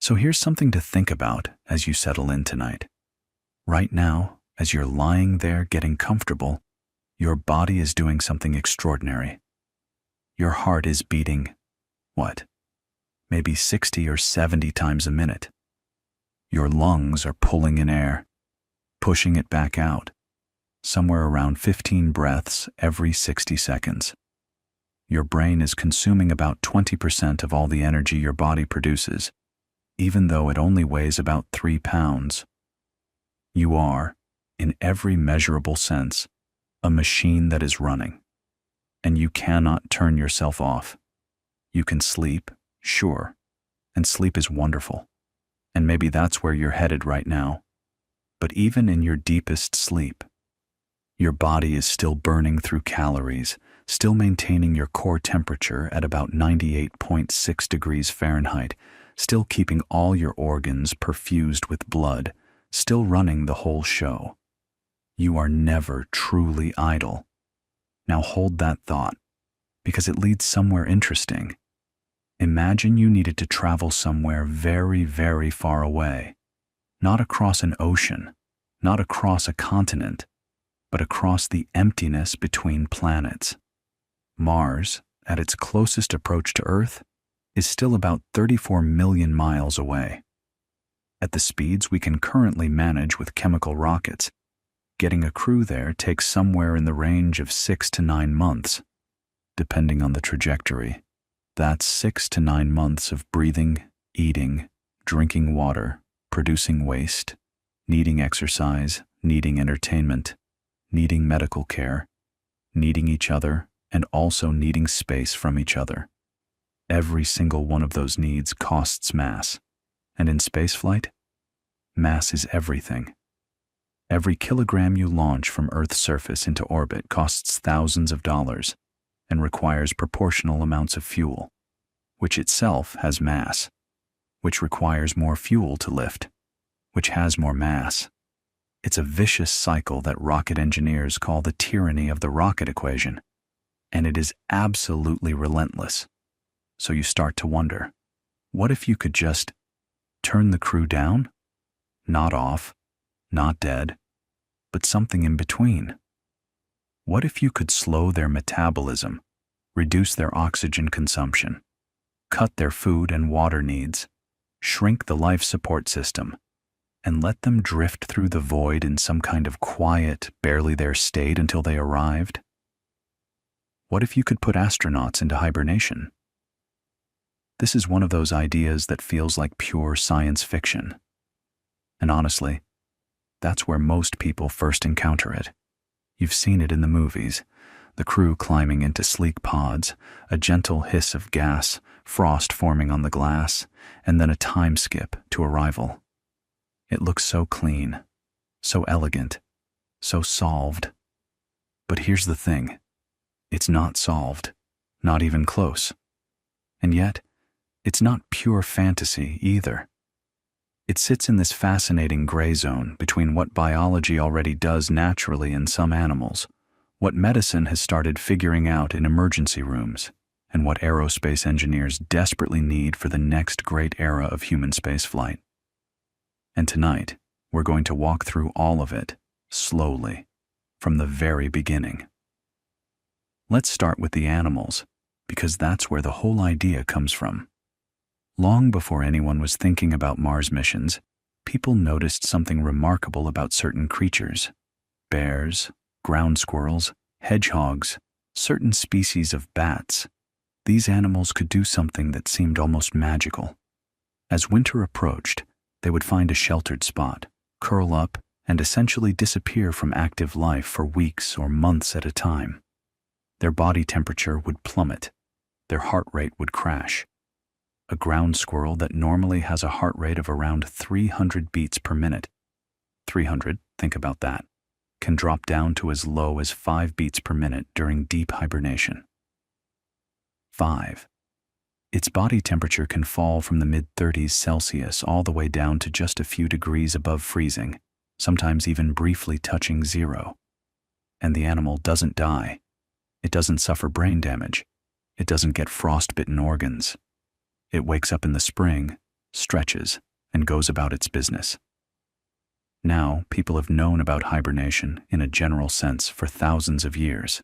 So here's something to think about as you settle in tonight. Right now, as you're lying there getting comfortable, your body is doing something extraordinary. Your heart is beating, what? Maybe 60 or 70 times a minute. Your lungs are pulling in air, pushing it back out, somewhere around 15 breaths every 60 seconds. Your brain is consuming about 20% of all the energy your body produces, even though it only weighs about 3 pounds. You are, in every measurable sense, a machine that is running, and you cannot turn yourself off. You can sleep, sure, and sleep is wonderful, and maybe that's where you're headed right now. But even in your deepest sleep, your body is still burning through calories, still maintaining your core temperature at about 98.6 degrees Fahrenheit, still keeping all your organs perfused with blood, still running the whole show. You are never truly idle. Now hold that thought, because it leads somewhere interesting. Imagine you needed to travel somewhere very, very far away, not across an ocean, not across a continent, but across the emptiness between planets. Mars, at its closest approach to Earth, is still about 34 million miles away. At the speeds we can currently manage with chemical rockets, getting a crew there takes somewhere in the range of 6 to 9 months, depending on the trajectory. That's 6 to 9 months of breathing, eating, drinking water, producing waste, needing exercise, needing entertainment, needing medical care, needing each other, and also needing space from each other. Every single one of those needs costs mass, and in spaceflight, mass is everything. Every kilogram you launch from Earth's surface into orbit costs thousands of dollars and requires proportional amounts of fuel, which itself has mass, which requires more fuel to lift, which has more mass. It's a vicious cycle that rocket engineers call the tyranny of the rocket equation, and it is absolutely relentless. So you start to wonder, what if you could just turn the crew down? Not off, not dead, but something in between. What if you could slow their metabolism, reduce their oxygen consumption, cut their food and water needs, shrink the life support system, and let them drift through the void in some kind of quiet, barely there state until they arrived? What if you could put astronauts into hibernation? This is one of those ideas that feels like pure science fiction. And honestly, that's where most people first encounter it. You've seen it in the movies, the crew climbing into sleek pods, a gentle hiss of gas, frost forming on the glass, and then a time skip to arrival. It looks so clean, so elegant, so solved. But here's the thing. It's not solved, not even close. And yet, it's not pure fantasy either. It sits in this fascinating gray zone between what biology already does naturally in some animals, what medicine has started figuring out in emergency rooms, and what aerospace engineers desperately need for the next great era of human spaceflight. And tonight, we're going to walk through all of it, slowly, from the very beginning. Let's start with the animals, because that's where the whole idea comes from. Long before anyone was thinking about Mars missions, people noticed something remarkable about certain creatures. Bears, ground squirrels, hedgehogs, certain species of bats. These animals could do something that seemed almost magical. As winter approached, they would find a sheltered spot, curl up, and essentially disappear from active life for weeks or months at a time. Their body temperature would plummet. Their heart rate would crash. A ground squirrel that normally has a heart rate of around 300 beats per minute, 300, think about that, can drop down to as low as 5 beats per minute during deep hibernation. 5. Its body temperature can fall from the mid-30s Celsius all the way down to just a few degrees above freezing, sometimes even briefly touching zero. And the animal doesn't die. It doesn't suffer brain damage. It doesn't get frostbitten organs. It wakes up in the spring, stretches, and goes about its business. Now, people have known about hibernation in a general sense for thousands of years.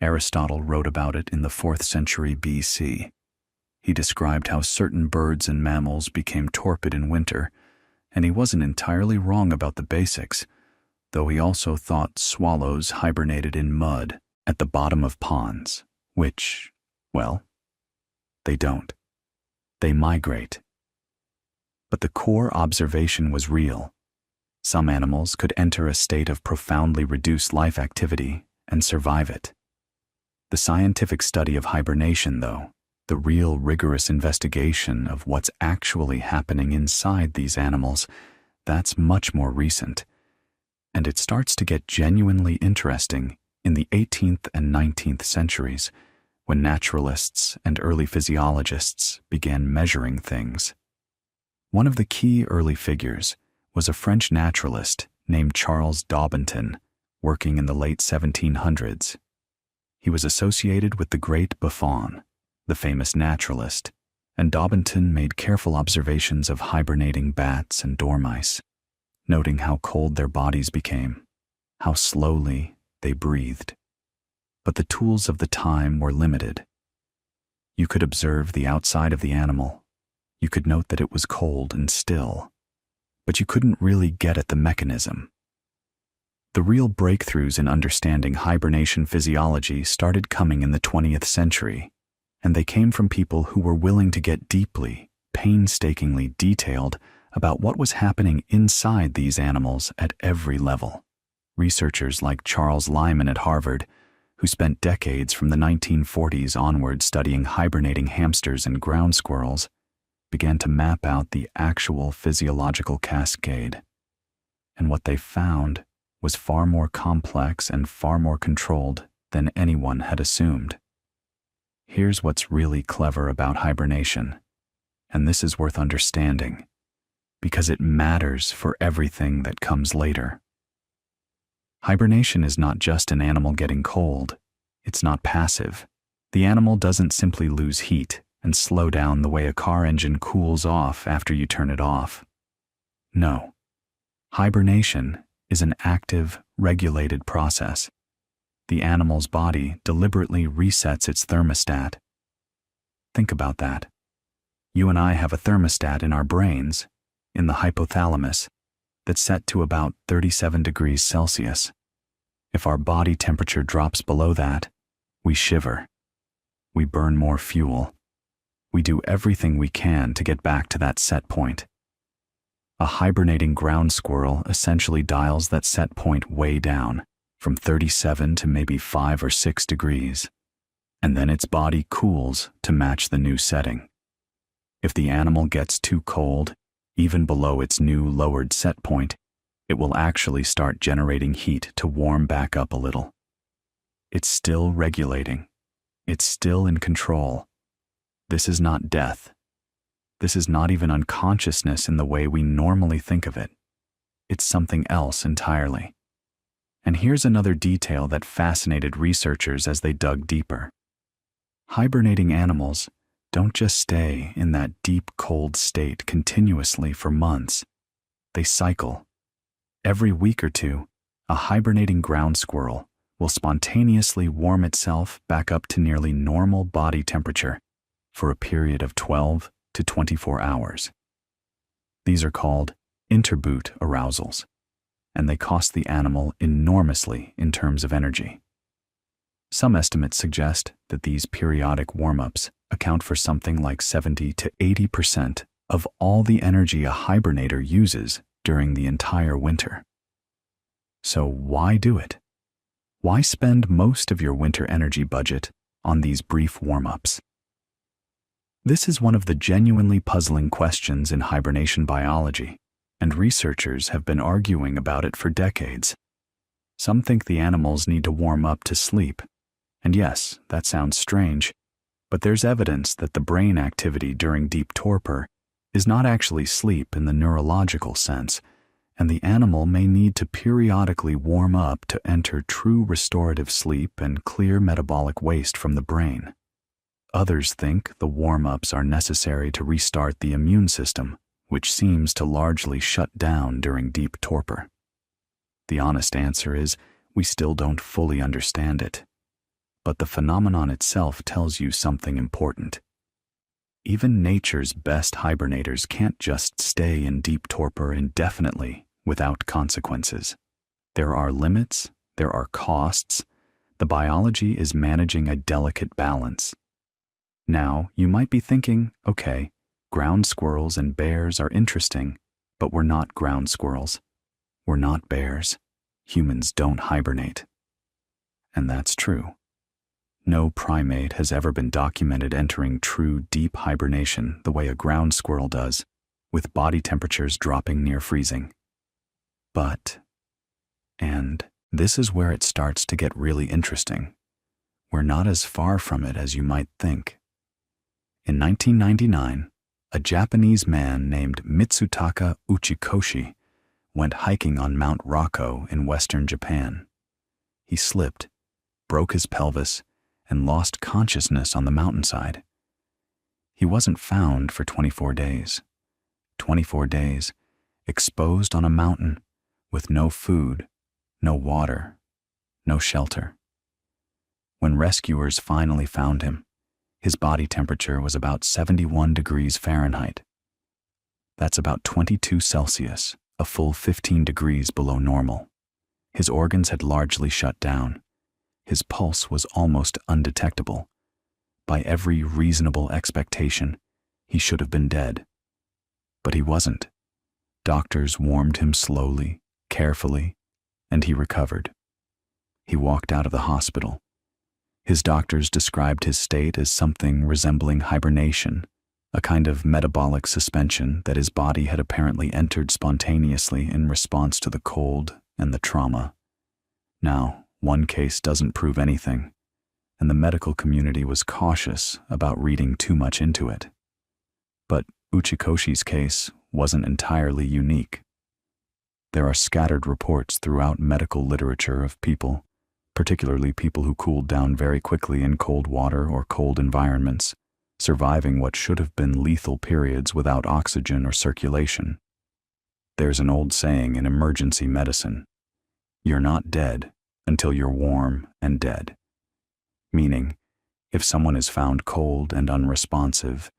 Aristotle wrote about it in the 4th century BC. He described how certain birds and mammals became torpid in winter, and he wasn't entirely wrong about the basics, though he also thought swallows hibernated in mud at the bottom of ponds, which, well, they don't. They migrate. But the core observation was real. Some animals could enter a state of profoundly reduced life activity and survive it. The scientific study of hibernation, though, the real rigorous investigation of what's actually happening inside these animals, that's much more recent. And it starts to get genuinely interesting in the 18th and 19th centuries, when naturalists and early physiologists began measuring things. One of the key early figures was a French naturalist named Charles Daubenton, working in the late 1700s. He was associated with the great Buffon, the famous naturalist, and Daubenton made careful observations of hibernating bats and dormice, noting how cold their bodies became, how slowly they breathed. But the tools of the time were limited. You could observe the outside of the animal. You could note that it was cold and still, but you couldn't really get at the mechanism. The real breakthroughs in understanding hibernation physiology started coming in the 20th century, and they came from people who were willing to get deeply, painstakingly detailed about what was happening inside these animals at every level. Researchers like Charles Lyman at Harvard, who spent decades from the 1940s onward studying hibernating hamsters and ground squirrels, began to map out the actual physiological cascade. And what they found was far more complex and far more controlled than anyone had assumed. Here's what's really clever about hibernation, and this is worth understanding, because it matters for everything that comes later. Hibernation is not just an animal getting cold. It's not passive. The animal doesn't simply lose heat and slow down the way a car engine cools off after you turn it off. No. Hibernation is an active, regulated process. The animal's body deliberately resets its thermostat. Think about that. You and I have a thermostat in our brains, in the hypothalamus, that's set to about 37 degrees Celsius. If our body temperature drops below that, we shiver. We burn more fuel. We do everything we can to get back to that set point. A hibernating ground squirrel essentially dials that set point way down, from 37 to maybe 5 or 6 degrees, and then its body cools to match the new setting. If the animal gets too cold, even below its new lowered set point, it will actually start generating heat to warm back up a little. It's still regulating. It's still in control. This is not death. This is not even unconsciousness in the way we normally think of it. It's something else entirely. And here's another detail that fascinated researchers as they dug deeper. Hibernating animals don't just stay in that deep cold state continuously for months. They cycle. Every week or two, a hibernating ground squirrel will spontaneously warm itself back up to nearly normal body temperature for a period of 12 to 24 hours. These are called interboot arousals, and they cost the animal enormously in terms of energy. Some estimates suggest that these periodic warm-ups account for something like 70 to 80% of all the energy a hibernator uses during the entire winter. So why do it? Why spend most of your winter energy budget on these brief warm-ups? This is one of the genuinely puzzling questions in hibernation biology, and researchers have been arguing about it for decades. Some think the animals need to warm up to sleep, and yes, that sounds strange, but there's evidence that the brain activity during deep torpor is not actually sleep in the neurological sense, and the animal may need to periodically warm up to enter true restorative sleep and clear metabolic waste from the brain. Others think the warm-ups are necessary to restart the immune system, which seems to largely shut down during deep torpor. The honest answer is we still don't fully understand it. But the phenomenon itself tells you something important. Even nature's best hibernators can't just stay in deep torpor indefinitely without consequences. There are limits, there are costs. The biology is managing a delicate balance. Now, you might be thinking, okay, ground squirrels and bears are interesting, but we're not ground squirrels. We're not bears. Humans don't hibernate. And that's true. No primate has ever been documented entering true deep hibernation the way a ground squirrel does, with body temperatures dropping near freezing. And this is where it starts to get really interesting. We're not as far from it as you might think. In 1999, a Japanese man named Mitsutaka Uchikoshi went hiking on Mount Rako in western Japan. He slipped, broke his pelvis, and lost consciousness on the mountainside. He wasn't found for 24 days. 24 days, exposed on a mountain, with no food, no water, no shelter. When rescuers finally found him, his body temperature was about 71 degrees Fahrenheit. That's about 22 Celsius, a full 15 degrees below normal. His organs had largely shut down. His pulse was almost undetectable. By every reasonable expectation, he should have been dead. But he wasn't. Doctors warmed him slowly, carefully, and he recovered. He walked out of the hospital. His doctors described his state as something resembling hibernation, a kind of metabolic suspension that his body had apparently entered spontaneously in response to the cold and the trauma. Now, one case doesn't prove anything, and the medical community was cautious about reading too much into it. But Uchikoshi's case wasn't entirely unique. There are scattered reports throughout medical literature of people, particularly people who cooled down very quickly in cold water or cold environments, surviving what should have been lethal periods without oxygen or circulation. There's an old saying in emergency medicine, "You're not dead until you're warm and dead." Meaning, if someone is found cold and unresponsive,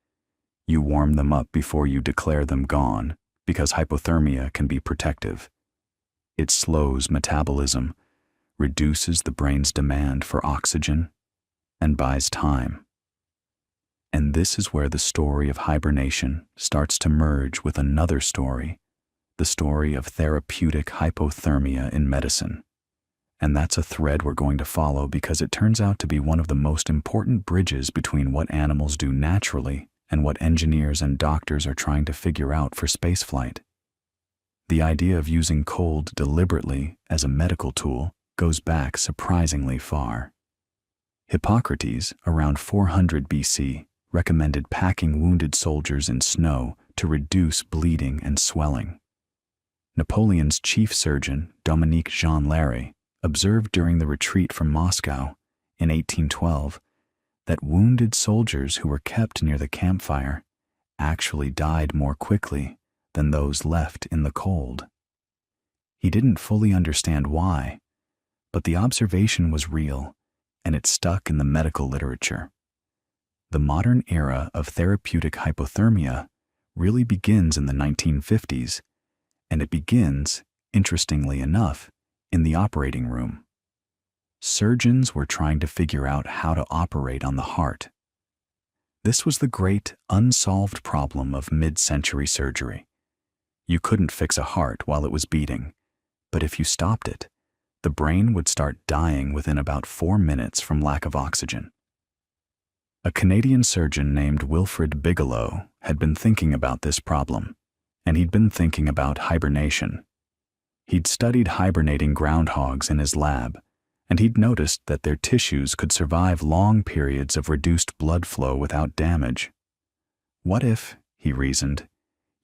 you warm them up before you declare them gone, because hypothermia can be protective. It slows metabolism, reduces the brain's demand for oxygen, and buys time. And this is where the story of hibernation starts to merge with another story, the story of therapeutic hypothermia in medicine. And that's a thread we're going to follow because it turns out to be one of the most important bridges between what animals do naturally and what engineers and doctors are trying to figure out for spaceflight. The idea of using cold deliberately as a medical tool goes back surprisingly far. Hippocrates, around 400 BC, recommended packing wounded soldiers in snow to reduce bleeding and swelling. Napoleon's chief surgeon, Dominique Jean Larrey, observed during the retreat from Moscow in 1812 that wounded soldiers who were kept near the campfire actually died more quickly than those left in the cold. He didn't fully understand why, but the observation was real, and it stuck in the medical literature. The modern era of therapeutic hypothermia really begins in the 1950s, and it begins, interestingly enough, in the operating room. Surgeons were trying to figure out how to operate on the heart. This was the great unsolved problem of mid-century surgery. You couldn't fix a heart while it was beating, but if you stopped it, the brain would start dying within about 4 minutes from lack of oxygen. A Canadian surgeon named Wilfred Bigelow had been thinking about this problem, and he'd been thinking about hibernation. He'd studied hibernating groundhogs in his lab, and he'd noticed that their tissues could survive long periods of reduced blood flow without damage. What if, he reasoned,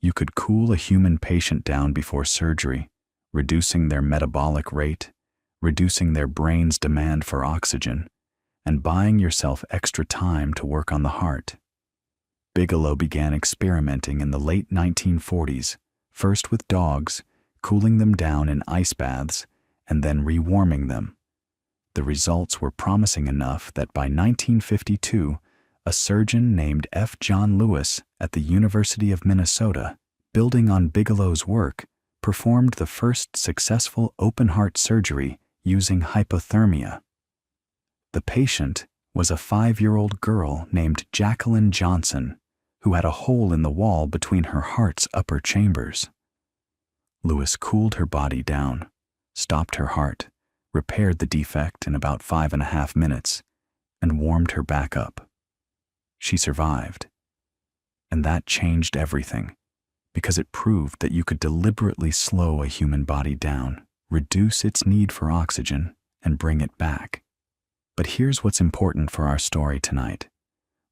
you could cool a human patient down before surgery, reducing their metabolic rate, reducing their brain's demand for oxygen, and buying yourself extra time to work on the heart. Bigelow began experimenting in the late 1940s, first with dogs, cooling them down in ice baths, and then rewarming them. The results were promising enough that by 1952, a surgeon named F. John Lewis at the University of Minnesota, building on Bigelow's work, performed the first successful open-heart surgery using hypothermia. The patient was a 5-year-old girl named Jacqueline Johnson, who had a hole in the wall between her heart's upper chambers. Lewis cooled her body down, stopped her heart, repaired the defect in about 5.5 minutes, and warmed her back up. She survived. And that changed everything, because it proved that you could deliberately slow a human body down, reduce its need for oxygen, and bring it back. But here's what's important for our story tonight.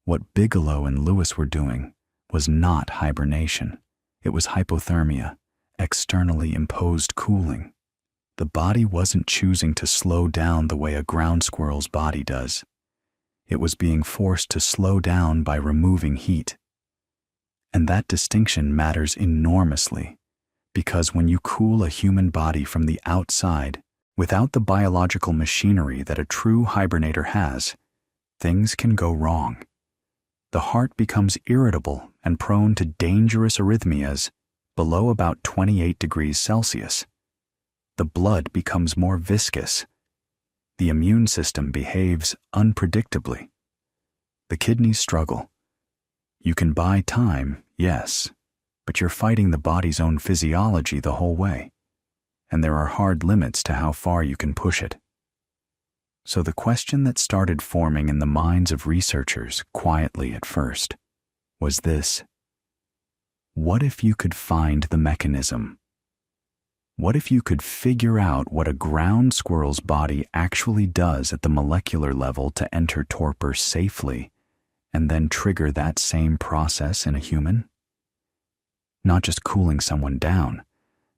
What Bigelow and Lewis were doing was not hibernation. It was hypothermia, externally imposed cooling. The body wasn't choosing to slow down the way a ground squirrel's body does. It was being forced to slow down by removing heat. And that distinction matters enormously, because when you cool a human body from the outside, without the biological machinery that a true hibernator has, things can go wrong. The heart becomes irritable and prone to dangerous arrhythmias below about 28 degrees Celsius. The blood becomes more viscous. The immune system behaves unpredictably. The kidneys struggle. You can buy time, yes, but you're fighting the body's own physiology the whole way, and there are hard limits to how far you can push it. So the question that started forming in the minds of researchers quietly at first was this: what if you could find the mechanism? What if you could figure out what a ground squirrel's body actually does at the molecular level to enter torpor safely, and then trigger that same process in a human? Not just cooling someone down,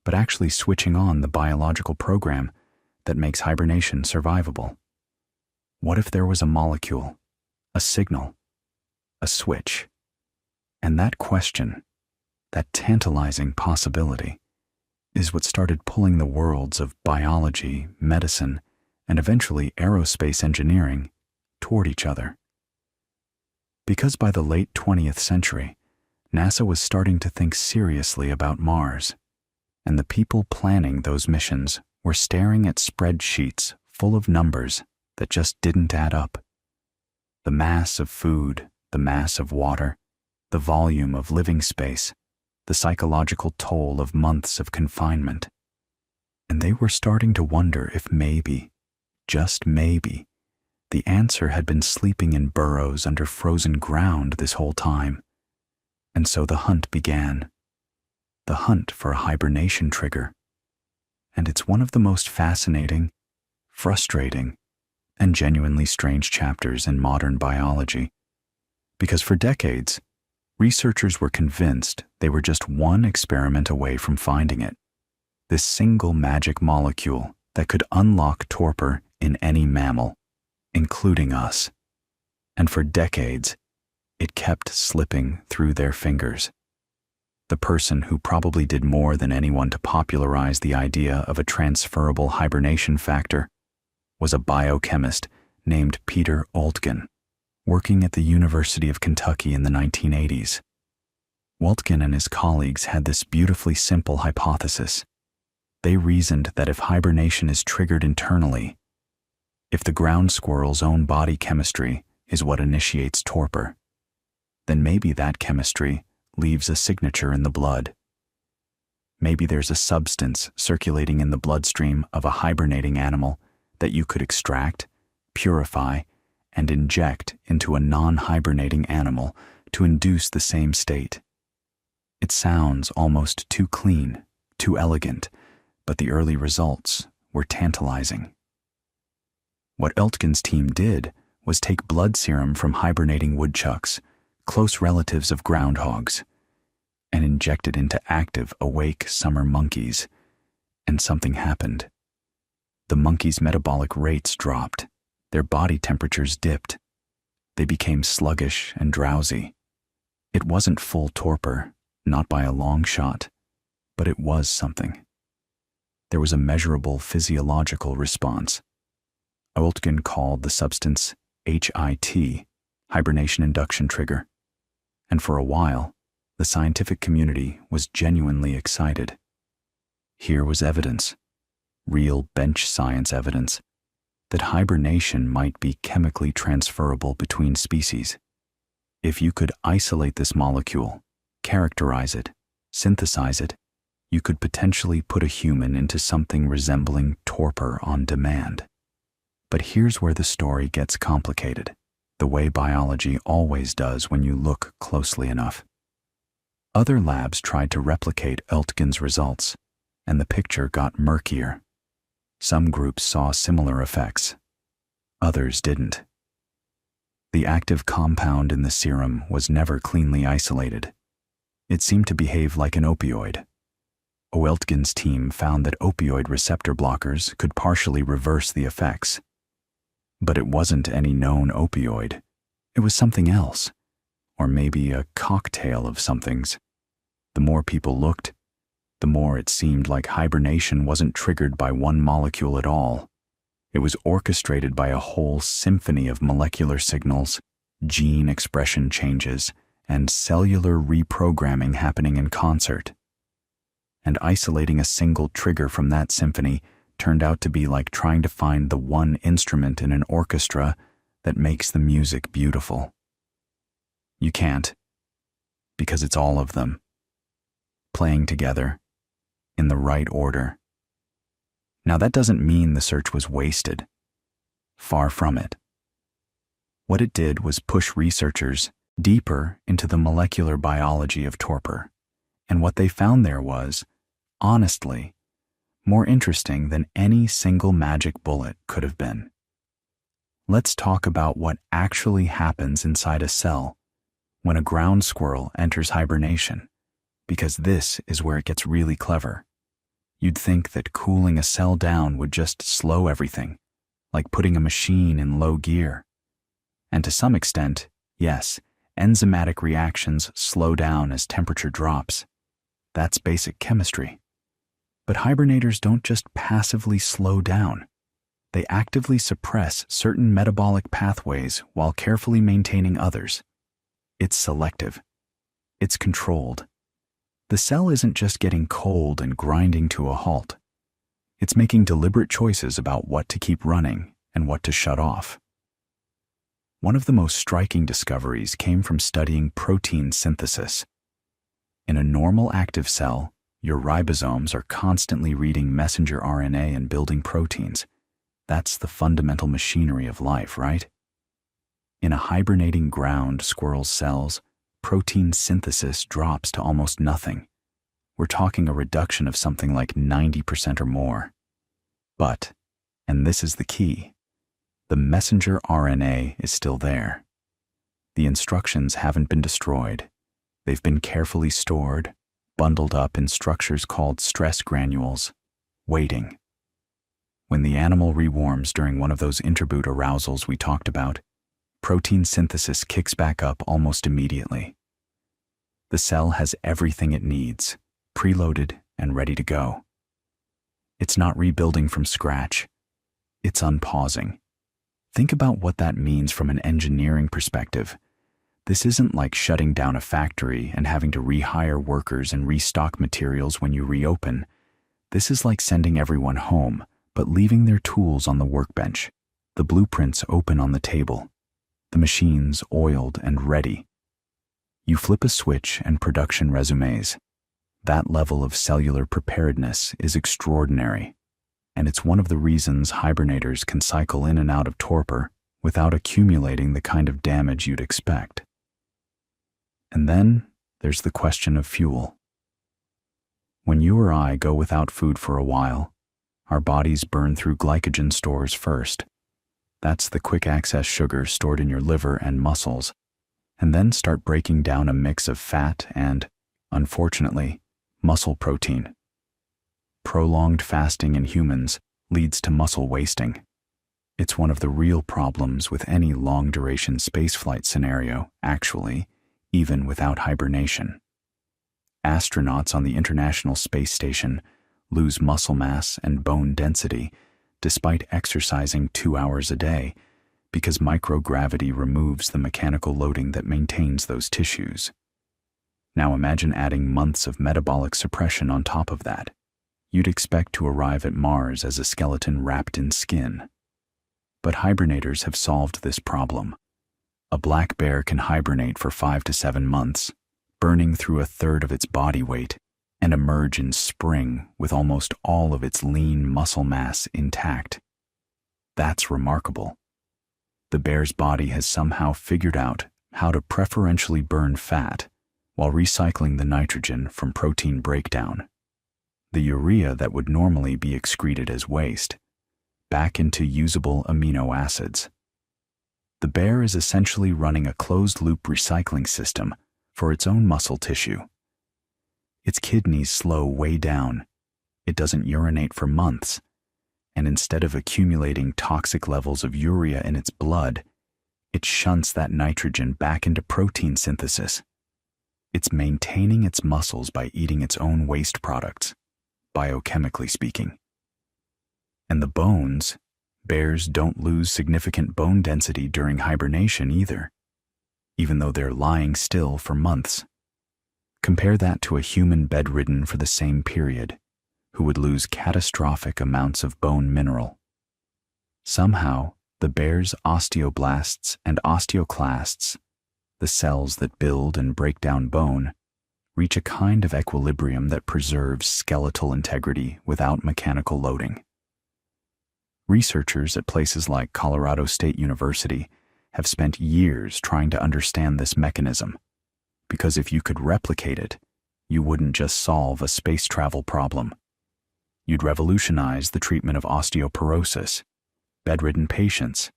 but actually switching on the biological program that makes hibernation survivable. What if there was a molecule, a signal, a switch? And that question, that tantalizing possibility, is what started pulling the worlds of biology, medicine, and eventually aerospace engineering toward each other. Because by the late 20th century, NASA was starting to think seriously about Mars, and the people planning those missions were staring at spreadsheets full of numbers that just didn't add up. The mass of food, the mass of water, the volume of living space, the psychological toll of months of confinement. And they were starting to wonder if maybe, just maybe, the answer had been sleeping in burrows under frozen ground this whole time. And so the hunt began. The hunt for a hibernation trigger. And it's one of the most fascinating, frustrating, and genuinely strange chapters in modern biology. Because for decades, researchers were convinced they were just one experiment away from finding it. This single magic molecule that could unlock torpor in any mammal, including us. And for decades, it kept slipping through their fingers. The person who probably did more than anyone to popularize the idea of a transferable hibernation factor was a biochemist named Peter Oltgen, working at the University of Kentucky in the 1980s. Oltgen and his colleagues had this beautifully simple hypothesis. They reasoned that if hibernation is triggered internally, if the ground squirrel's own body chemistry is what initiates torpor, then maybe that chemistry leaves a signature in the blood. Maybe there's a substance circulating in the bloodstream of a hibernating animal that you could extract, purify, and inject into a non-hibernating animal to induce the same state. It sounds almost too clean, too elegant, but the early results were tantalizing. What Oltgen's team did was take blood serum from hibernating woodchucks, close relatives of groundhogs, and inject it into active, awake summer monkeys, and something happened. The monkeys' metabolic rates dropped, Their body temperatures dipped. They became sluggish and drowsy. It wasn't full torpor, not by a long shot, but it was something. There was a measurable physiological response. Oeltgen called the substance HIT, hibernation induction trigger, and for a while, the scientific community was genuinely excited. Here was evidence, real bench science evidence, that hibernation might be chemically transferable between species. If you could isolate this molecule, characterize it, synthesize it, you could potentially put a human into something resembling torpor on demand. But here's where the story gets complicated, the way biology always does when you look closely enough. Other labs tried to replicate Oeltgen's results, and the picture got murkier. Some groups saw similar effects. Others didn't. The active compound in the serum was never cleanly isolated. It seemed to behave like an opioid. Oeltgen's team found that opioid receptor blockers could partially reverse the effects. But it wasn't any known opioid. It was something else, or maybe a cocktail of somethings. The more people looked, the more it seemed like hibernation wasn't triggered by one molecule at all. It was orchestrated by a whole symphony of molecular signals, gene expression changes, and cellular reprogramming happening in concert. And isolating a single trigger from that symphony turned out to be like trying to find the one instrument in an orchestra that makes the music beautiful. You can't, because it's all of them, playing together, in the right order. Now that doesn't mean the search was wasted. Far from it. What it did was push researchers deeper into the molecular biology of torpor, and what they found there was, honestly, more interesting than any single magic bullet could have been. Let's talk about what actually happens inside a cell when a ground squirrel enters hibernation, because this is where it gets really clever. You'd think that cooling a cell down would just slow everything, like putting a machine in low gear. And to some extent, yes, enzymatic reactions slow down as temperature drops. That's basic chemistry. But hibernators don't just passively slow down. They actively suppress certain metabolic pathways while carefully maintaining others. It's selective. It's controlled. The cell isn't just getting cold and grinding to a halt. It's making deliberate choices about what to keep running and what to shut off. One of the most striking discoveries came from studying protein synthesis. In a normal active cell, your ribosomes are constantly reading messenger RNA and building proteins. That's the fundamental machinery of life, right? In a hibernating ground squirrel's cells, protein synthesis drops to almost nothing. We're talking a reduction of something like 90% or more. But, and this is the key, the messenger RNA is still there. The instructions haven't been destroyed. They've been carefully stored, bundled up in structures called stress granules, waiting. When the animal rewarms during one of those interboot arousals we talked about, protein synthesis kicks back up almost immediately. The cell has everything it needs, preloaded and ready to go. It's not rebuilding from scratch. It's unpausing. Think about what that means from an engineering perspective. This isn't like shutting down a factory and having to rehire workers and restock materials when you reopen. This is like sending everyone home, but leaving their tools on the workbench, the blueprints open on the table, the machines oiled and ready. You flip a switch and production resumes. That level of cellular preparedness is extraordinary, and it's one of the reasons hibernators can cycle in and out of torpor without accumulating the kind of damage you'd expect. And then there's the question of fuel. When you or I go without food for a while, our bodies burn through glycogen stores first. That's the quick-access sugar stored in your liver and muscles, and then start breaking down a mix of fat and, unfortunately, muscle protein. Prolonged fasting in humans leads to muscle wasting. It's one of the real problems with any long-duration spaceflight scenario, actually, even without hibernation. Astronauts on the International Space Station lose muscle mass and bone density despite exercising 2 hours a day because microgravity removes the mechanical loading that maintains those tissues. Now imagine adding months of metabolic suppression on top of that. You'd expect to arrive at Mars as a skeleton wrapped in skin. But hibernators have solved this problem. A black bear can hibernate for 5 to 7 months, burning through a third of its body weight, and emerge in spring with almost all of its lean muscle mass intact. That's remarkable. The bear's body has somehow figured out how to preferentially burn fat while recycling the nitrogen from protein breakdown, the urea that would normally be excreted as waste, back into usable amino acids. The bear is essentially running a closed-loop recycling system for its own muscle tissue. Its kidneys slow way down, it doesn't urinate for months, and instead of accumulating toxic levels of urea in its blood, it shunts that nitrogen back into protein synthesis. It's maintaining its muscles by eating its own waste products, biochemically speaking. And the bones, bears don't lose significant bone density during hibernation either, even though they're lying still for months. Compare that to a human bedridden for the same period, who would lose catastrophic amounts of bone mineral. Somehow, the bear's osteoblasts and osteoclasts, the cells that build and break down bone, reach a kind of equilibrium that preserves skeletal integrity without mechanical loading. Researchers at places like Colorado State University have spent years trying to understand this mechanism, because if you could replicate it, you wouldn't just solve a space travel problem. You'd revolutionize the treatment of osteoporosis, bedridden patients,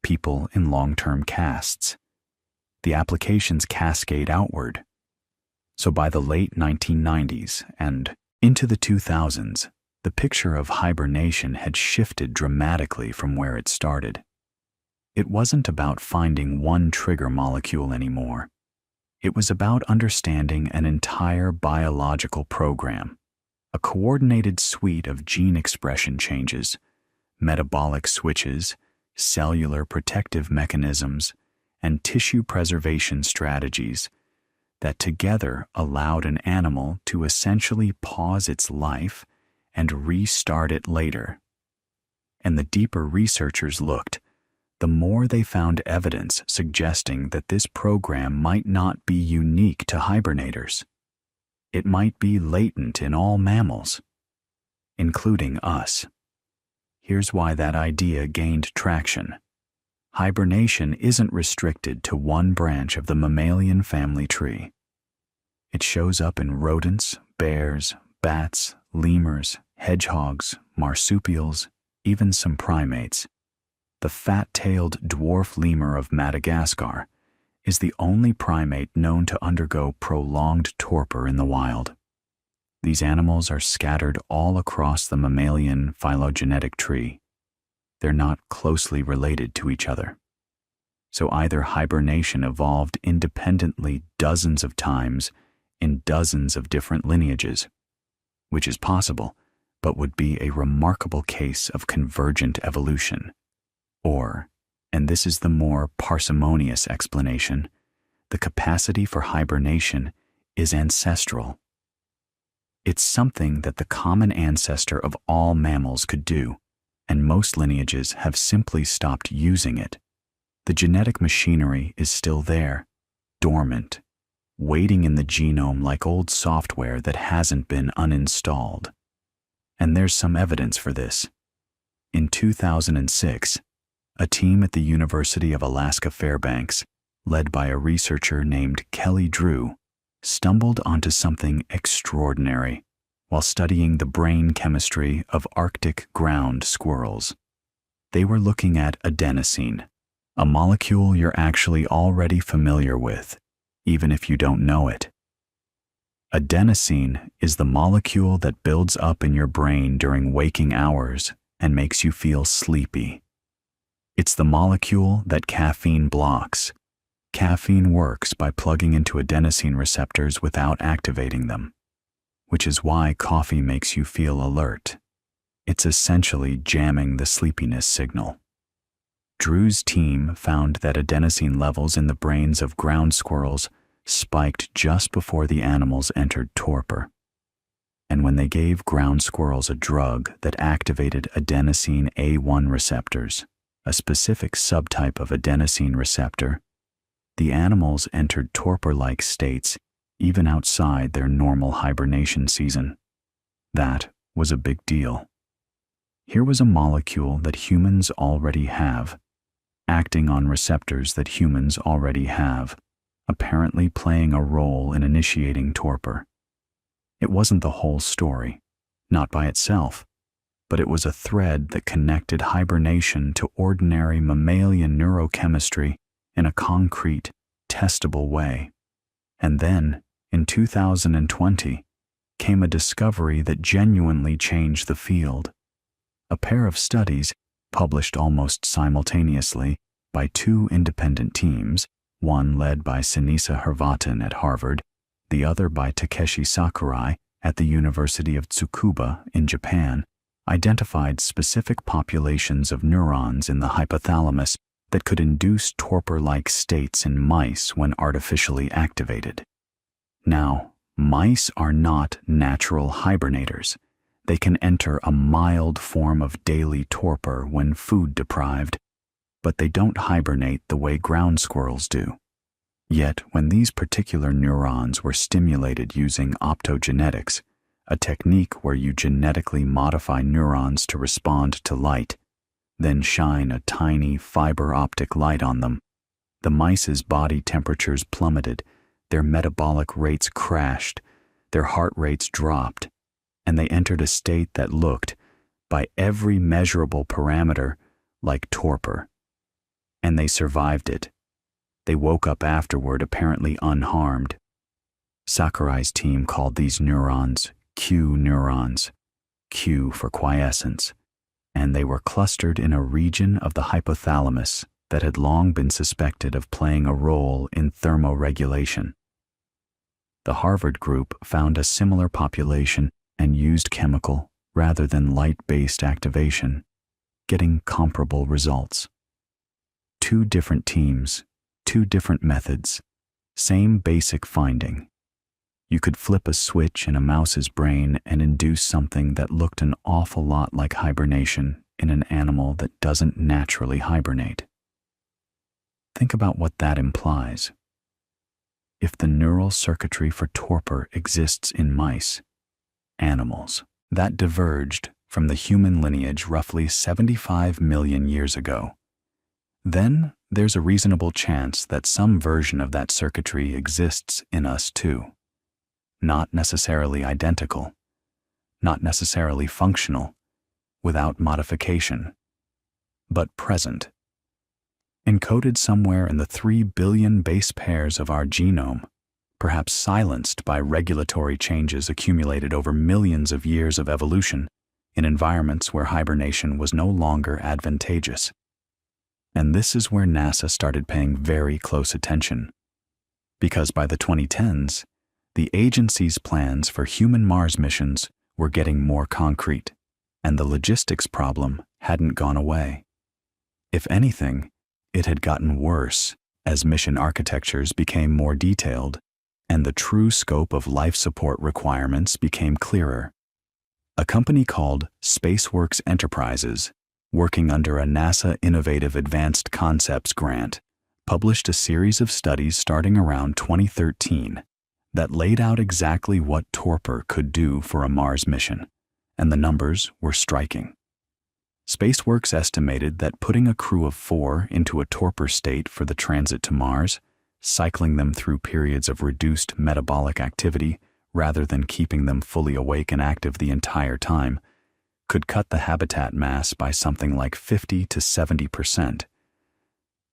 people in long-term casts. The applications cascade outward. So by the late 1990s and into the 2000s, the picture of hibernation had shifted dramatically from where it started. It wasn't about finding one trigger molecule anymore. It was about understanding an entire biological program, a coordinated suite of gene expression changes, metabolic switches, cellular protective mechanisms, and tissue preservation strategies that together allowed an animal to essentially pause its life and restart it later. And the deeper researchers looked, the more they found evidence suggesting that this program might not be unique to hibernators. It might be latent in all mammals, including us. Here's why that idea gained traction. Hibernation isn't restricted to one branch of the mammalian family tree. It shows up in rodents, bears, bats, lemurs, hedgehogs, marsupials, even some primates. The fat-tailed dwarf lemur of Madagascar is the only primate known to undergo prolonged torpor in the wild. These animals are scattered all across the mammalian phylogenetic tree. They're not closely related to each other. So either hibernation evolved independently dozens of times in dozens of different lineages, which is possible, but would be a remarkable case of convergent evolution. Or, and this is the more parsimonious explanation, the capacity for hibernation is ancestral. It's something that the common ancestor of all mammals could do, and most lineages have simply stopped using it. The genetic machinery is still there, dormant, waiting in the genome like old software that hasn't been uninstalled. And there's some evidence for this. In 2006, a team at the University of Alaska Fairbanks, led by a researcher named Kelly Drew, stumbled onto something extraordinary while studying the brain chemistry of Arctic ground squirrels. They were looking at adenosine, a molecule you're actually already familiar with, even if you don't know it. Adenosine is the molecule that builds up in your brain during waking hours and makes you feel sleepy. It's the molecule that caffeine blocks. Caffeine works by plugging into adenosine receptors without activating them, which is why coffee makes you feel alert. It's essentially jamming the sleepiness signal. Drew's team found that adenosine levels in the brains of ground squirrels spiked just before the animals entered torpor. And when they gave ground squirrels a drug that activated adenosine A1 receptors, a specific subtype of adenosine receptor, the animals entered torpor-like states even outside their normal hibernation season. That was a big deal. Here was a molecule that humans already have, acting on receptors that humans already have, apparently playing a role in initiating torpor. It wasn't the whole story, not by itself, but it was a thread that connected hibernation to ordinary mammalian neurochemistry in a concrete, testable way. And then, in 2020, came a discovery that genuinely changed the field. A pair of studies, published almost simultaneously by two independent teams, one led by Sinisa Hirvatan at Harvard, the other by Takeshi Sakurai at the University of Tsukuba in Japan, identified specific populations of neurons in the hypothalamus that could induce torpor-like states in mice when artificially activated. Now, mice are not natural hibernators. They can enter a mild form of daily torpor when food deprived, but they don't hibernate the way ground squirrels do. Yet, when these particular neurons were stimulated using optogenetics, a technique where you genetically modify neurons to respond to light, then shine a tiny fiber optic light on them, the mice's body temperatures plummeted, their metabolic rates crashed, their heart rates dropped, and they entered a state that looked, by every measurable parameter, like torpor. And they survived it. They woke up afterward apparently unharmed. Sakurai's team called these neurons Q neurons, Q for quiescence, and they were clustered in a region of the hypothalamus that had long been suspected of playing a role in thermoregulation. The Harvard group found a similar population and used chemical rather than light-based activation, getting comparable results. Two different teams, two different methods, same basic finding. You could flip a switch in a mouse's brain and induce something that looked an awful lot like hibernation in an animal that doesn't naturally hibernate. Think about what that implies. If the neural circuitry for torpor exists in mice, animals, that diverged from the human lineage roughly 75 million years ago, then there's a reasonable chance that some version of that circuitry exists in us too. Not necessarily identical, not necessarily functional, without modification, but present. Encoded somewhere in the 3 billion base pairs of our genome, perhaps silenced by regulatory changes accumulated over millions of years of evolution in environments where hibernation was no longer advantageous. And this is where NASA started paying very close attention, because by the 2010s, the agency's plans for human Mars missions were getting more concrete, and the logistics problem hadn't gone away. If anything, it had gotten worse as mission architectures became more detailed and the true scope of life support requirements became clearer. A company called SpaceWorks Enterprises, working under a NASA Innovative Advanced Concepts grant, published a series of studies starting around 2013 that laid out exactly what torpor could do for a Mars mission, and the numbers were striking. SpaceWorks estimated that putting a crew of 4 into a torpor state for the transit to Mars, cycling them through periods of reduced metabolic activity rather than keeping them fully awake and active the entire time, could cut the habitat mass by something like 50 to 70%.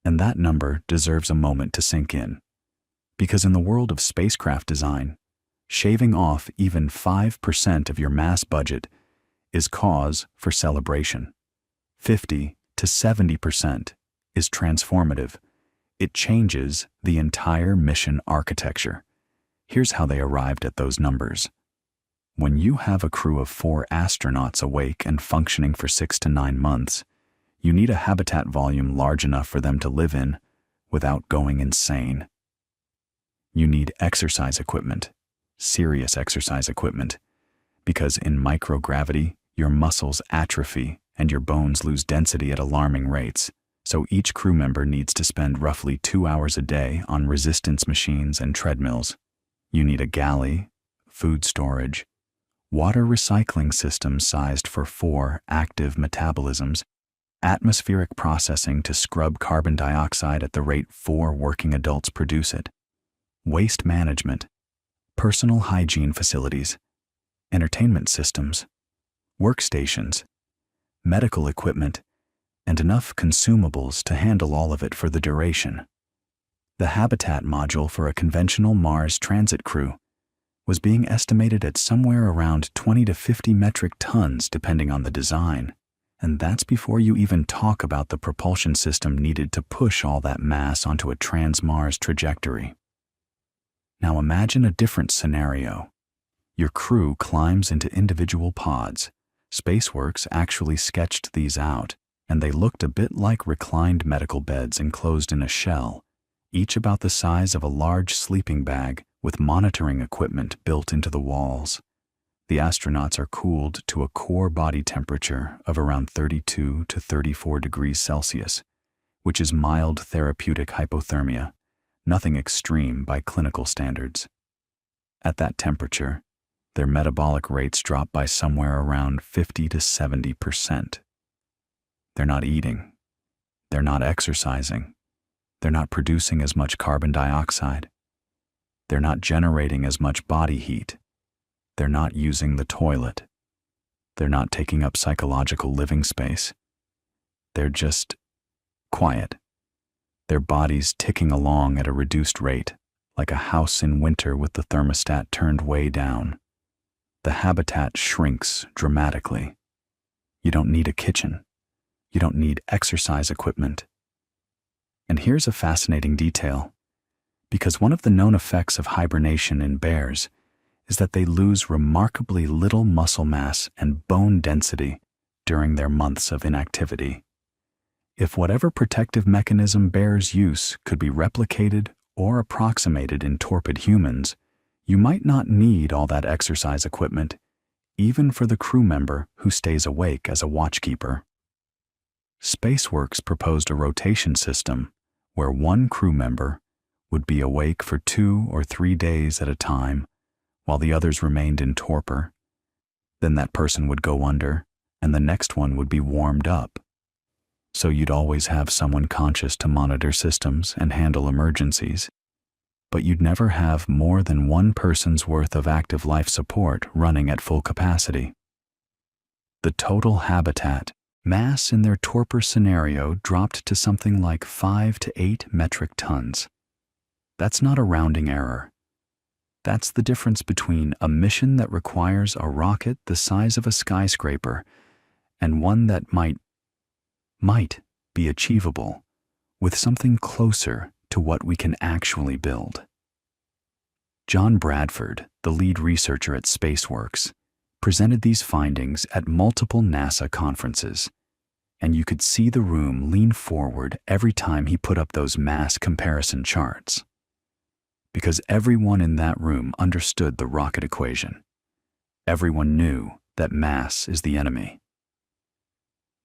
And that number deserves a moment to sink in. Because in the world of spacecraft design, shaving off even 5% of your mass budget is cause for celebration. 50 to 70% is transformative. It changes the entire mission architecture. Here's how they arrived at those numbers. When you have a crew of 4 astronauts awake and functioning for 6 to 9 months, you need a habitat volume large enough for them to live in without going insane. You need exercise equipment, serious exercise equipment, because in microgravity, your muscles atrophy and your bones lose density at alarming rates. So each crew member needs to spend roughly 2 hours a day on resistance machines and treadmills. You need a galley, food storage, water recycling system sized for 4 active metabolisms, atmospheric processing to scrub carbon dioxide at the rate 4 working adults produce it, waste management, personal hygiene facilities, entertainment systems, workstations, medical equipment, and enough consumables to handle all of it for the duration. The habitat module for a conventional Mars transit crew was being estimated at somewhere around 20 to 50 metric tons depending on the design, and that's before you even talk about the propulsion system needed to push all that mass onto a trans-Mars trajectory. Now imagine a different scenario. Your crew climbs into individual pods. SpaceWorks actually sketched these out, and they looked a bit like reclined medical beds enclosed in a shell, each about the size of a large sleeping bag with monitoring equipment built into the walls. The astronauts are cooled to a core body temperature of around 32 to 34 degrees Celsius, which is mild therapeutic hypothermia, nothing extreme by clinical standards. At that temperature, their metabolic rates drop by somewhere around 50 to 70%. They're not eating. They're not exercising. They're not producing as much carbon dioxide. They're not generating as much body heat. They're not using the toilet. They're not taking up psychological living space. They're just quiet. Their bodies ticking along at a reduced rate, like a house in winter with the thermostat turned way down. The habitat shrinks dramatically. You don't need a kitchen. You don't need exercise equipment. And here's a fascinating detail. Because one of the known effects of hibernation in bears is that they lose remarkably little muscle mass and bone density during their months of inactivity. If whatever protective mechanism bears use could be replicated or approximated in torpid humans, you might not need all that exercise equipment, even for the crew member who stays awake as a watchkeeper. SpaceWorks proposed a rotation system where one crew member would be awake for 2 or 3 days at a time while the others remained in torpor. Then that person would go under and the next one would be warmed up. So you'd always have someone conscious to monitor systems and handle emergencies, but you'd never have more than one person's worth of active life support running at full capacity. The total habitat mass in their torpor scenario dropped to something like 5 to 8 metric tons. That's not a rounding error. That's the difference between a mission that requires a rocket the size of a skyscraper and one that might be achievable with something closer to what we can actually build. John Bradford, the lead researcher at SpaceWorks, presented these findings at multiple NASA conferences, and you could see the room lean forward every time he put up those mass comparison charts. Because everyone in that room understood the rocket equation. Everyone knew that mass is the enemy.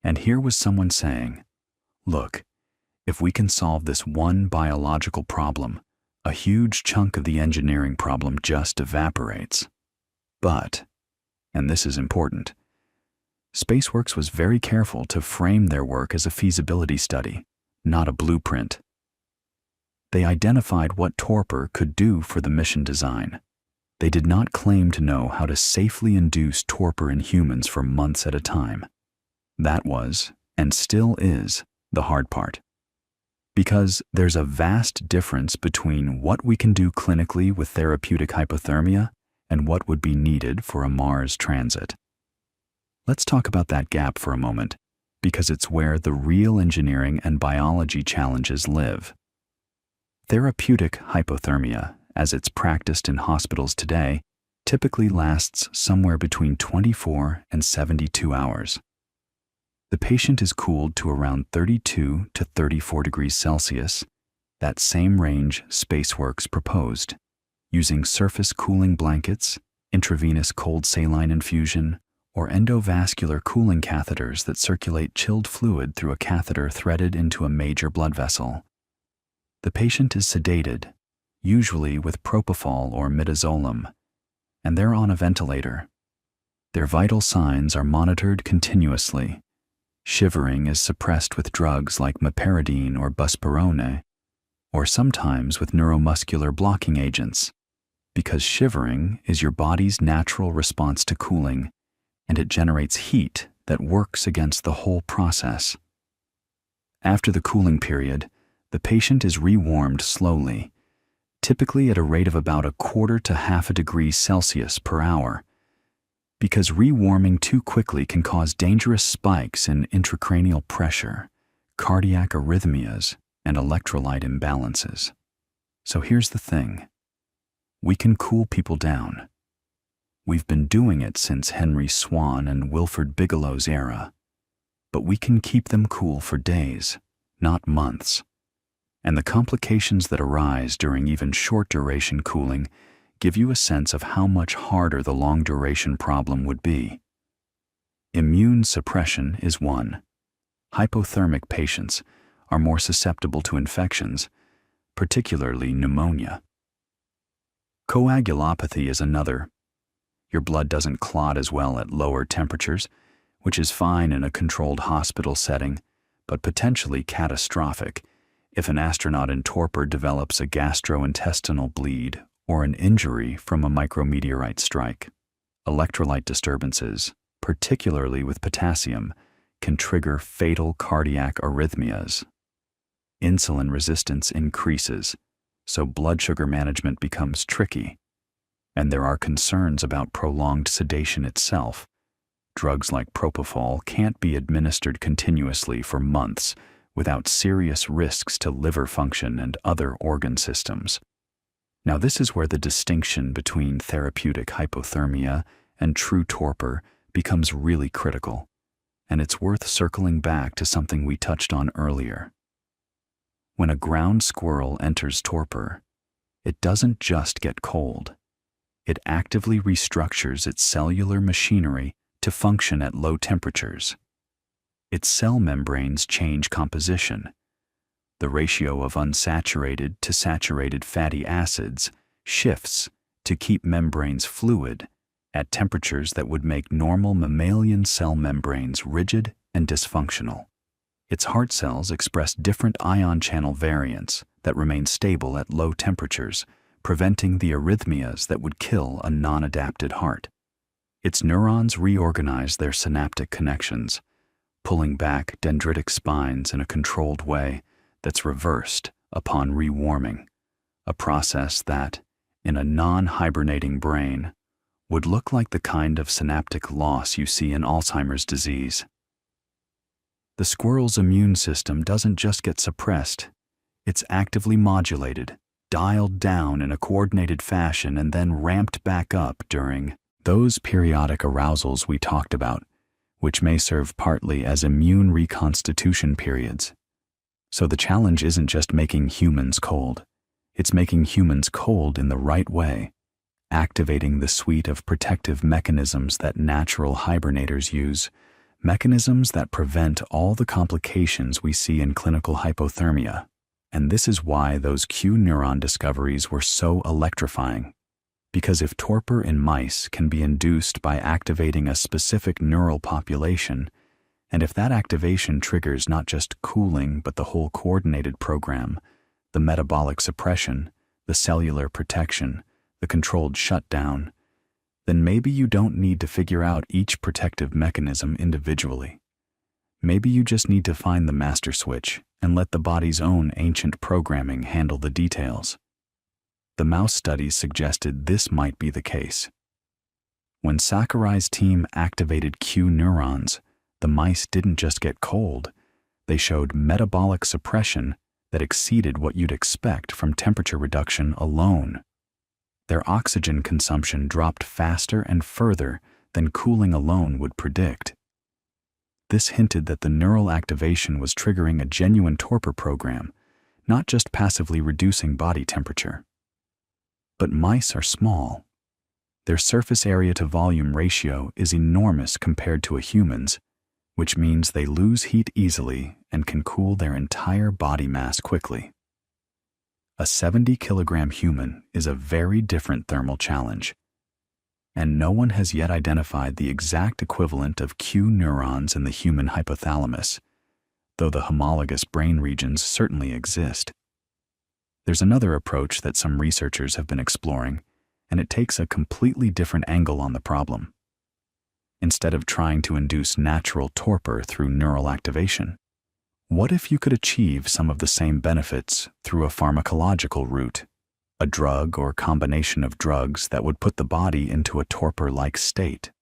And here was someone saying, look, if we can solve this one biological problem, a huge chunk of the engineering problem just evaporates. But, and this is important, SpaceWorks was very careful to frame their work as a feasibility study, not a blueprint. They identified what torpor could do for the mission design. They did not claim to know how to safely induce torpor in humans for months at a time. That was, and still is, the hard part. Because there's a vast difference between what we can do clinically with therapeutic hypothermia and what would be needed for a Mars transit. Let's talk about that gap for a moment, because it's where the real engineering and biology challenges live. Therapeutic hypothermia, as it's practiced in hospitals today, typically lasts somewhere between 24 and 72 hours. The patient is cooled to around 32 to 34 degrees Celsius, that same range Spaceworks proposed, using surface cooling blankets, intravenous cold saline infusion, or endovascular cooling catheters that circulate chilled fluid through a catheter threaded into a major blood vessel. The patient is sedated, usually with propofol or midazolam, and they're on a ventilator. Their vital signs are monitored continuously. Shivering is suppressed with drugs like meperidine or buspirone, or sometimes with neuromuscular blocking agents, because shivering is your body's natural response to cooling, and it generates heat that works against the whole process. After the cooling period, the patient is rewarmed slowly, typically at a rate of about 1/4 to 1/2 degree Celsius per hour, because rewarming too quickly can cause dangerous spikes in intracranial pressure, cardiac arrhythmias, and electrolyte imbalances. So here's the thing. We can cool people down. We've been doing it since Henry Swan and Wilford Bigelow's era, but we can keep them cool for days, not months. And the complications that arise during even short-duration cooling give you a sense of how much harder the long-duration problem would be. Immune suppression is one. Hypothermic patients are more susceptible to infections, particularly pneumonia. Coagulopathy is another. Your blood doesn't clot as well at lower temperatures, which is fine in a controlled hospital setting, but potentially catastrophic if an astronaut in torpor develops a gastrointestinal bleed or an injury from a micrometeorite strike. Electrolyte disturbances, particularly with potassium, can trigger fatal cardiac arrhythmias. Insulin resistance increases, so blood sugar management becomes tricky. And there are concerns about prolonged sedation itself. Drugs like propofol can't be administered continuously for months without serious risks to liver function and other organ systems. Now, this is where the distinction between therapeutic hypothermia and true torpor becomes really critical, and it's worth circling back to something we touched on earlier. When a ground squirrel enters torpor, it doesn't just get cold. It actively restructures its cellular machinery to function at low temperatures. Its cell membranes change composition. The ratio of unsaturated to saturated fatty acids shifts to keep membranes fluid at temperatures that would make normal mammalian cell membranes rigid and dysfunctional. Its heart cells express different ion channel variants that remain stable at low temperatures, preventing the arrhythmias that would kill a non-adapted heart. Its neurons reorganize their synaptic connections, pulling back dendritic spines in a controlled way that's reversed upon rewarming, a process that, in a non-hibernating brain, would look like the kind of synaptic loss you see in Alzheimer's disease. The squirrel's immune system doesn't just get suppressed, it's actively modulated, dialed down in a coordinated fashion and then ramped back up during those periodic arousals we talked about, which may serve partly as immune reconstitution periods. So the challenge isn't just making humans cold, it's making humans cold in the right way, activating the suite of protective mechanisms that natural hibernators use, mechanisms that prevent all the complications we see in clinical hypothermia. And this is why those Q neuron discoveries were so electrifying. Because if torpor in mice can be induced by activating a specific neural population, and if that activation triggers not just cooling but the whole coordinated program, the metabolic suppression, the cellular protection, the controlled shutdown, then maybe you don't need to figure out each protective mechanism individually. Maybe you just need to find the master switch and let the body's own ancient programming handle the details. The mouse studies suggested this might be the case. When Sakurai's team activated Q neurons, The mice didn't just get cold, they showed metabolic suppression that exceeded what you'd expect from temperature reduction alone. Their oxygen consumption dropped faster and further than cooling alone would predict. This hinted that the neural activation was triggering a genuine torpor program, not just passively reducing body temperature. But mice are small. Their surface area to volume ratio is enormous compared to a human's, which means they lose heat easily and can cool their entire body mass quickly. A 70-kilogram human is a very different thermal challenge, and no one has yet identified the exact equivalent of Q neurons in the human hypothalamus, though the homologous brain regions certainly exist. There's another approach that some researchers have been exploring, and it takes a completely different angle on the problem. Instead of trying to induce natural torpor through neural activation, what if you could achieve some of the same benefits through a pharmacological route, a drug or combination of drugs that would put the body into a torpor-like state?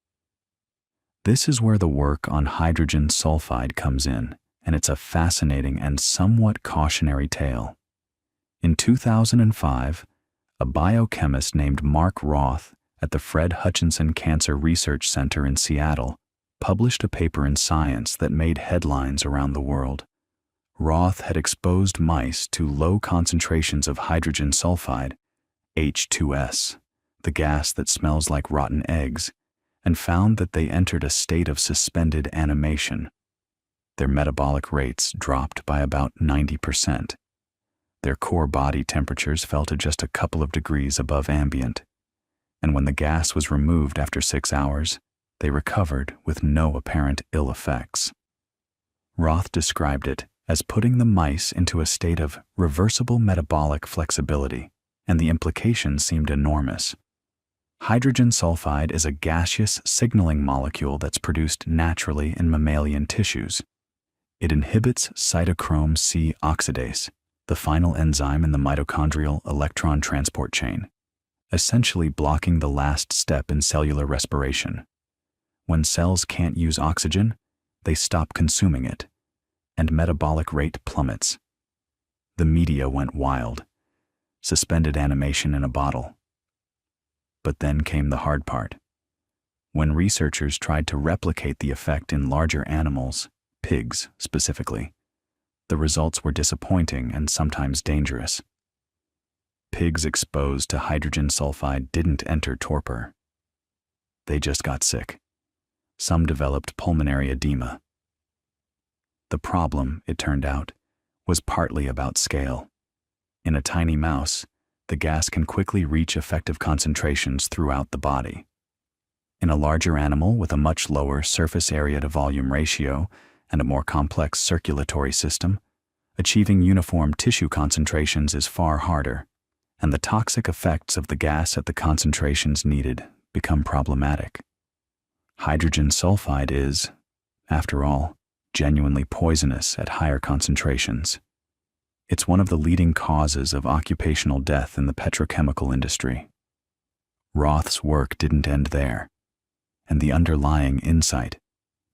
This is where the work on hydrogen sulfide comes in, and it's a fascinating and somewhat cautionary tale. In 2005, a biochemist named Mark Roth at the Fred Hutchinson Cancer Research Center in Seattle published a paper in Science that made headlines around the world. Roth had exposed mice to low concentrations of hydrogen sulfide, H2S, the gas that smells like rotten eggs, and found that they entered a state of suspended animation. Their metabolic rates dropped by about 90%. Their core body temperatures fell to just a couple of degrees above ambient, and when the gas was removed after 6 hours, they recovered with no apparent ill effects. Roth described it as putting the mice into a state of reversible metabolic flexibility, and the implications seemed enormous. Hydrogen sulfide is a gaseous signaling molecule that's produced naturally in mammalian tissues. It inhibits cytochrome C oxidase, the final enzyme in the mitochondrial electron transport chain, essentially blocking the last step in cellular respiration. When cells can't use oxygen, they stop consuming it, and metabolic rate plummets. The media went wild. Suspended animation in a bottle. But then came the hard part. When researchers tried to replicate the effect in larger animals, pigs specifically, the results were disappointing and sometimes dangerous. Pigs exposed to hydrogen sulfide didn't enter torpor. They just got sick. Some developed pulmonary edema. The problem, it turned out, was partly about scale. In a tiny mouse, the gas can quickly reach effective concentrations throughout the body. In a larger animal with a much lower surface area to volume ratio and a more complex circulatory system, achieving uniform tissue concentrations is far harder, and the toxic effects of the gas at the concentrations needed become problematic. Hydrogen sulfide is, after all, genuinely poisonous at higher concentrations. It's one of the leading causes of occupational death in the petrochemical industry. Roth's work didn't end there, and the underlying insight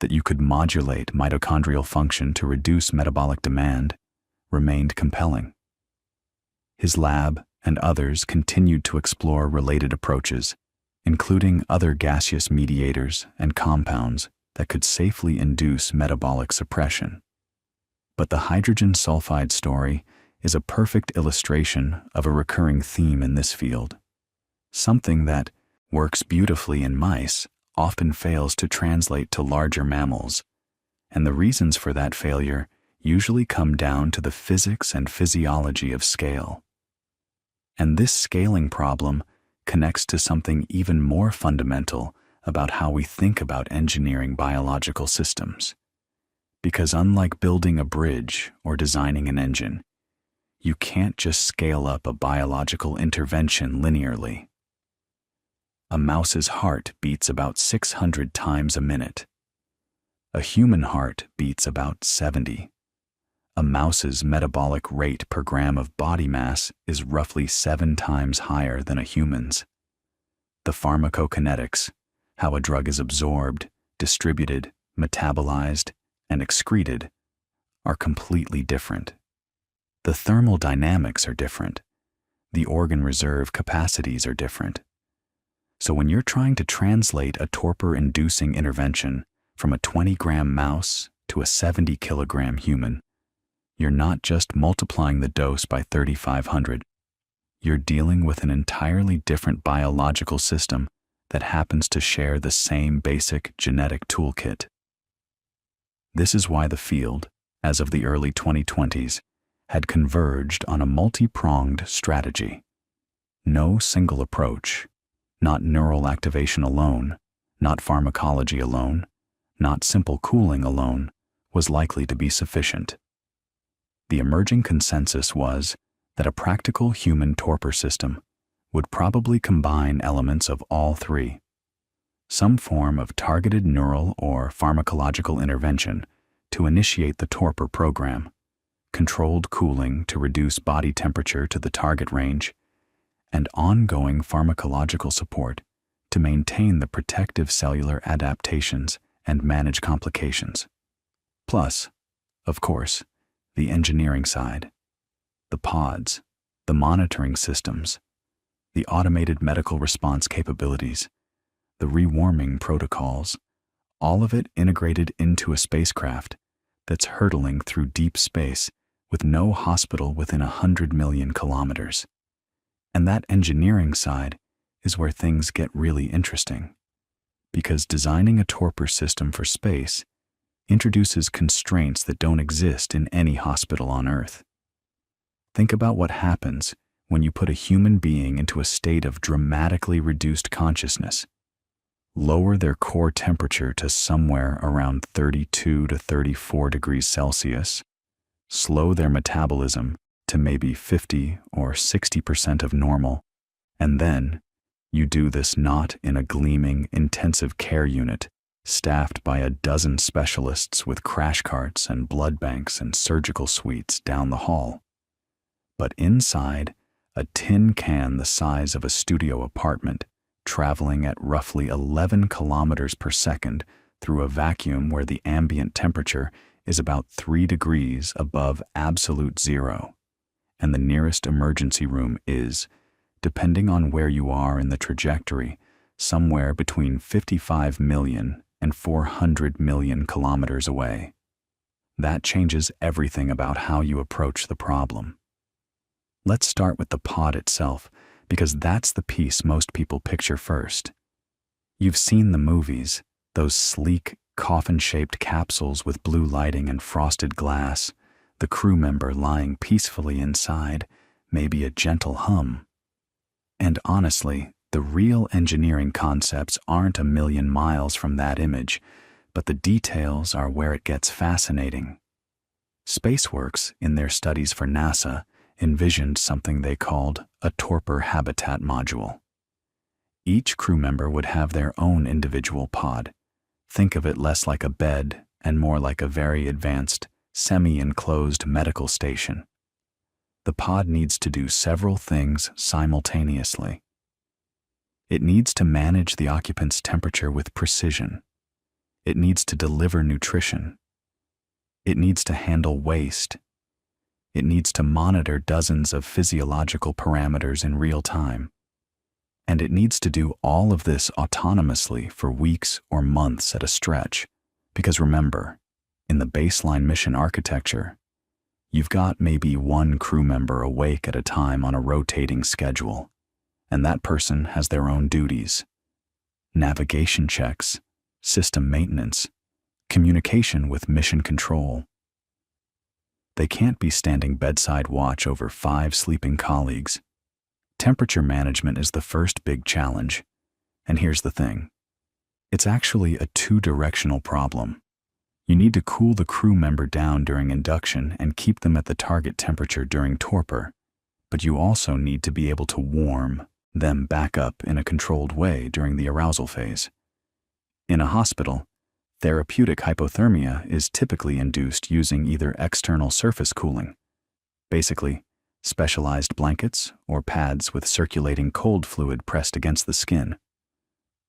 that you could modulate mitochondrial function to reduce metabolic demand remained compelling. His lab and others continued to explore related approaches, including other gaseous mediators and compounds that could safely induce metabolic suppression. But the hydrogen sulfide story is a perfect illustration of a recurring theme in this field. Something that works beautifully in mice often fails to translate to larger mammals, and the reasons for that failure usually come down to the physics and physiology of scale. And this scaling problem connects to something even more fundamental about how we think about engineering biological systems. Because unlike building a bridge or designing an engine, you can't just scale up a biological intervention linearly. A mouse's heart beats about 600 times a minute. A human heart beats about 70. A mouse's metabolic rate per gram of body mass is roughly 7 times higher than a human's. The pharmacokinetics, how a drug is absorbed, distributed, metabolized, and excreted, are completely different. The thermal dynamics are different. The organ reserve capacities are different. So when you're trying to translate a torpor-inducing intervention from a 20-gram mouse to a 70-kilogram human, you're not just multiplying the dose by 3,500. You're dealing with an entirely different biological system that happens to share the same basic genetic toolkit. This is why the field, as of the early 2020s, had converged on a multi-pronged strategy. No single approach, not neural activation alone, not pharmacology alone, not simple cooling alone, was likely to be sufficient. The emerging consensus was that a practical human torpor system would probably combine elements of all three: some form of targeted neural or pharmacological intervention to initiate the torpor program, controlled cooling to reduce body temperature to the target range, and ongoing pharmacological support to maintain the protective cellular adaptations and manage complications. Plus, of course, the engineering side, the pods, the monitoring systems, the automated medical response capabilities, the rewarming protocols, all of it integrated into a spacecraft that's hurtling through deep space with no hospital within 100 million kilometers. And that engineering side is where things get really interesting, because designing a torpor system for space introduces constraints that don't exist in any hospital on Earth. Think about what happens when you put a human being into a state of dramatically reduced consciousness, lower their core temperature to somewhere around 32 to 34 degrees Celsius, slow their metabolism to maybe 50 or 60% of normal, and then you do this not in a gleaming intensive care unit staffed by a dozen specialists with crash carts and blood banks and surgical suites down the hall, but inside a tin can the size of a studio apartment, traveling at roughly 11 kilometers per second through a vacuum where the ambient temperature is about 3 degrees above absolute zero, and the nearest emergency room is, depending on where you are in the trajectory, somewhere between 55 million and 400 million kilometers away. That changes everything about how you approach the problem. Let's start with the pod itself, because that's the piece most people picture first. You've seen the movies, those sleek, coffin-shaped capsules with blue lighting and frosted glass, the crew member lying peacefully inside, maybe a gentle hum. And honestly, the real engineering concepts aren't a million miles from that image, but the details are where it gets fascinating. SpaceWorks, in their studies for NASA, envisioned something they called a torpor habitat module. Each crew member would have their own individual pod. Think of it less like a bed and more like a very advanced, semi-enclosed medical station. The pod needs to do several things simultaneously. It needs to manage the occupant's temperature with precision. It needs to deliver nutrition. It needs to handle waste. It needs to monitor dozens of physiological parameters in real time. And it needs to do all of this autonomously for weeks or months at a stretch. Because remember, in the baseline mission architecture, you've got maybe one crew member awake at a time on a rotating schedule, and that person has their own duties: navigation checks, system maintenance, communication with mission control. They can't be standing bedside watch over 5 sleeping colleagues. Temperature management is the first big challenge. And here's the thing. It's actually a two-directional problem. You need to cool the crew member down during induction and keep them at the target temperature during torpor, but you also need to be able to warm them back up in a controlled way during the arousal phase. In a hospital, therapeutic hypothermia is typically induced using either external surface cooling, basically specialized blankets or pads with circulating cold fluid pressed against the skin,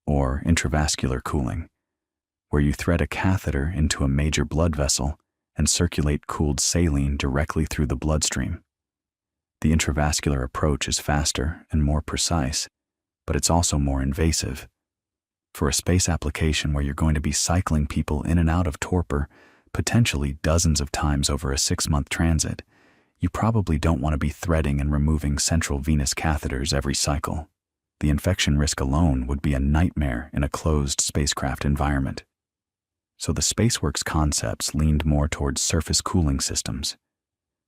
or intravascular cooling, where you thread a catheter into a major blood vessel and circulate cooled saline directly through the bloodstream. The intravascular approach is faster and more precise, but it's also more invasive. For a space application where you're going to be cycling people in and out of torpor, potentially dozens of times over a 6-month transit, you probably don't want to be threading and removing central venous catheters every cycle. The infection risk alone would be a nightmare in a closed spacecraft environment. So the SpaceWorks concepts leaned more towards surface cooling systems.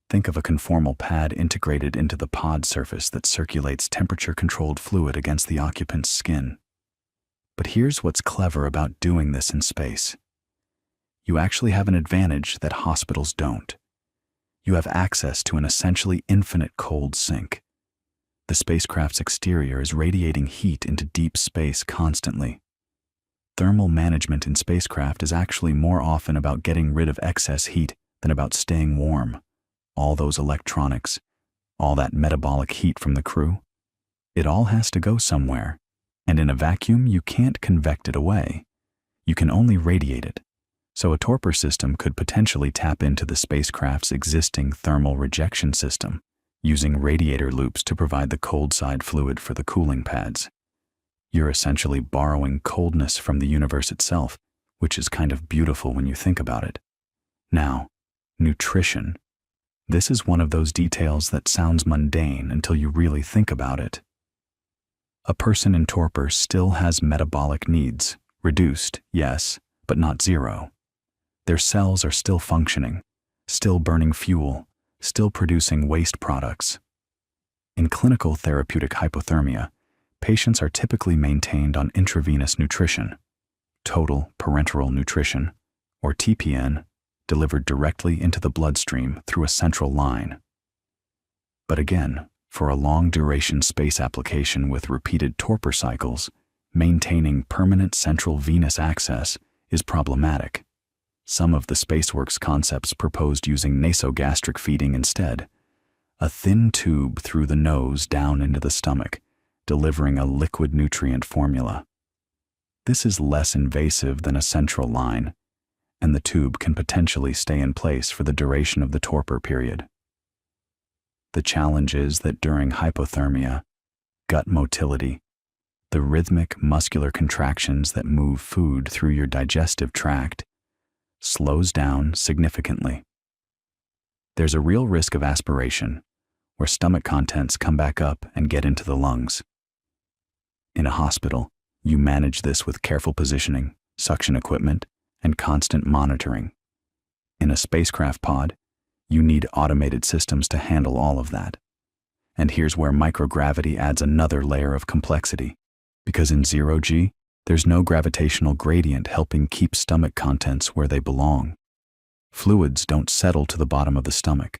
Think of a conformal pad integrated into the pod surface that circulates temperature-controlled fluid against the occupant's skin. But here's what's clever about doing this in space. You actually have an advantage that hospitals don't. You have access to an essentially infinite cold sink. The spacecraft's exterior is radiating heat into deep space constantly. Thermal management in spacecraft is actually more often about getting rid of excess heat than about staying warm. All those electronics, all that metabolic heat from the crew, it all has to go somewhere, and in a vacuum you can't convect it away. You can only radiate it. So a torpor system could potentially tap into the spacecraft's existing thermal rejection system, using radiator loops to provide the cold side fluid for the cooling pads. You're essentially borrowing coldness from the universe itself, which is kind of beautiful when you think about it. Now, nutrition. This is one of those details that sounds mundane until you really think about it. A person in torpor still has metabolic needs, reduced, yes, but not zero. Their cells are still functioning, still burning fuel, still producing waste products. In clinical therapeutic hypothermia, patients are typically maintained on intravenous nutrition, total parenteral nutrition, or TPN, delivered directly into the bloodstream through a central line. But again, for a long-duration space application with repeated torpor cycles, maintaining permanent central venous access is problematic. Some of the SpaceWorks concepts proposed using nasogastric feeding instead, a thin tube through the nose down into the stomach, delivering a liquid nutrient formula. This is less invasive than a central line, and the tube can potentially stay in place for the duration of the torpor period. The challenge is that during hypothermia, gut motility, the rhythmic muscular contractions that move food through your digestive tract, slows down significantly. There's a real risk of aspiration, where stomach contents come back up and get into the lungs. In a hospital, you manage this with careful positioning, suction equipment, and constant monitoring. In a spacecraft pod, you need automated systems to handle all of that. And here's where microgravity adds another layer of complexity, because in zero-G, there's no gravitational gradient helping keep stomach contents where they belong. Fluids don't settle to the bottom of the stomach.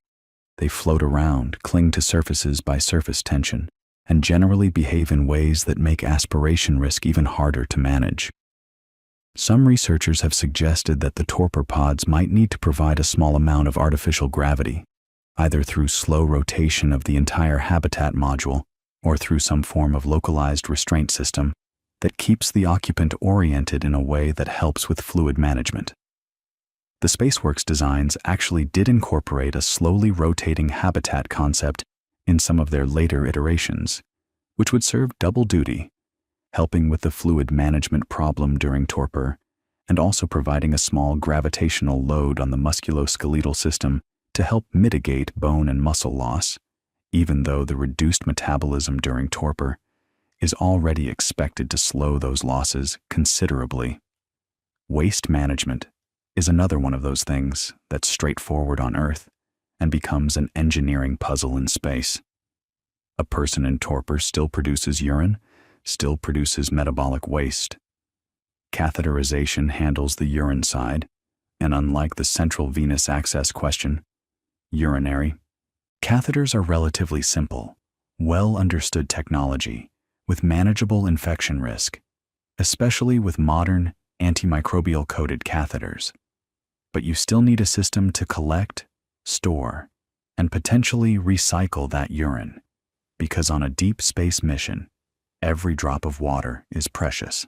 They float around, cling to surfaces by surface tension, and generally behave in ways that make aspiration risk even harder to manage. Some researchers have suggested that the torpor pods might need to provide a small amount of artificial gravity, either through slow rotation of the entire habitat module or through some form of localized restraint system that keeps the occupant oriented in a way that helps with fluid management. The SpaceWorks designs actually did incorporate a slowly rotating habitat concept in some of their later iterations, which would serve double duty, helping with the fluid management problem during torpor, and also providing a small gravitational load on the musculoskeletal system to help mitigate bone and muscle loss, even though the reduced metabolism during torpor is already expected to slow those losses considerably. Waste management is another one of those things that's straightforward on Earth and becomes an engineering puzzle in space. A person in torpor still produces urine, still produces metabolic waste. Catheterization handles the urine side, and unlike the central venous access question, urinary, catheters are relatively simple, well-understood technology with manageable infection risk, especially with modern antimicrobial-coated catheters. But you still need a system to collect, store, and potentially recycle that urine, because on a deep space mission, every drop of water is precious.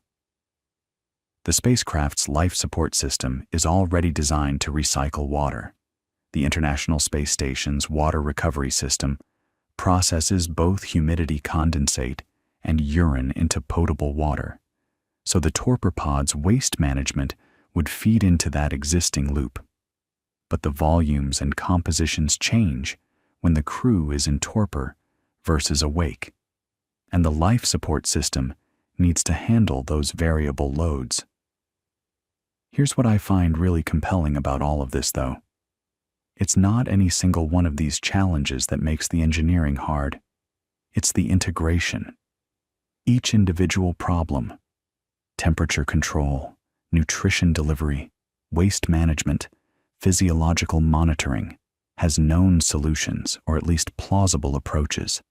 The spacecraft's life support system is already designed to recycle water. The International Space Station's water recovery system processes both humidity condensate and urine into potable water, so the Torpor pod's waste management would feed into that existing loop. But the volumes and compositions change when the crew is in torpor versus awake, and the life support system needs to handle those variable loads. Here's what I find really compelling about all of this, though. It's not any single one of these challenges that makes the engineering hard. It's the integration. Each individual problem, temperature control, nutrition delivery, waste management, physiological monitoring, has known solutions, or at least plausible approaches.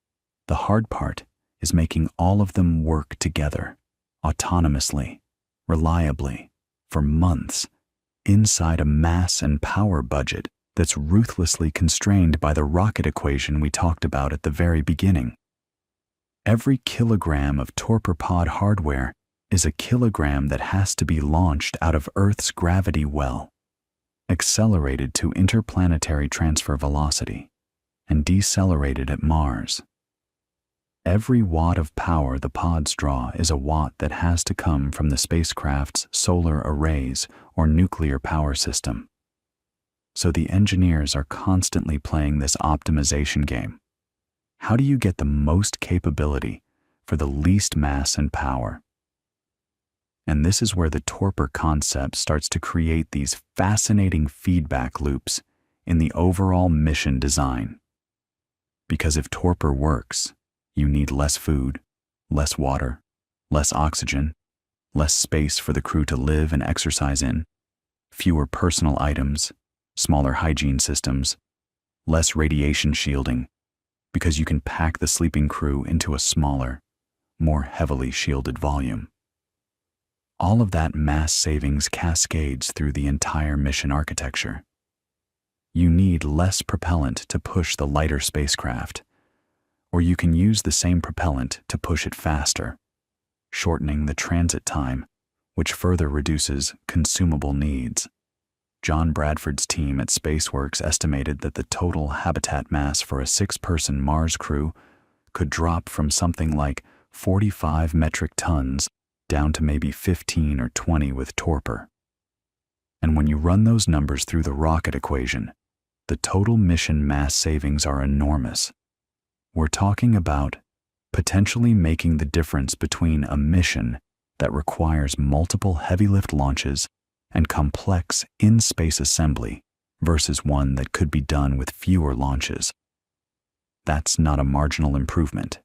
The hard part is making all of them work together, autonomously, reliably, for months, inside a mass and power budget that's ruthlessly constrained by the rocket equation we talked about at the very beginning. Every kilogram of Torpor pod hardware is a kilogram that has to be launched out of Earth's gravity well, accelerated to interplanetary transfer velocity, and decelerated at Mars. Every watt of power the pods draw is a watt that has to come from the spacecraft's solar arrays or nuclear power system. So the engineers are constantly playing this optimization game. How do you get the most capability for the least mass and power? And this is where the torpor concept starts to create these fascinating feedback loops in the overall mission design. Because if torpor works, you need less food, less water, less oxygen, less space for the crew to live and exercise in, fewer personal items, smaller hygiene systems, less radiation shielding, because you can pack the sleeping crew into a smaller, more heavily shielded volume. All of that mass savings cascades through the entire mission architecture. You need less propellant to push the lighter spacecraft, or you can use the same propellant to push it faster, shortening the transit time, which further reduces consumable needs. John Bradford's team at SpaceWorks estimated that the total habitat mass for a 6-person Mars crew could drop from something like 45 metric tons down to maybe 15 or 20 with torpor. And when you run those numbers through the rocket equation, the total mission mass savings are enormous. We're talking about potentially making the difference between a mission that requires multiple heavy lift launches and complex in-space assembly versus one that could be done with fewer launches. That's not a marginal improvement.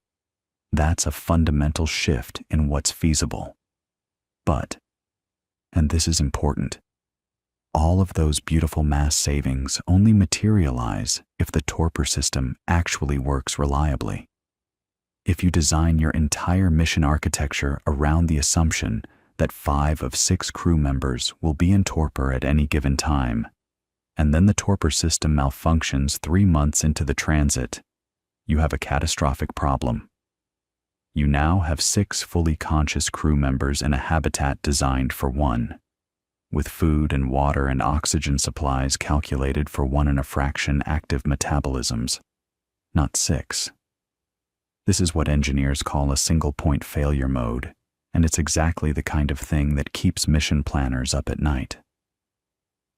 That's a fundamental shift in what's feasible. But, and this is important, all of those beautiful mass savings only materialize if the torpor system actually works reliably. If you design your entire mission architecture around the assumption that 5 of 6 crew members will be in torpor at any given time, and then the torpor system malfunctions 3 months into the transit, you have a catastrophic problem. You now have 6 fully conscious crew members in a habitat designed for 1, with food and water and oxygen supplies calculated for 1 and a fraction active metabolisms, not 6. This is what engineers call a single-point failure mode, and it's exactly the kind of thing that keeps mission planners up at night.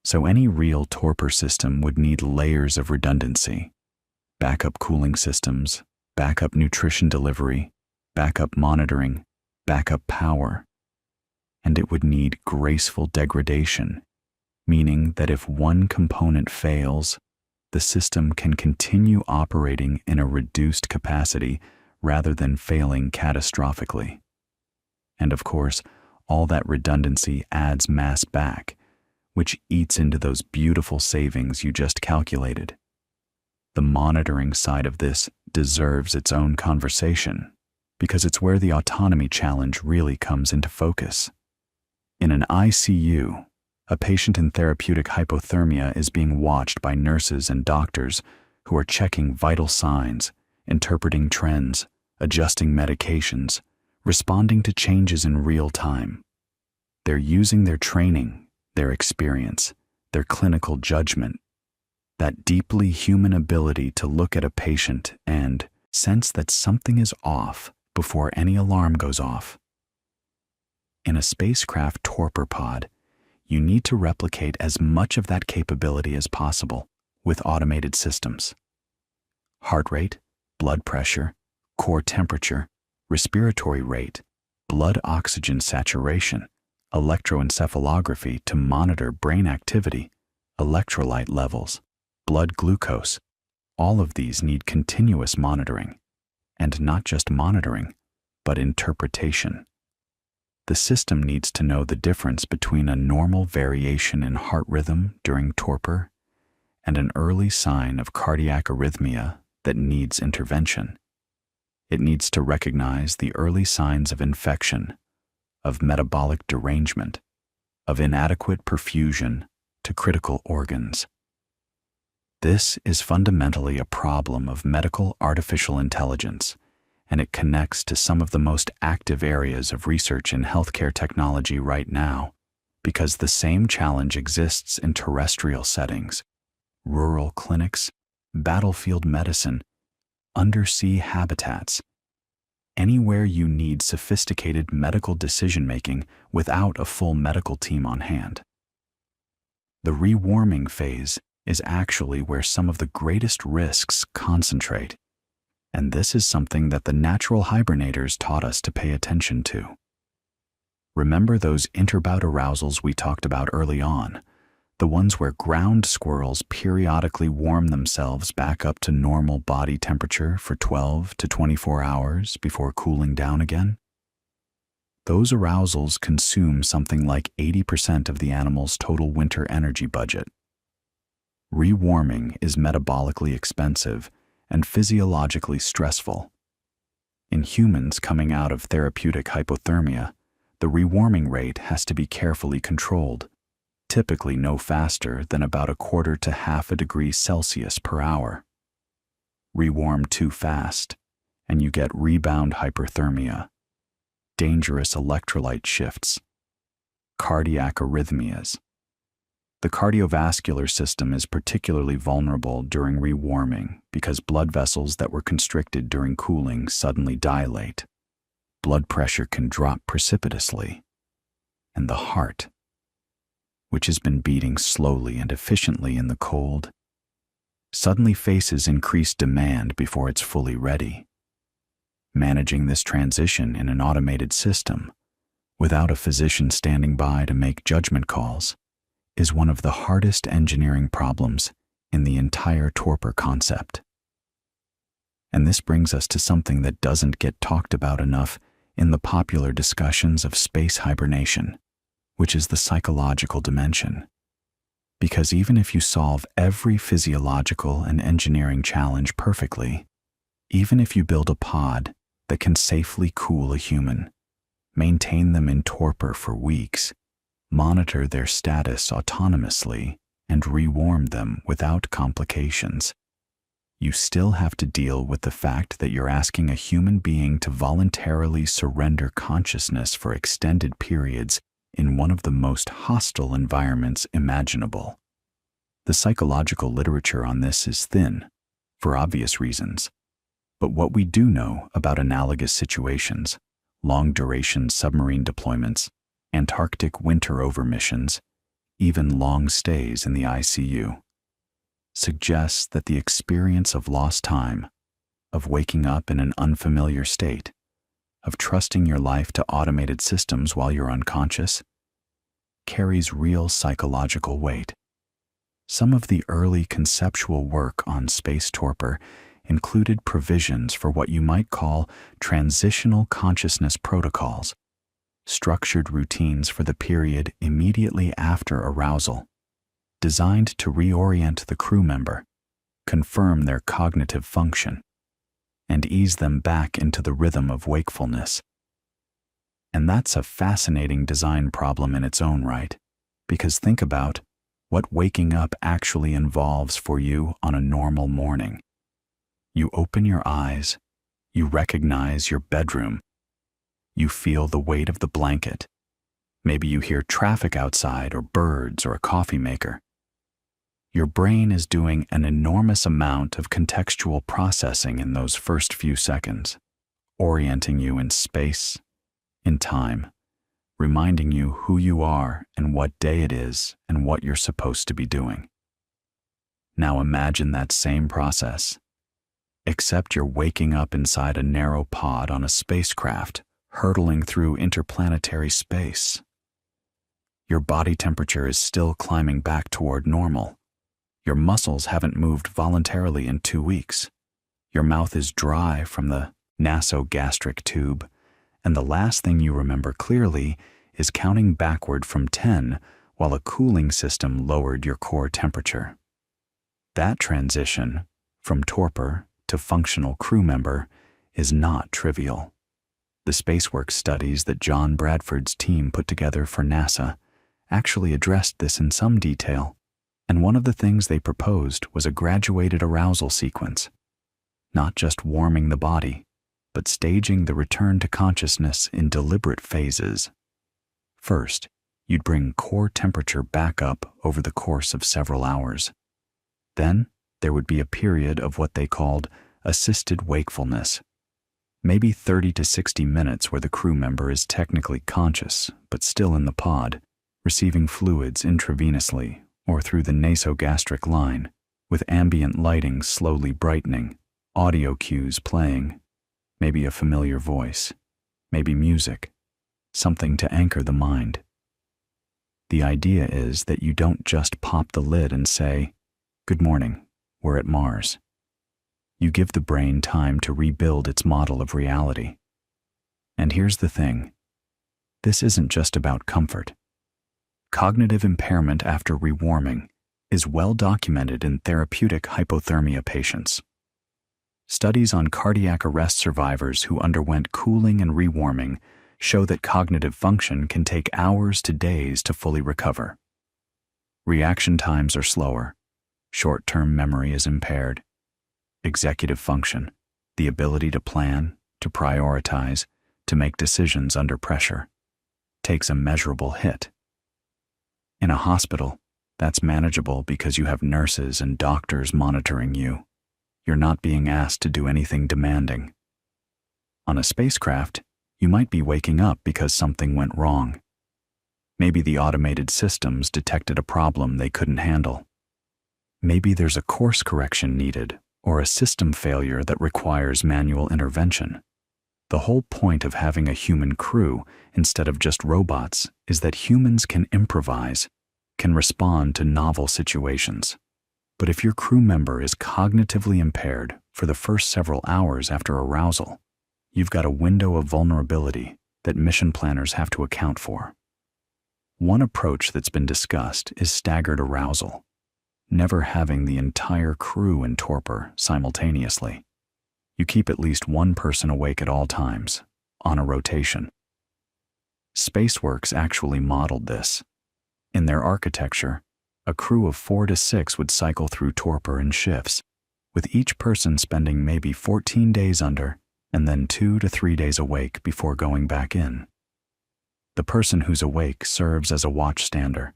So any real torpor system would need layers of redundancy: backup cooling systems, backup nutrition delivery, backup monitoring, backup power. And it would need graceful degradation, meaning that if one component fails, the system can continue operating in a reduced capacity rather than failing catastrophically. And of course, all that redundancy adds mass back, which eats into those beautiful savings you just calculated. The monitoring side of this deserves its own conversation, because it's where the autonomy challenge really comes into focus. In an ICU, a patient in therapeutic hypothermia is being watched by nurses and doctors who are checking vital signs, interpreting trends, adjusting medications, responding to changes in real time. They're using their training, their experience, their clinical judgment, that deeply human ability to look at a patient and sense that something is off before any alarm goes off. In a spacecraft torpor pod, you need to replicate as much of that capability as possible with automated systems. Heart rate, blood pressure, core temperature, respiratory rate, blood oxygen saturation, electroencephalography to monitor brain activity, electrolyte levels, blood glucose. All of these need continuous monitoring, and not just monitoring, but interpretation. The system needs to know the difference between a normal variation in heart rhythm during torpor and an early sign of cardiac arrhythmia that needs intervention. It needs to recognize the early signs of infection, of metabolic derangement, of inadequate perfusion to critical organs. This is fundamentally a problem of medical artificial intelligence, and it connects to some of the most active areas of research in healthcare technology right now, because the same challenge exists in terrestrial settings, rural clinics, battlefield medicine, undersea habitats, anywhere you need sophisticated medical decision-making without a full medical team on hand. The rewarming phase is actually where some of the greatest risks concentrate, and this is something that the natural hibernators taught us to pay attention to. Remember those interbout arousals we talked about early on, the ones where ground squirrels periodically warm themselves back up to normal body temperature for 12 to 24 hours before cooling down again? Those arousals consume something like 80% of the animal's total winter energy budget. Rewarming is metabolically expensive and physiologically stressful. In humans coming out of therapeutic hypothermia, the rewarming rate has to be carefully controlled, typically no faster than about 1/4 to 1/2 degree Celsius per hour. Rewarm too fast, and you get rebound hyperthermia, dangerous electrolyte shifts, cardiac arrhythmias. The cardiovascular system is particularly vulnerable during rewarming because blood vessels that were constricted during cooling suddenly dilate. Blood pressure can drop precipitously, and the heart, which has been beating slowly and efficiently in the cold, suddenly faces increased demand before it's fully ready. Managing this transition in an automated system, without a physician standing by to make judgment calls, is one of the hardest engineering problems in the entire torpor concept. And this brings us to something that doesn't get talked about enough in the popular discussions of space hibernation, which is the psychological dimension. Because even if you solve every physiological and engineering challenge perfectly, even if you build a pod that can safely cool a human, maintain them in torpor for weeks, monitor their status autonomously, and rewarm them without complications, you still have to deal with the fact that you're asking a human being to voluntarily surrender consciousness for extended periods in one of the most hostile environments imaginable. The psychological literature on this is thin, for obvious reasons, but what we do know about analogous situations, long-duration submarine deployments, Antarctic winter-over missions, even long stays in the ICU, suggests that the experience of lost time, of waking up in an unfamiliar state, of trusting your life to automated systems while you're unconscious, carries real psychological weight. Some of the early conceptual work on space torpor included provisions for what you might call transitional consciousness protocols, structured routines for the period immediately after arousal, designed to reorient the crew member, confirm their cognitive function, and ease them back into the rhythm of wakefulness. And that's a fascinating design problem in its own right, because think about what waking up actually involves for you on a normal morning. You open your eyes, you recognize your bedroom, you feel the weight of the blanket, Maybe you hear traffic outside or birds or a coffee maker. Your brain is doing an enormous amount of contextual processing in those first few seconds, orienting you in space, in time, reminding you who you are and what day it is and what you're supposed to be doing. Now imagine that same process, except you're waking up inside a narrow pod on a spacecraft, hurtling through interplanetary space. Your body temperature is still climbing back toward normal. Your muscles haven't moved voluntarily in 2 weeks. Your mouth is dry from the nasogastric tube, and the last thing you remember clearly is counting backward from 10 while a cooling system lowered your core temperature. That transition from torpor to functional crew member is not trivial. The SpaceWorks studies that John Bradford's team put together for NASA actually addressed this in some detail, and one of the things they proposed was a graduated arousal sequence, not just warming the body, but staging the return to consciousness in deliberate phases. First, you'd bring core temperature back up over the course of several hours. Then, there would be a period of what they called assisted wakefulness, maybe 30 to 60 minutes where the crew member is technically conscious but still in the pod, receiving fluids intravenously or through the nasogastric line, with ambient lighting slowly brightening, audio cues playing, maybe a familiar voice, maybe music, something to anchor the mind. The idea is that you don't just pop the lid and say, "Good morning, we're at Mars." You give the brain time to rebuild its model of reality. And here's the thing. This isn't just about comfort. Cognitive impairment after rewarming is well documented in therapeutic hypothermia patients. Studies on cardiac arrest survivors who underwent cooling and rewarming show that cognitive function can take hours to days to fully recover. Reaction times are slower. Short-term memory is impaired. Executive function, the ability to plan, to prioritize, to make decisions under pressure, takes a measurable hit. In a hospital, that's manageable because you have nurses and doctors monitoring you. You're not being asked to do anything demanding. On a spacecraft, you might be waking up because something went wrong. Maybe the automated systems detected a problem they couldn't handle. Maybe there's a course correction needed or a system failure that requires manual intervention. The whole point of having a human crew instead of just robots is that humans can improvise, can respond to novel situations. But if your crew member is cognitively impaired for the first several hours after arousal, you've got a window of vulnerability that mission planners have to account for. One approach that's been discussed is staggered arousal, never having the entire crew in torpor simultaneously. You keep at least one person awake at all times, on a rotation. SpaceWorks actually modeled this. In their architecture, a crew of 4 to 6 would cycle through torpor in shifts, with each person spending maybe 14 days under and then 2 to 3 days awake before going back in. The person who's awake serves as a watchstander,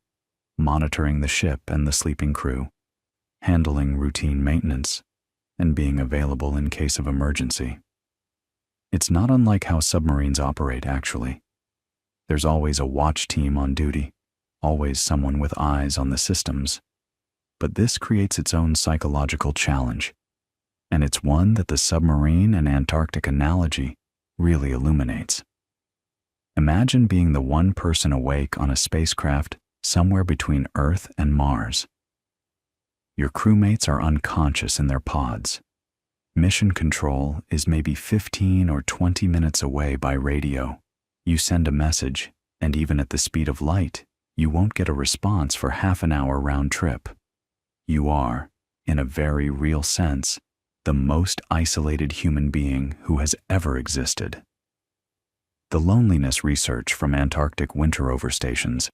monitoring the ship and the sleeping crew, handling routine maintenance, and being available in case of emergency. It's not unlike how submarines operate, actually. There's always a watch team on duty, always someone with eyes on the systems. But this creates its own psychological challenge, and it's one that the submarine and Antarctic analogy really illuminates. Imagine being the one person awake on a spacecraft somewhere between Earth and Mars. Your crewmates are unconscious in their pods. Mission control is maybe 15 or 20 minutes away by radio. You send a message, and even at the speed of light, you won't get a response for half an hour round trip. You are, in a very real sense, the most isolated human being who has ever existed. The loneliness research from Antarctic winter overstations,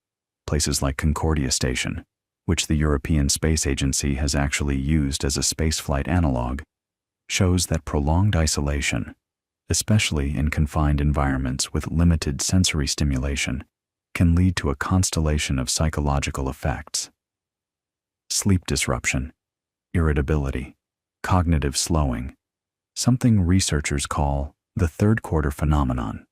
places like Concordia Station, which the European Space Agency has actually used as a spaceflight analog, shows that prolonged isolation, especially in confined environments with limited sensory stimulation, can lead to a constellation of psychological effects. Sleep disruption, irritability, cognitive slowing, something researchers call the third quarter phenomenon,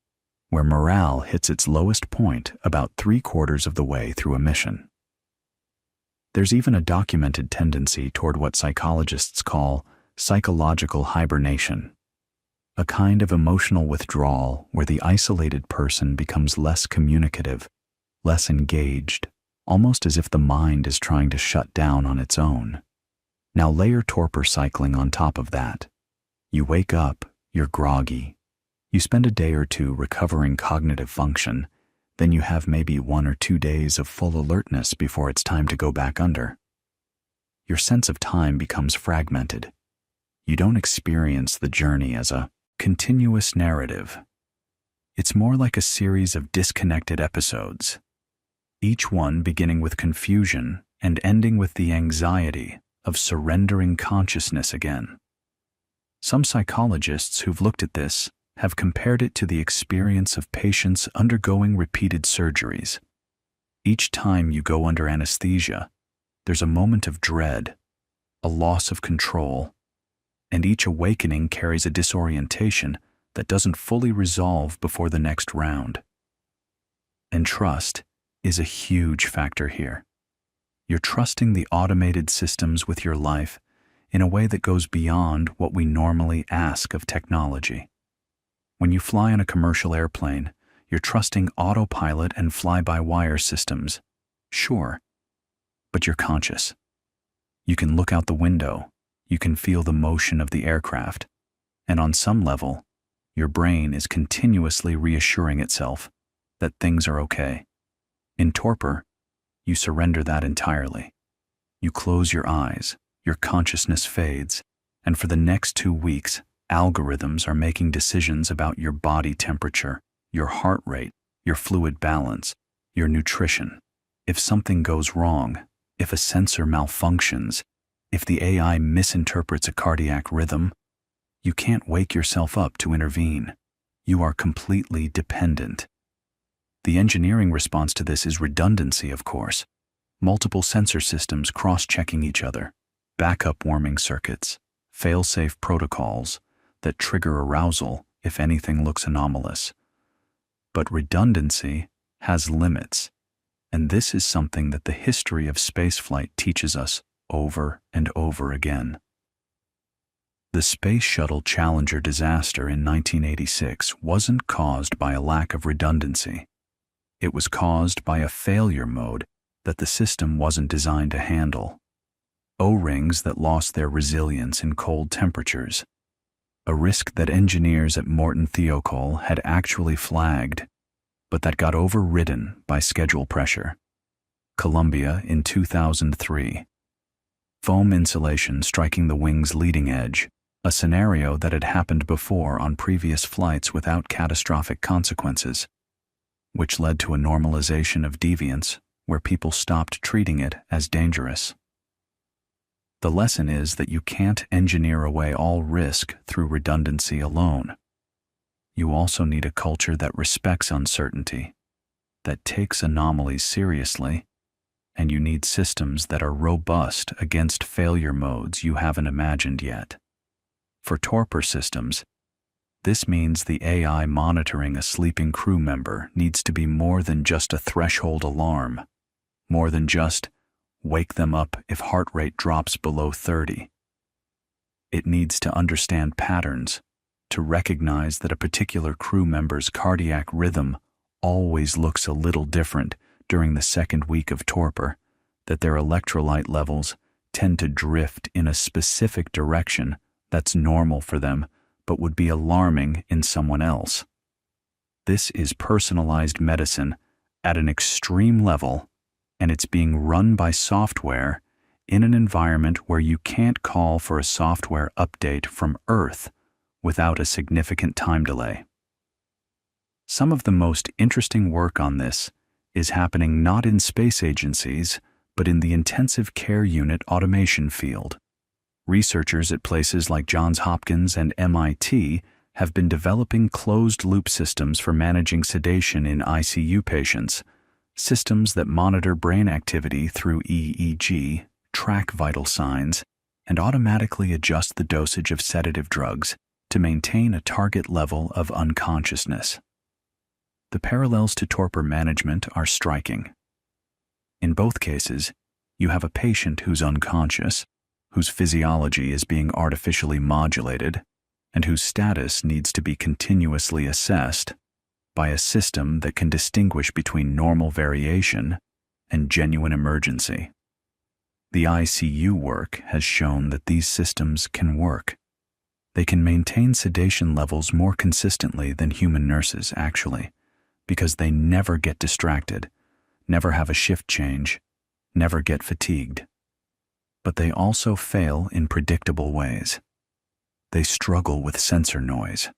where morale hits its lowest point about 3/4 of the way through a mission. There's even a documented tendency toward what psychologists call psychological hibernation, a kind of emotional withdrawal where the isolated person becomes less communicative, less engaged, almost as if the mind is trying to shut down on its own. Now layer torpor cycling on top of that. You wake up, you're groggy. You spend a day or two recovering cognitive function, then you have maybe 1 or 2 days of full alertness before it's time to go back under. Your sense of time becomes fragmented. You don't experience the journey as a continuous narrative. It's more like a series of disconnected episodes, each one beginning with confusion and ending with the anxiety of surrendering consciousness again. Some psychologists who've looked at this have compared it to the experience of patients undergoing repeated surgeries. Each time you go under anesthesia, there's a moment of dread, a loss of control, and each awakening carries a disorientation that doesn't fully resolve before the next round. And trust is a huge factor here. You're trusting the automated systems with your life in a way that goes beyond what we normally ask of technology. When you fly on a commercial airplane, you're trusting autopilot and fly-by-wire systems, sure, but you're conscious. You can look out the window, you can feel the motion of the aircraft, and on some level, your brain is continuously reassuring itself that things are okay. In torpor, you surrender that entirely. You close your eyes, your consciousness fades, and for the next 2 weeks, algorithms are making decisions about your body temperature, your heart rate, your fluid balance, your nutrition. If something goes wrong, if a sensor malfunctions, if the AI misinterprets a cardiac rhythm, you can't wake yourself up to intervene. You are completely dependent. The engineering response to this is redundancy, of course. Multiple sensor systems cross-checking each other, backup warming circuits, fail-safe protocols that trigger arousal if anything looks anomalous. But redundancy has limits, and this is something that the history of spaceflight teaches us over and over again. The Space Shuttle Challenger disaster in 1986 wasn't caused by a lack of redundancy. It was caused by a failure mode that the system wasn't designed to handle. O-rings that lost their resilience in cold temperatures, a risk that engineers at Morton Thiokol had actually flagged, but that got overridden by schedule pressure. Columbia in 2003. Foam insulation striking the wing's leading edge, a scenario that had happened before on previous flights without catastrophic consequences, which led to a normalization of deviance where people stopped treating it as dangerous. The lesson is that you can't engineer away all risk through redundancy alone. You also need a culture that respects uncertainty, that takes anomalies seriously, and you need systems that are robust against failure modes you haven't imagined yet. For torpor systems, this means the AI monitoring a sleeping crew member needs to be more than just a threshold alarm, more than just wake them up if heart rate drops below 30. It needs to understand patterns, to recognize that a particular crew member's cardiac rhythm always looks a little different during the second week of torpor, that their electrolyte levels tend to drift in a specific direction that's normal for them but would be alarming in someone else. This is personalized medicine at an extreme level, and it's being run by software in an environment where you can't call for a software update from Earth without a significant time delay. Some of the most interesting work on this is happening not in space agencies, but in the intensive care unit automation field. Researchers at places like Johns Hopkins and MIT have been developing closed-loop systems for managing sedation in ICU patients, systems that monitor brain activity through EEG, track vital signs, and automatically adjust the dosage of sedative drugs to maintain a target level of unconsciousness. The parallels to torpor management are striking. In both cases, you have a patient who's unconscious, whose physiology is being artificially modulated, and whose status needs to be continuously assessed by a system that can distinguish between normal variation and genuine emergency. The ICU work has shown that these systems can work. They can maintain sedation levels more consistently than human nurses, actually, because they never get distracted, never have a shift change, never get fatigued. But they also fail in predictable ways. They struggle with sensor noise.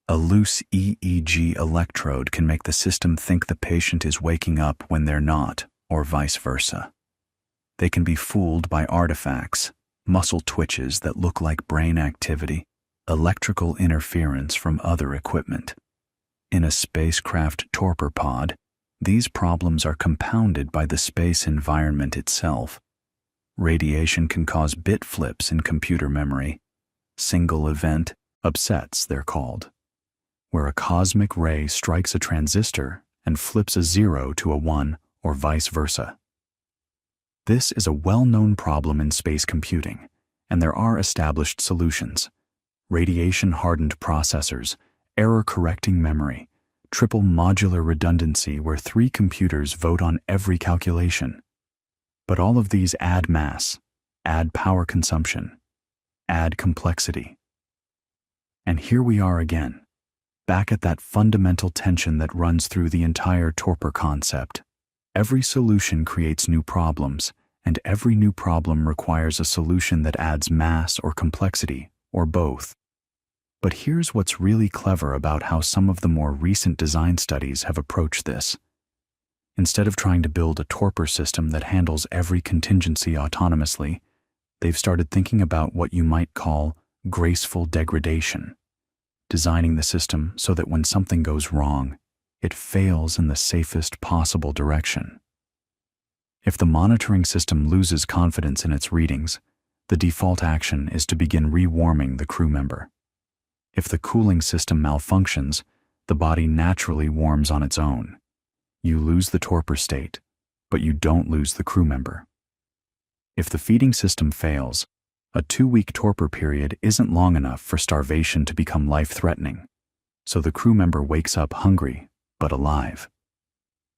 A loose EEG electrode can make the system think the patient is waking up when they're not, or vice versa. They can be fooled by artifacts, muscle twitches that look like brain activity, electrical interference from other equipment. In a spacecraft torpor pod, these problems are compounded by the space environment itself. Radiation can cause bit flips in computer memory. Single event upsets, they're called, where a cosmic ray strikes a transistor and flips a 0 to a 1 or vice versa. This is a well-known problem in space computing, and there are established solutions. Radiation-hardened processors, error-correcting memory, triple modular redundancy where 3 computers vote on every calculation. But all of these add mass, add power consumption, add complexity. And here we are again, back at that fundamental tension that runs through the entire torpor concept. Every solution creates new problems, and every new problem requires a solution that adds mass or complexity, or both. But here's what's really clever about how some of the more recent design studies have approached this. Instead of trying to build a torpor system that handles every contingency autonomously, they've started thinking about what you might call graceful degradation, designing the system so that when something goes wrong, it fails in the safest possible direction. If the monitoring system loses confidence in its readings, the default action is to begin rewarming the crew member. If the cooling system malfunctions, the body naturally warms on its own. You lose the torpor state, but you don't lose the crew member. If the feeding system fails, a 2-week torpor period isn't long enough for starvation to become life-threatening, so the crew member wakes up hungry but alive.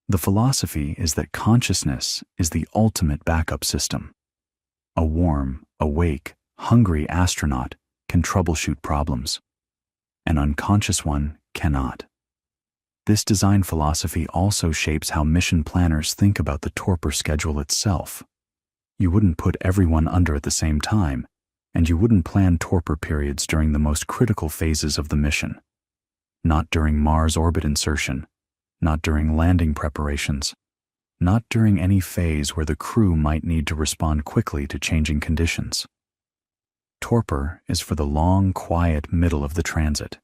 The philosophy is that consciousness is the ultimate backup system. A warm, awake, hungry astronaut can troubleshoot problems. An unconscious one cannot. This design philosophy also shapes how mission planners think about the torpor schedule itself. You wouldn't put everyone under at the same time, and you wouldn't plan torpor periods during the most critical phases of the mission. Not during Mars orbit insertion, not during landing preparations, not during any phase where the crew might need to respond quickly to changing conditions. Torpor is for the long, quiet middle of the transit.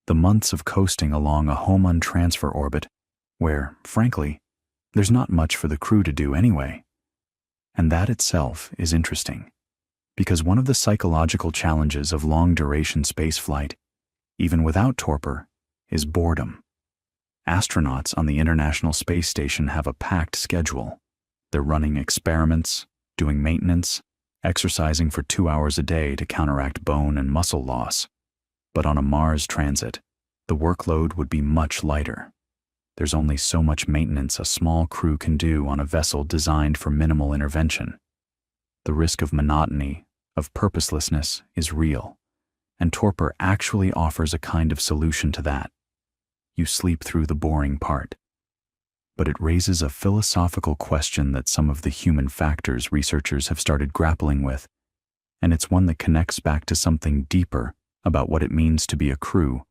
The months of coasting along a home-on transfer orbit where, frankly, there's not much for the crew to do anyway. And that itself is interesting, because one of the psychological challenges of long-duration spaceflight, even without torpor, is boredom. Astronauts on the International Space Station have a packed schedule. They're running experiments, doing maintenance, exercising for 2 hours a day to counteract bone and muscle loss. But on a Mars transit, the workload would be much lighter. There's only so much maintenance a small crew can do on a vessel designed for minimal intervention. The risk of monotony, of purposelessness, is real, and torpor actually offers a kind of solution to that. You sleep through the boring part. But it raises a philosophical question that some of the human factors researchers have started grappling with, and it's one that connects back to something deeper about what it means to be a crew,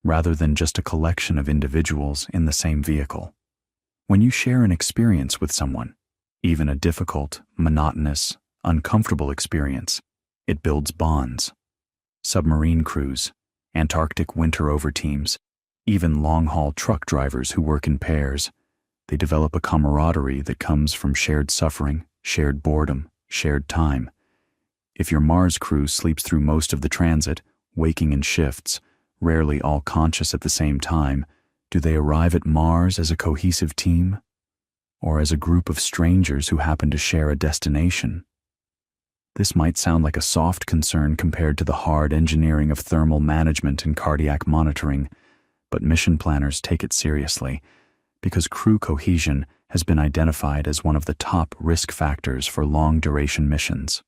rather than just a collection of individuals in the same vehicle. When you share an experience with someone, even a difficult, monotonous, uncomfortable experience, it builds bonds. Submarine crews, Antarctic winter overteams, even long-haul truck drivers who work in pairs, They develop a camaraderie that comes from shared suffering, shared boredom, shared time. If your Mars crew sleeps through most of the transit, waking in shifts, rarely all conscious at the same time, do they arrive at Mars as a cohesive team? Or as a group of strangers who happen to share a destination? This might sound like a soft concern compared to the hard engineering of thermal management and cardiac monitoring, but mission planners take it seriously, because crew cohesion has been identified as one of the top risk factors for long-duration missions.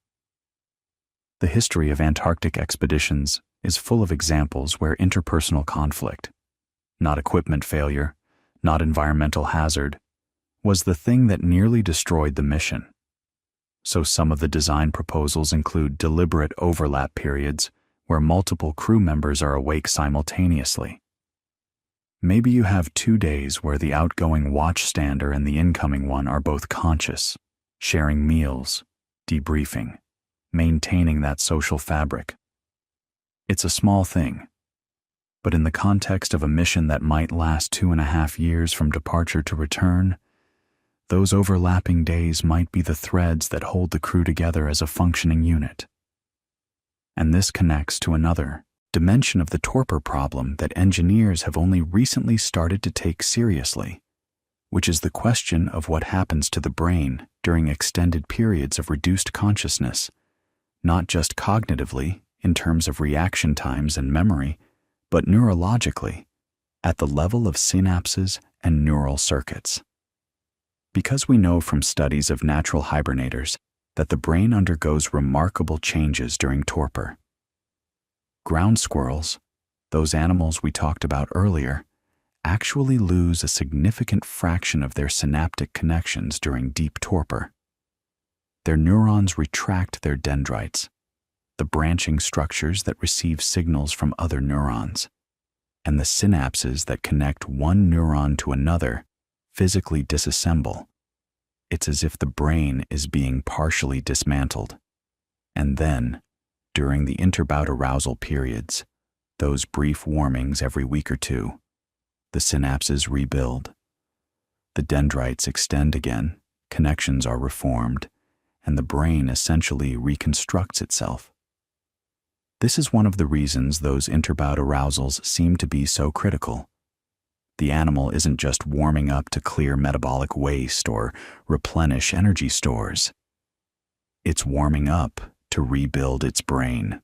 The history of Antarctic expeditions is full of examples where interpersonal conflict, not equipment failure, not environmental hazard, was the thing that nearly destroyed the mission. So some of the design proposals include deliberate overlap periods where multiple crew members are awake simultaneously. Maybe you have 2 days where the outgoing watchstander and the incoming one are both conscious, sharing meals, debriefing, maintaining that social fabric. It's a small thing, but in the context of a mission that might last 2.5 years from departure to return, those overlapping days might be the threads that hold the crew together as a functioning unit. And this connects to another dimension of the torpor problem that engineers have only recently started to take seriously, which is the question of what happens to the brain during extended periods of reduced consciousness, not just cognitively in terms of reaction times and memory, but neurologically, at the level of synapses and neural circuits. Because we know from studies of natural hibernators that the brain undergoes remarkable changes during torpor. Ground squirrels, those animals we talked about earlier, actually lose a significant fraction of their synaptic connections during deep torpor. Their neurons retract their dendrites, the branching structures that receive signals from other neurons, and the synapses that connect one neuron to another physically disassemble. It's as if the brain is being partially dismantled. And then, during the interbout arousal periods, those brief warmings every week or two, the synapses rebuild. The dendrites extend again, connections are reformed, and the brain essentially reconstructs itself. This is one of the reasons those interbout arousals seem to be so critical. The animal isn't just warming up to clear metabolic waste or replenish energy stores. It's warming up to rebuild its brain.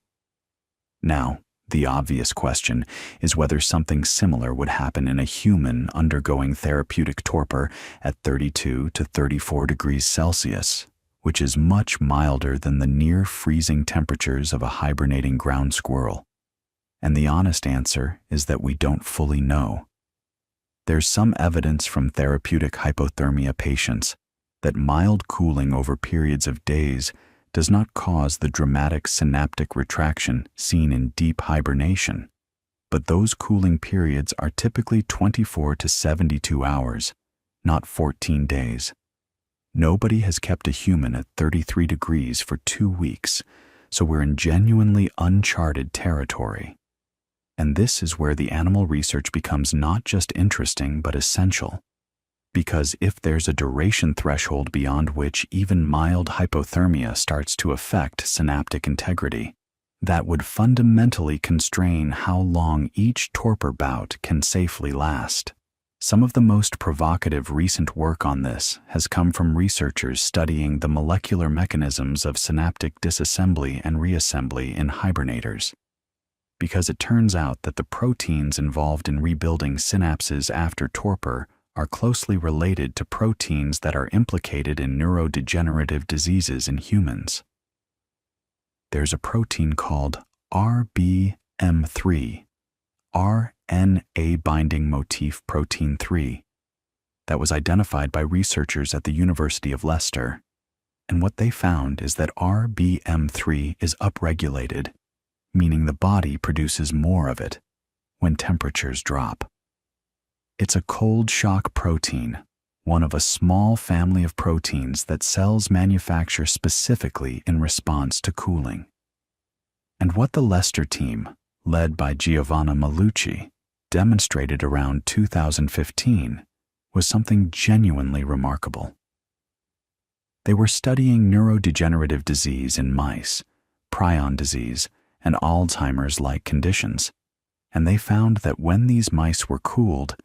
Now, the obvious question is whether something similar would happen in a human undergoing therapeutic torpor at 32 to 34 degrees Celsius, which is much milder than the near-freezing temperatures of a hibernating ground squirrel. And the honest answer is that we don't fully know. There's some evidence from therapeutic hypothermia patients that mild cooling over periods of days does not cause the dramatic synaptic retraction seen in deep hibernation, but those cooling periods are typically 24 to 72 hours, not 14 days. Nobody has kept a human at 33 degrees for 2 weeks, so we're in genuinely uncharted territory. And this is where the animal research becomes not just interesting but essential. Because if there's a duration threshold beyond which even mild hypothermia starts to affect synaptic integrity, that would fundamentally constrain how long each torpor bout can safely last. Some of the most provocative recent work on this has come from researchers studying the molecular mechanisms of synaptic disassembly and reassembly in hibernators. Because it turns out that the proteins involved in rebuilding synapses after torpor are closely related to proteins that are implicated in neurodegenerative diseases in humans. There's a protein called RBM3, RNA binding motif protein 3, that was identified by researchers at the University of Leicester. And what they found is that RBM3 is upregulated, meaning the body produces more of it when temperatures drop. It's a cold shock protein, one of a small family of proteins that cells manufacture specifically in response to cooling. And what the Leicester team, led by Giovanna Malucci, demonstrated around 2015 was something genuinely remarkable. They were studying neurodegenerative disease in mice, prion disease, and Alzheimer's-like conditions, and they found that when these mice were cooled,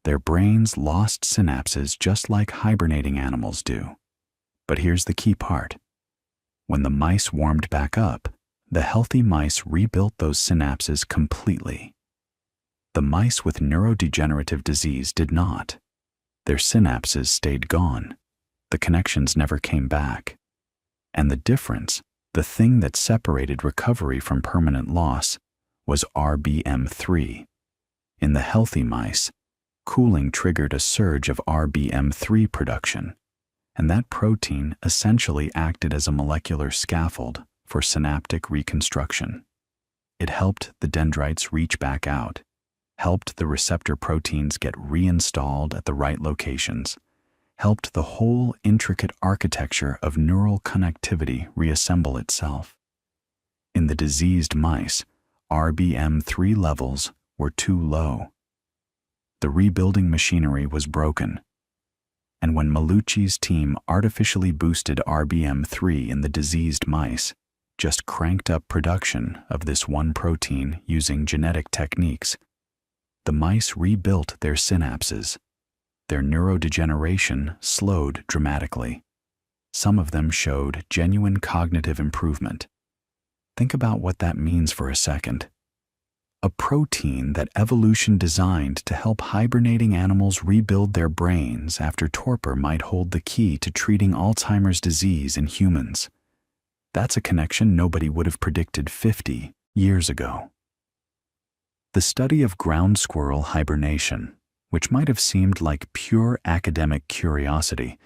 their brains lost synapses just like hibernating animals do. But here's the key part. When the mice warmed back up, the healthy mice rebuilt those synapses completely. The mice with neurodegenerative disease did not. Their synapses stayed gone. The connections never came back. And the difference, the thing that separated recovery from permanent loss, was RBM3. In the healthy mice, cooling triggered a surge of RBM3 production, and that protein essentially acted as a molecular scaffold for synaptic reconstruction. It helped the dendrites reach back out, helped the receptor proteins get reinstalled at the right locations, helped the whole intricate architecture of neural connectivity reassemble itself. In the diseased mice, RBM3 levels were too low. The rebuilding machinery was broken. And when Malucci's team artificially boosted RBM3 in the diseased mice, just cranked up production of this one protein using genetic techniques, the mice rebuilt their synapses. Their neurodegeneration slowed dramatically. Some of them showed genuine cognitive improvement. Think about what that means for a second. A protein that evolution designed to help hibernating animals rebuild their brains after torpor might hold the key to treating Alzheimer's disease in humans. That's a connection nobody would have predicted 50 years ago. The study of ground squirrel hibernation, which might have seemed like pure academic curiosity,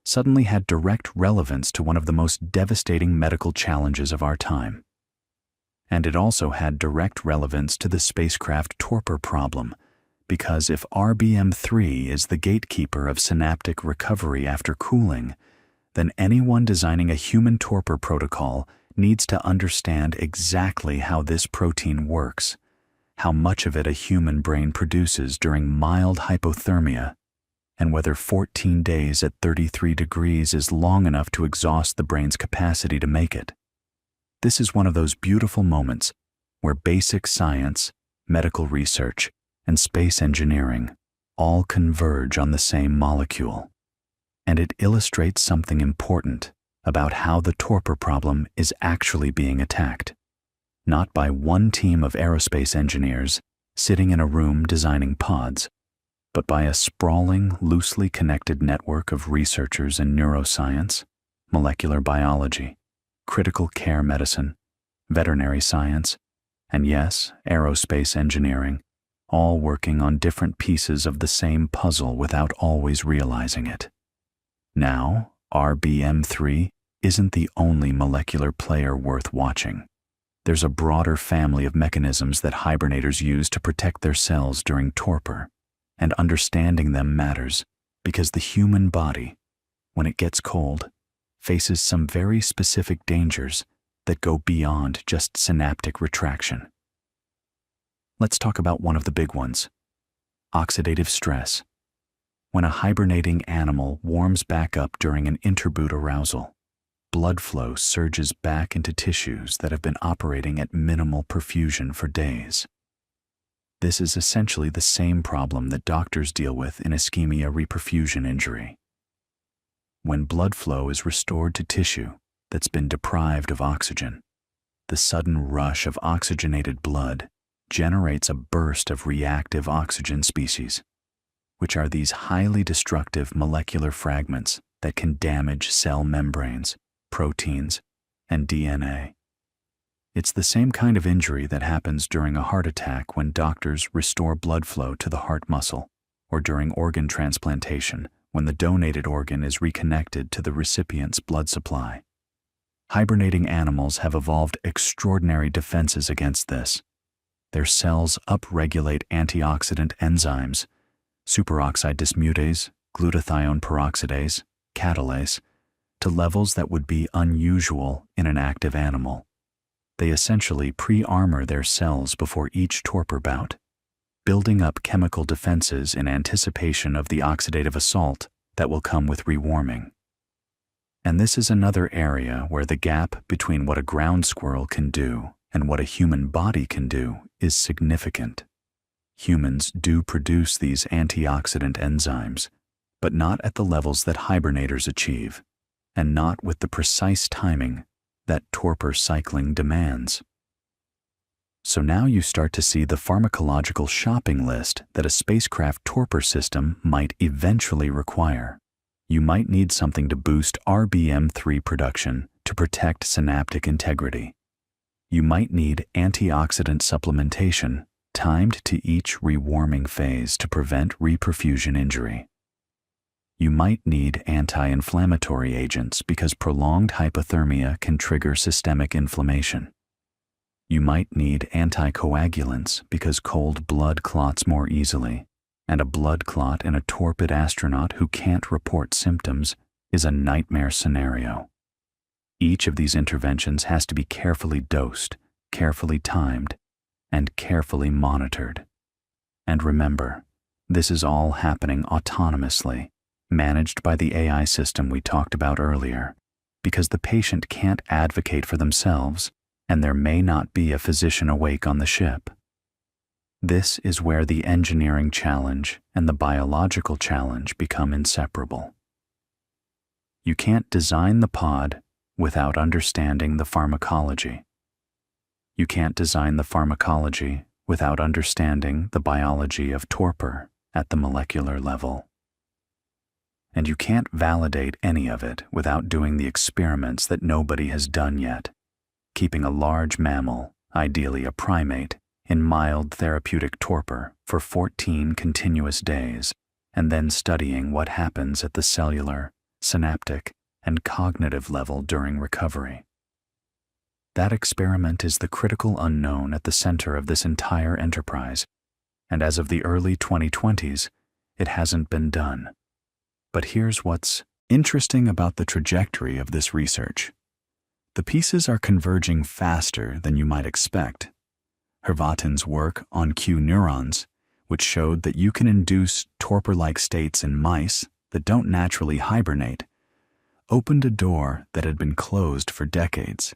suddenly had direct relevance to one of the most devastating medical challenges of our time. And it also had direct relevance to the spacecraft torpor problem, because if RBM3 is the gatekeeper of synaptic recovery after cooling, then anyone designing a human torpor protocol needs to understand exactly how this protein works, how much of it a human brain produces during mild hypothermia, and whether 14 days at 33 degrees is long enough to exhaust the brain's capacity to make it. This is one of those beautiful moments where basic science, medical research, and space engineering all converge on the same molecule. And it illustrates something important about how the torpor problem is actually being attacked. Not by one team of aerospace engineers sitting in a room designing pods, but by a sprawling, loosely connected network of researchers in neuroscience, molecular biology, critical care medicine, veterinary science, and yes, aerospace engineering, all working on different pieces of the same puzzle without always realizing it. Now, RBM3 isn't the only molecular player worth watching. There's a broader family of mechanisms that hibernators use to protect their cells during torpor, and understanding them matters because the human body, when it gets cold, faces some very specific dangers that go beyond just synaptic retraction. Let's talk about one of the big ones: oxidative stress. When a hibernating animal warms back up during an interboot arousal, blood flow surges back into tissues that have been operating at minimal perfusion for days. This is essentially the same problem that doctors deal with in ischemia-reperfusion injury. When blood flow is restored to tissue that's been deprived of oxygen, the sudden rush of oxygenated blood generates a burst of reactive oxygen species, which are these highly destructive molecular fragments that can damage cell membranes, proteins, and DNA. It's the same kind of injury that happens during a heart attack when doctors restore blood flow to the heart muscle, or during organ transplantation when the donated organ is reconnected to the recipient's blood supply. Hibernating animals have evolved extraordinary defenses against this. Their cells upregulate antioxidant enzymes, superoxide dismutase, glutathione peroxidase, catalase, to levels that would be unusual in an active animal. They essentially pre-armor their cells before each torpor bout. building up chemical defenses in anticipation of the oxidative assault that will come with rewarming. And this is another area where the gap between what a ground squirrel can do and what a human body can do is significant. Humans do produce these antioxidant enzymes, but not at the levels that hibernators achieve, and not with the precise timing that torpor cycling demands. So now you start to see the pharmacological shopping list that a spacecraft torpor system might eventually require. You might need something to boost RBM3 production to protect synaptic integrity. You might need antioxidant supplementation timed to each rewarming phase to prevent reperfusion injury. You might need anti-inflammatory agents because prolonged hypothermia can trigger systemic inflammation. You might need anticoagulants because cold blood clots more easily, and a blood clot in a torpid astronaut who can't report symptoms is a nightmare scenario. Each of these interventions has to be carefully dosed, carefully timed, and carefully monitored. And remember, this is all happening autonomously, managed by the AI system we talked about earlier, because the patient can't advocate for themselves, and there may not be a physician awake on the ship. This is where the engineering challenge and the biological challenge become inseparable. You can't design the pod without understanding the pharmacology. You can't design the pharmacology without understanding the biology of torpor at the molecular level. And you can't validate any of it without doing the experiments that nobody has done yet, keeping a large mammal, ideally a primate, in mild therapeutic torpor for 14 continuous days, and then studying what happens at the cellular, synaptic, and cognitive level during recovery. That experiment is the critical unknown at the center of this entire enterprise, and as of the early 2020s, it hasn't been done. But here's what's interesting about the trajectory of this research. The pieces are converging faster than you might expect. Hrvatin's work on Q neurons, which showed that you can induce torpor-like states in mice that don't naturally hibernate, opened a door that had been closed for decades.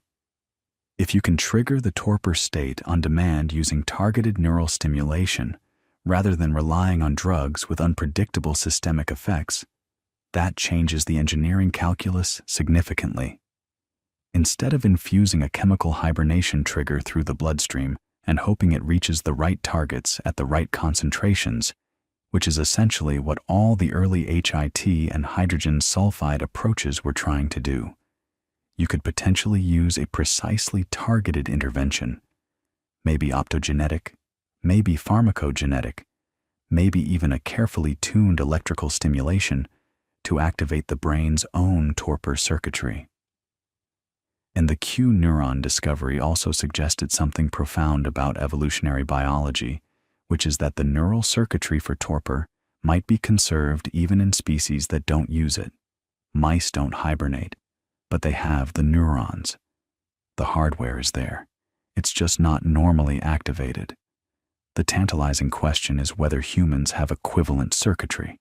If you can trigger the torpor state on demand using targeted neural stimulation, rather than relying on drugs with unpredictable systemic effects, that changes the engineering calculus significantly. Instead of infusing a chemical hibernation trigger through the bloodstream and hoping it reaches the right targets at the right concentrations, which is essentially what all the early HIT and hydrogen sulfide approaches were trying to do, you could potentially use a precisely targeted intervention, maybe optogenetic, maybe pharmacogenetic, maybe even a carefully tuned electrical stimulation to activate the brain's own torpor circuitry. And the Q neuron discovery also suggested something profound about evolutionary biology, which is that the neural circuitry for torpor might be conserved even in species that don't use it. Mice don't hibernate, but they have the neurons. The hardware is there. It's just not normally activated. The tantalizing question is whether humans have equivalent circuitry.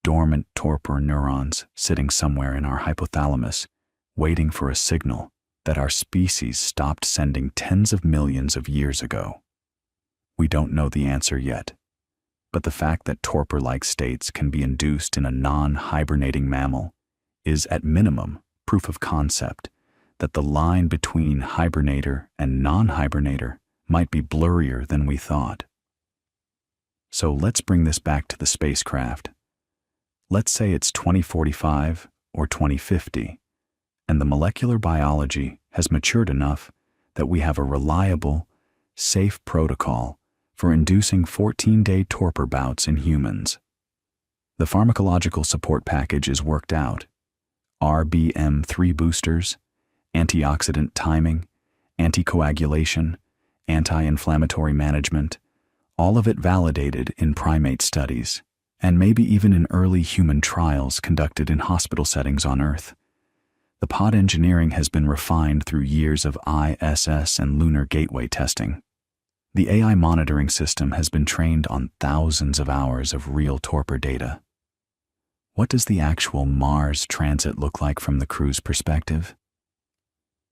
Dormant torpor neurons sitting somewhere in our hypothalamus, waiting for a signal that our species stopped sending tens of millions of years ago. We don't know the answer yet, but the fact that torpor-like states can be induced in a non-hibernating mammal is at minimum proof of concept that the line between hibernator and non-hibernator might be blurrier than we thought. So let's bring this back to the spacecraft. Let's say it's 2045 or 2050, and the molecular biology has matured enough that we have a reliable, safe protocol for inducing 14-day torpor bouts in humans. The pharmacological support package is worked out. RBM3 boosters, antioxidant timing, anticoagulation, anti-inflammatory management, all of it validated in primate studies, and maybe even in early human trials conducted in hospital settings on Earth. The pod engineering has been refined through years of ISS and lunar gateway testing. The AI monitoring system has been trained on thousands of hours of real torpor data. What does the actual Mars transit look like from the crew's perspective?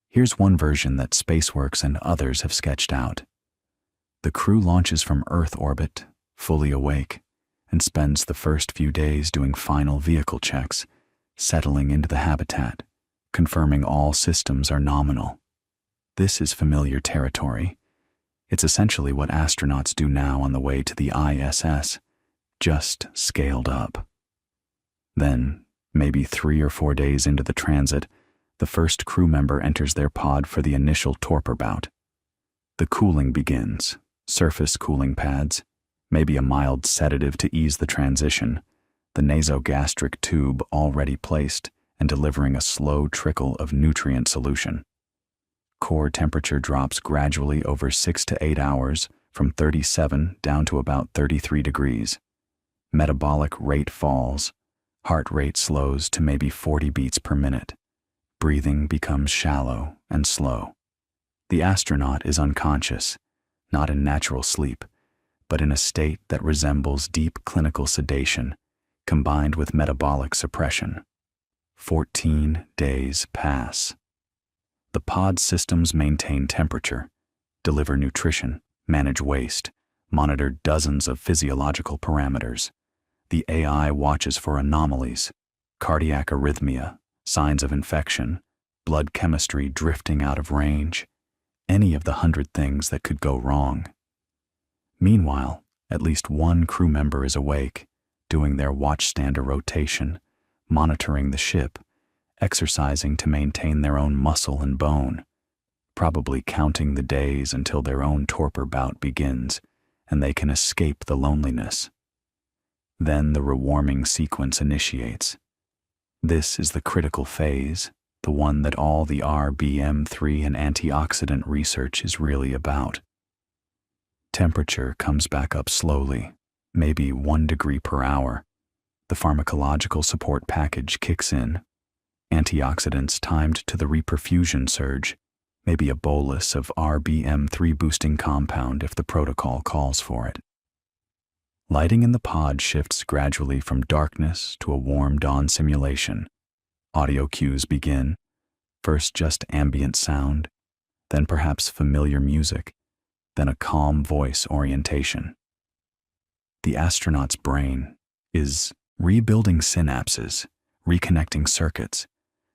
Here's one version that Spaceworks and others have sketched out. The crew launches from Earth orbit, fully awake, and spends the first few days doing final vehicle checks, settling into the habitat, confirming all systems are nominal. This is familiar territory. It's essentially what astronauts do now on the way to the ISS, just scaled up. Then, maybe 3 or 4 days into the transit, the first crew member enters their pod for the initial torpor bout. The cooling begins, surface cooling pads, maybe a mild sedative to ease the transition, the nasogastric tube already placed and delivering a slow trickle of nutrient solution. Core temperature drops gradually over 6 to 8 hours from 37 down to about 33 degrees. Metabolic rate falls. Heart rate slows to maybe 40 beats per minute. Breathing becomes shallow and slow. The astronaut is unconscious, not in natural sleep, but in a state that resembles deep clinical sedation combined with metabolic suppression. 14 days pass. The pod systems maintain temperature, deliver nutrition, manage waste, monitor dozens of physiological parameters. The AI watches for anomalies, cardiac arrhythmia, signs of infection, blood chemistry drifting out of range, any of the 100 things that could go wrong. Meanwhile, at least one crew member is awake, doing their watchstander rotation, monitoring the ship, exercising to maintain their own muscle and bone, probably counting the days until their own torpor bout begins and they can escape the loneliness. Then the rewarming sequence initiates. This is the critical phase, the one that all the RBM3 and antioxidant research is really about. Temperature comes back up slowly, maybe 1 degree per hour. The pharmacological support package kicks in. Antioxidants timed to the reperfusion surge, maybe a bolus of RBM3 boosting compound if the protocol calls for it. Lighting in the pod shifts gradually from darkness to a warm dawn simulation. Audio cues begin, first just ambient sound, then perhaps familiar music, then a calm voice orientation. The astronaut's brain is rebuilding synapses, reconnecting circuits,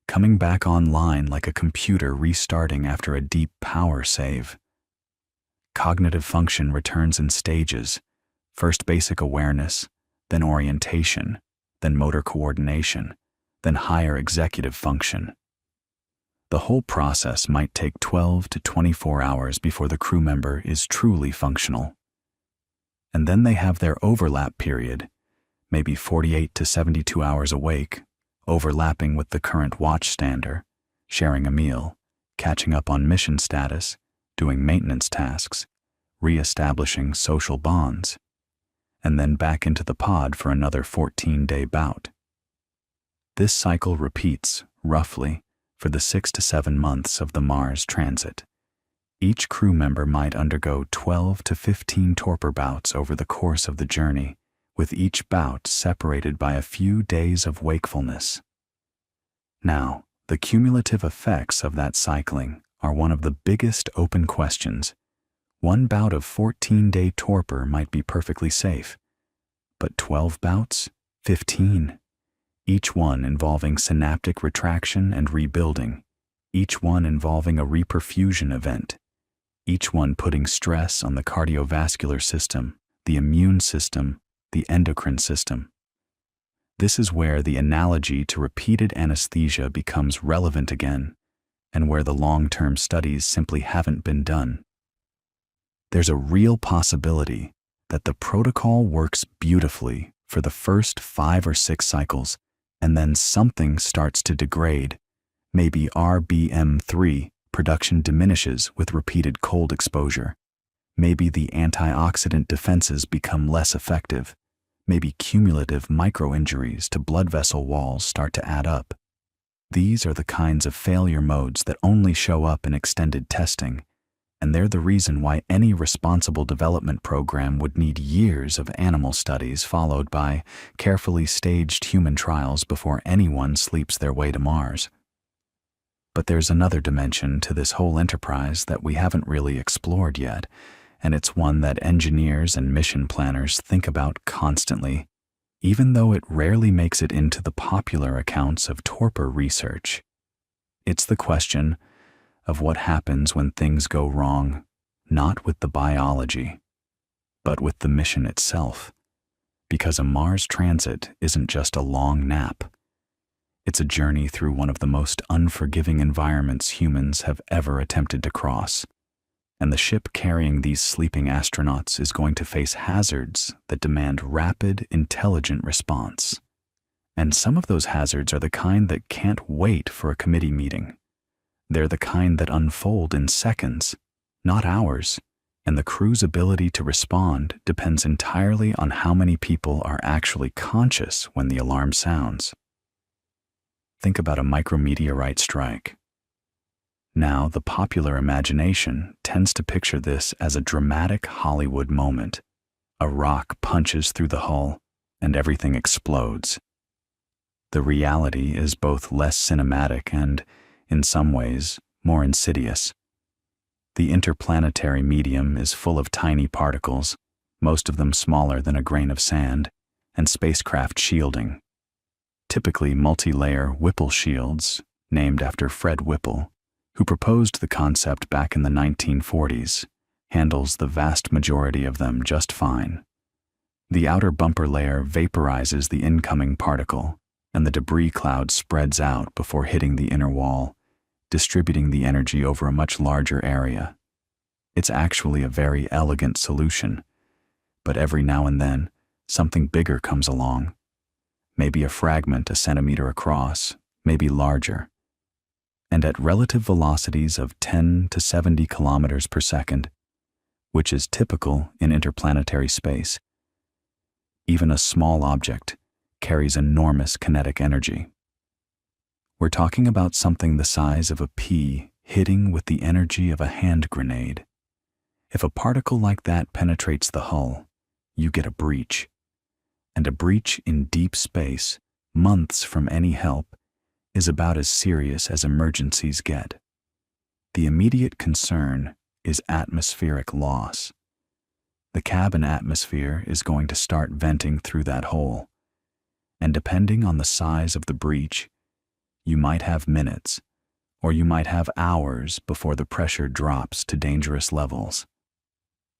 coming back online like a computer restarting after a deep power save. Cognitive function returns in stages, first basic awareness, then orientation, then motor coordination, then higher executive function. The whole process might take 12 to 24 hours before the crew member is truly functional. And then they have their overlap period, maybe 48 to 72 hours awake, overlapping with the current watchstander, sharing a meal, catching up on mission status, doing maintenance tasks, re-establishing social bonds, and then back into the pod for another 14-day bout. This cycle repeats, roughly, for the 6 to 7 months of the Mars transit. Each crew member might undergo 12 to 15 torpor bouts over the course of the journey, with each bout separated by a few days of wakefulness. Now, the cumulative effects of that cycling are one of the biggest open questions. One bout of 14-day torpor might be perfectly safe, but 12 bouts? 15? Each one involving synaptic retraction and rebuilding, each one involving a reperfusion event, each one putting stress on the cardiovascular system, the immune system, the endocrine system. This is where the analogy to repeated anesthesia becomes relevant again, and where the long-term studies simply haven't been done. There's a real possibility that the protocol works beautifully for the first 5 or 6 cycles, and then something starts to degrade. Maybe RBM3 production diminishes with repeated cold exposure. Maybe the antioxidant defenses become less effective. Maybe cumulative micro-injuries to blood vessel walls start to add up. These are the kinds of failure modes that only show up in extended testing, and they're the reason why any responsible development program would need years of animal studies followed by carefully staged human trials before anyone sleeps their way to Mars. But there's another dimension to this whole enterprise that we haven't really explored yet, and it's one that engineers and mission planners think about constantly, even though it rarely makes it into the popular accounts of torpor research. It's the question of what happens when things go wrong, not with the biology, but with the mission itself. Because a Mars transit isn't just a long nap. It's a journey through one of the most unforgiving environments humans have ever attempted to cross. And the ship carrying these sleeping astronauts is going to face hazards that demand rapid, intelligent response. And some of those hazards are the kind that can't wait for a committee meeting. They're the kind that unfold in seconds, not hours, and the crew's ability to respond depends entirely on how many people are actually conscious when the alarm sounds. Think about a micrometeorite strike. Now, the popular imagination tends to picture this as a dramatic Hollywood moment. A rock punches through the hull, and everything explodes. The reality is both less cinematic and, in some ways, more insidious. The interplanetary medium is full of tiny particles, most of them smaller than a grain of sand, and spacecraft shielding. Typically multi-layer Whipple shields, named after Fred Whipple, who proposed the concept back in the 1940s, handles the vast majority of them just fine. The outer bumper layer vaporizes the incoming particle, and the debris cloud spreads out before hitting the inner wall, distributing the energy over a much larger area. It's actually a very elegant solution, but every now and then, something bigger comes along. Maybe a fragment a centimeter across, maybe larger. And at relative velocities of 10 to 70 kilometers per second, which is typical in interplanetary space, even a small object carries enormous kinetic energy. We're talking about something the size of a pea hitting with the energy of a hand grenade. If a particle like that penetrates the hull, you get a breach. And a breach in deep space, months from any help, is about as serious as emergencies get. The immediate concern is atmospheric loss. The cabin atmosphere is going to start venting through that hole. And depending on the size of the breach, you might have minutes, or you might have hours before the pressure drops to dangerous levels.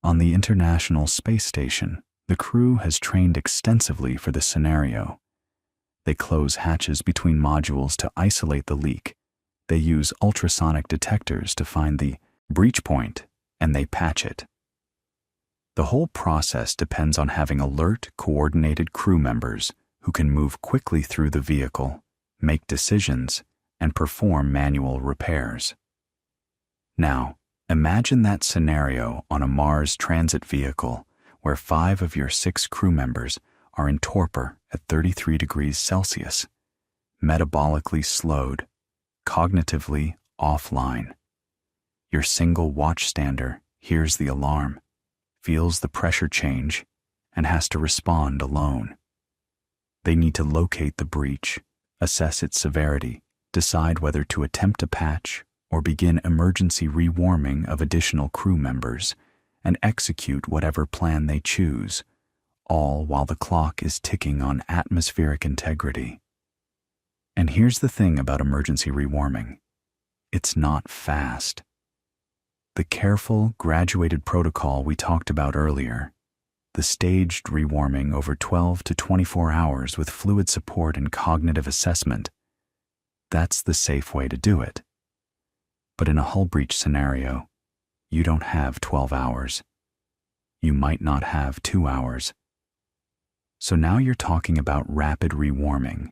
On the International Space Station, the crew has trained extensively for this scenario. They close hatches between modules to isolate the leak. They use ultrasonic detectors to find the breach point, and they patch it. The whole process depends on having alert, coordinated crew members who can move quickly through the vehicle, make decisions, and perform manual repairs. Now, imagine that scenario on a Mars transit vehicle where 5 of your 6 crew members are in torpor at 33 degrees Celsius, metabolically slowed, cognitively offline. Your single watchstander hears the alarm, feels the pressure change, and has to respond alone. They need to locate the breach, assess its severity, decide whether to attempt a patch or begin emergency rewarming of additional crew members, and execute whatever plan they choose, all while the clock is ticking on atmospheric integrity. And here's the thing about emergency rewarming. It's not fast. The careful, graduated protocol we talked about earlier, the staged rewarming over 12 to 24 hours with fluid support and cognitive assessment, that's the safe way to do it. But in a hull breach scenario, you don't have 12 hours. You might not have 2 hours. So now you're talking about rapid rewarming,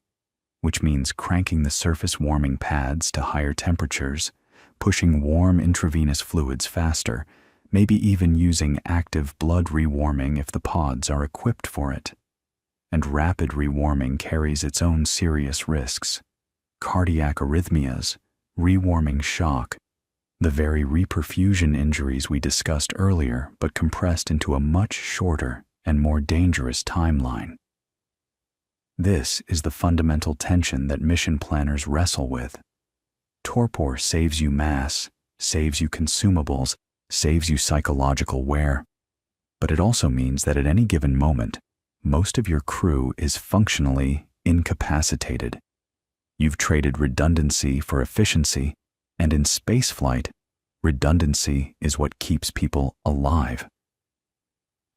which means cranking the surface warming pads to higher temperatures, pushing warm intravenous fluids faster, maybe even using active blood rewarming if the pods are equipped for it. And rapid rewarming carries its own serious risks: cardiac arrhythmias, rewarming shock, The very reperfusion injuries we discussed earlier, but compressed into a much shorter and more dangerous timeline. This is the fundamental tension that mission planners wrestle with. Torpor saves you mass, saves you consumables, saves you psychological wear. But it also means that at any given moment, most of your crew is functionally incapacitated. You've traded redundancy for efficiency, and in spaceflight, redundancy is what keeps people alive.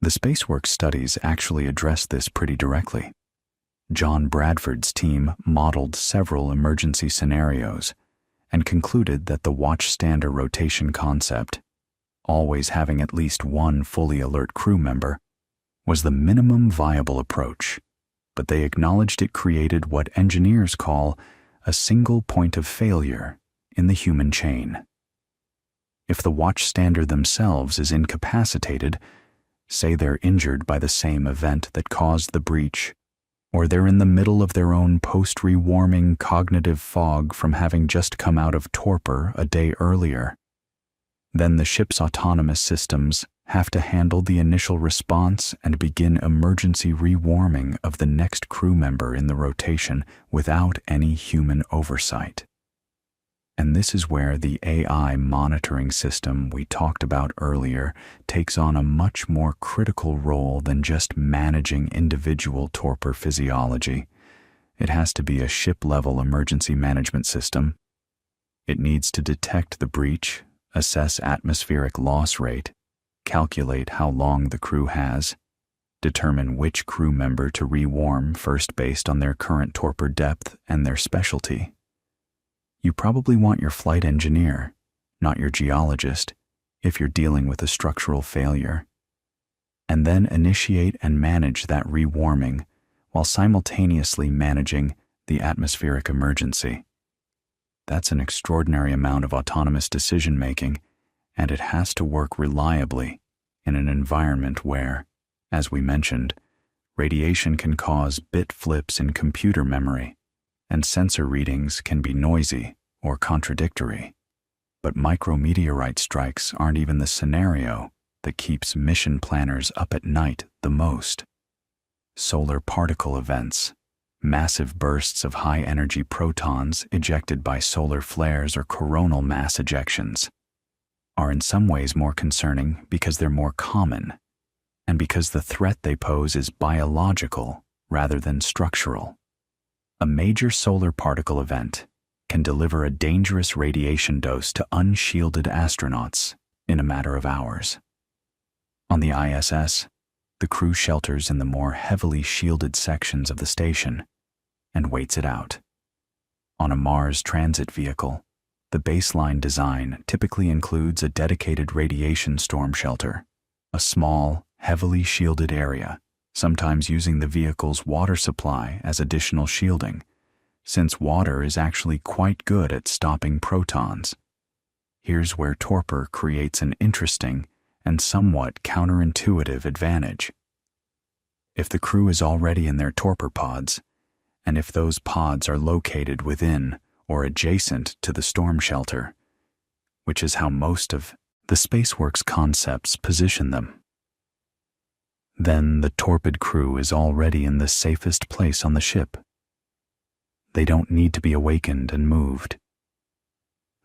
The SpaceWorks studies actually address this pretty directly. John Bradford's team modeled several emergency scenarios and concluded that the watchstander rotation concept, always having at least one fully alert crew member, was the minimum viable approach, but they acknowledged it created what engineers call a single point of failure in the human chain. If the watchstander themselves is incapacitated, say they're injured by the same event that caused the breach, or they're in the middle of their own post-rewarming cognitive fog from having just come out of torpor a day earlier, then the ship's autonomous systems have to handle the initial response and begin emergency rewarming of the next crew member in the rotation without any human oversight. And this is where the AI monitoring system we talked about earlier takes on a much more critical role than just managing individual torpor physiology. It has to be a ship-level emergency management system. It needs to detect the breach, assess atmospheric loss rate, calculate how long the crew has, determine which crew member to rewarm first based on their current torpor depth and their specialty. You probably want your flight engineer, not your geologist, if you're dealing with a structural failure, and then initiate and manage that rewarming while simultaneously managing the atmospheric emergency. That's an extraordinary amount of autonomous decision-making, and it has to work reliably in an environment where, as we mentioned, radiation can cause bit flips in computer memory, and sensor readings can be noisy or contradictory. But micrometeorite strikes aren't even the scenario that keeps mission planners up at night the most. Solar particle events, massive bursts of high-energy protons ejected by solar flares or coronal mass ejections, are in some ways more concerning because they're more common, and because the threat they pose is biological rather than structural. A major solar particle event can deliver a dangerous radiation dose to unshielded astronauts in a matter of hours. On the ISS, the crew shelters in the more heavily shielded sections of the station and waits it out. On a Mars transit vehicle, the baseline design typically includes a dedicated radiation storm shelter, a small, heavily shielded area, sometimes using the vehicle's water supply as additional shielding, since water is actually quite good at stopping protons. Here's where torpor creates an interesting and somewhat counterintuitive advantage. If the crew is already in their torpor pods, and if those pods are located within or adjacent to the storm shelter, which is how most of the SpaceWorks concepts position them, then the torpid crew is already in the safest place on the ship. They don't need to be awakened and moved.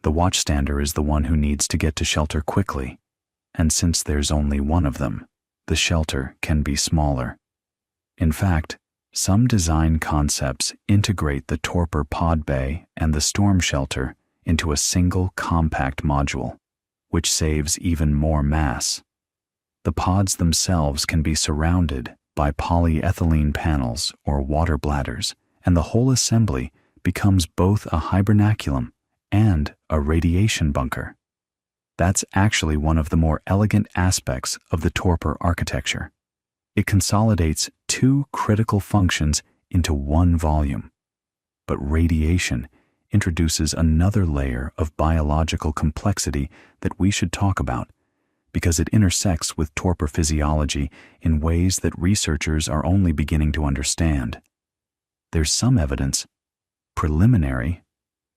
The watchstander is the one who needs to get to shelter quickly, and since there's only one of them, the shelter can be smaller. In fact, some design concepts integrate the torpor pod bay and the storm shelter into a single compact module, which saves even more mass. The pods themselves can be surrounded by polyethylene panels or water bladders, and the whole assembly becomes both a hibernaculum and a radiation bunker. That's actually one of the more elegant aspects of the torpor architecture. It consolidates two critical functions into one volume. But radiation introduces another layer of biological complexity that we should talk about, because it intersects with torpor physiology in ways that researchers are only beginning to understand. There's some evidence, preliminary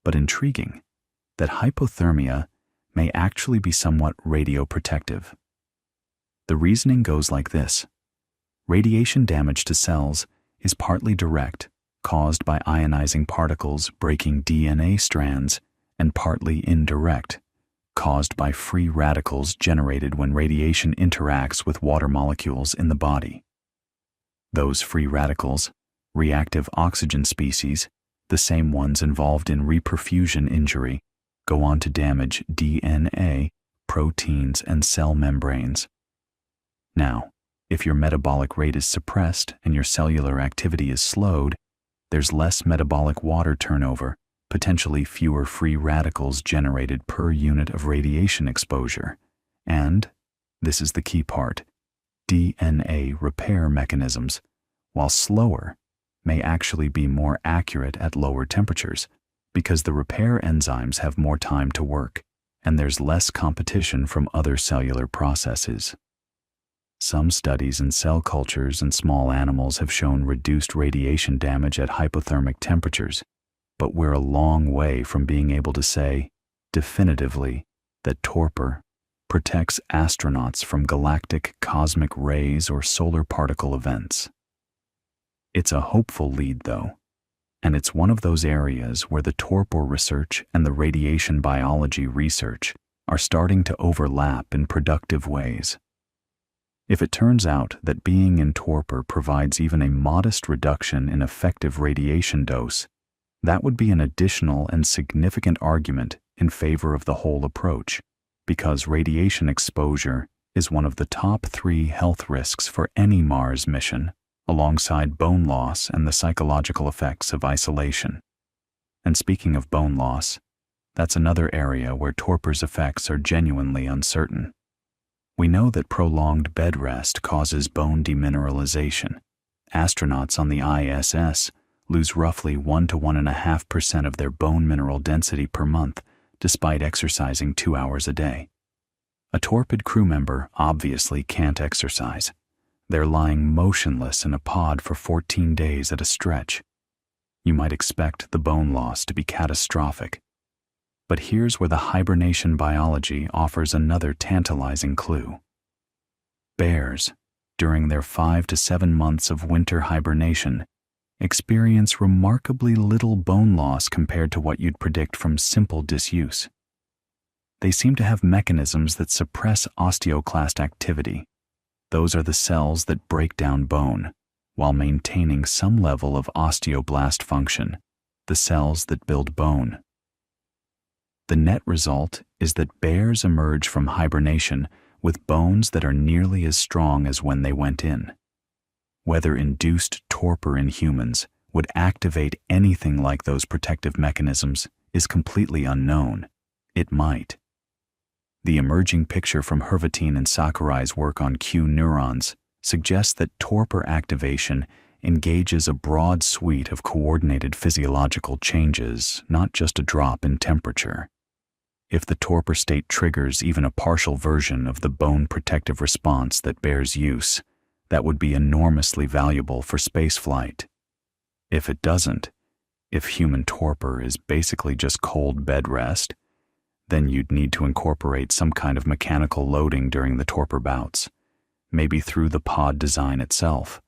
but intriguing, that hypothermia may actually be somewhat radioprotective. The reasoning goes like this. Radiation damage to cells is partly direct, caused by ionizing particles breaking DNA strands, and partly indirect, caused by free radicals generated when radiation interacts with water molecules in the body. Those free radicals, reactive oxygen species, the same ones involved in reperfusion injury, go on to damage DNA, proteins, and cell membranes. Now, if your metabolic rate is suppressed and your cellular activity is slowed, there's less metabolic water turnover, potentially fewer free radicals generated per unit of radiation exposure, and, this is the key part, DNA repair mechanisms, while slower, may actually be more accurate at lower temperatures because the repair enzymes have more time to work and there's less competition from other cellular processes. Some studies in cell cultures and small animals have shown reduced radiation damage at hypothermic temperatures, but we're a long way from being able to say, definitively, that torpor protects astronauts from galactic cosmic rays or solar particle events. It's a hopeful lead, though, and it's one of those areas where the torpor research and the radiation biology research are starting to overlap in productive ways. If it turns out that being in torpor provides even a modest reduction in effective radiation dose, that would be an additional and significant argument in favor of the whole approach, because radiation exposure is one of the top 3 health risks for any Mars mission, alongside bone loss and the psychological effects of isolation. And speaking of bone loss, that's another area where torpor's effects are genuinely uncertain. We know that prolonged bed rest causes bone demineralization. Astronauts on the ISS lose roughly 1 to 1.5% of their bone mineral density per month, despite exercising 2 hours a day. A torpid crew member obviously can't exercise. They're lying motionless in a pod for 14 days at a stretch. You might expect the bone loss to be catastrophic. But here's where the hibernation biology offers another tantalizing clue. Bears, during their 5 to 7 months of winter hibernation, experience remarkably little bone loss compared to what you'd predict from simple disuse. They seem to have mechanisms that suppress osteoclast activity. Those are the cells that break down bone, while maintaining some level of osteoblast function, the cells that build bone. The net result is that bears emerge from hibernation with bones that are nearly as strong as when they went in. Whether induced torpor in humans would activate anything like those protective mechanisms is completely unknown. It might. The emerging picture from Hervatine and Sakurai's work on Q neurons suggests that torpor activation engages a broad suite of coordinated physiological changes, not just a drop in temperature. If the torpor state triggers even a partial version of the bone protective response that bears use, that would be enormously valuable for spaceflight. If it doesn't, if human torpor is basically just cold bed rest, then you'd need to incorporate some kind of mechanical loading during the torpor bouts, maybe through the pod design itself.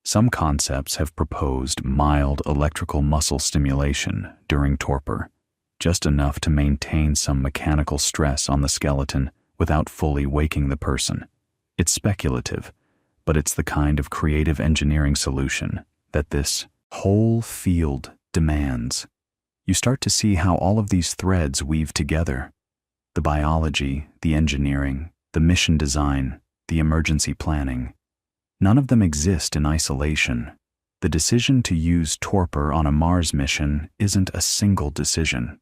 Some concepts have proposed mild electrical muscle stimulation during torpor, just enough to maintain some mechanical stress on the skeleton without fully waking the person. It's speculative, but it's the kind of creative engineering solution that this whole field demands. You start to see how all of these threads weave together. The biology, the engineering, the mission design, the emergency planning. None of them exist in isolation. The decision to use torpor on a Mars mission isn't a single decision.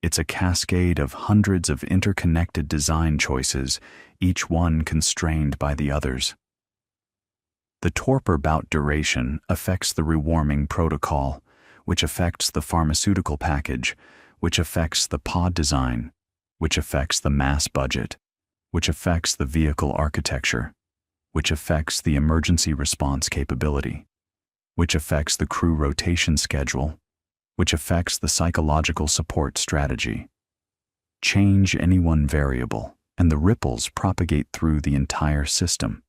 It's a cascade of hundreds of interconnected design choices, each one constrained by the others. The torpor bout duration affects the rewarming protocol, which affects the pharmaceutical package, which affects the pod design, which affects the mass budget, which affects the vehicle architecture, which affects the emergency response capability, which affects the crew rotation schedule, which affects the psychological support strategy. Change any one variable, and the ripples propagate through the entire system.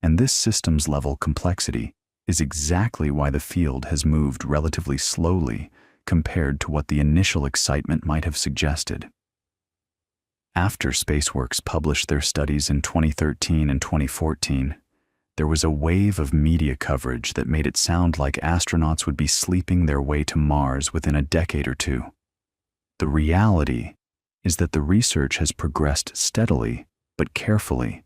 And this systems level complexity is exactly why the field has moved relatively slowly compared to what the initial excitement might have suggested. After Spaceworks published their studies in 2013 and 2014, there was a wave of media coverage that made it sound like astronauts would be sleeping their way to Mars within a decade or two. The reality is that the research has progressed steadily but carefully,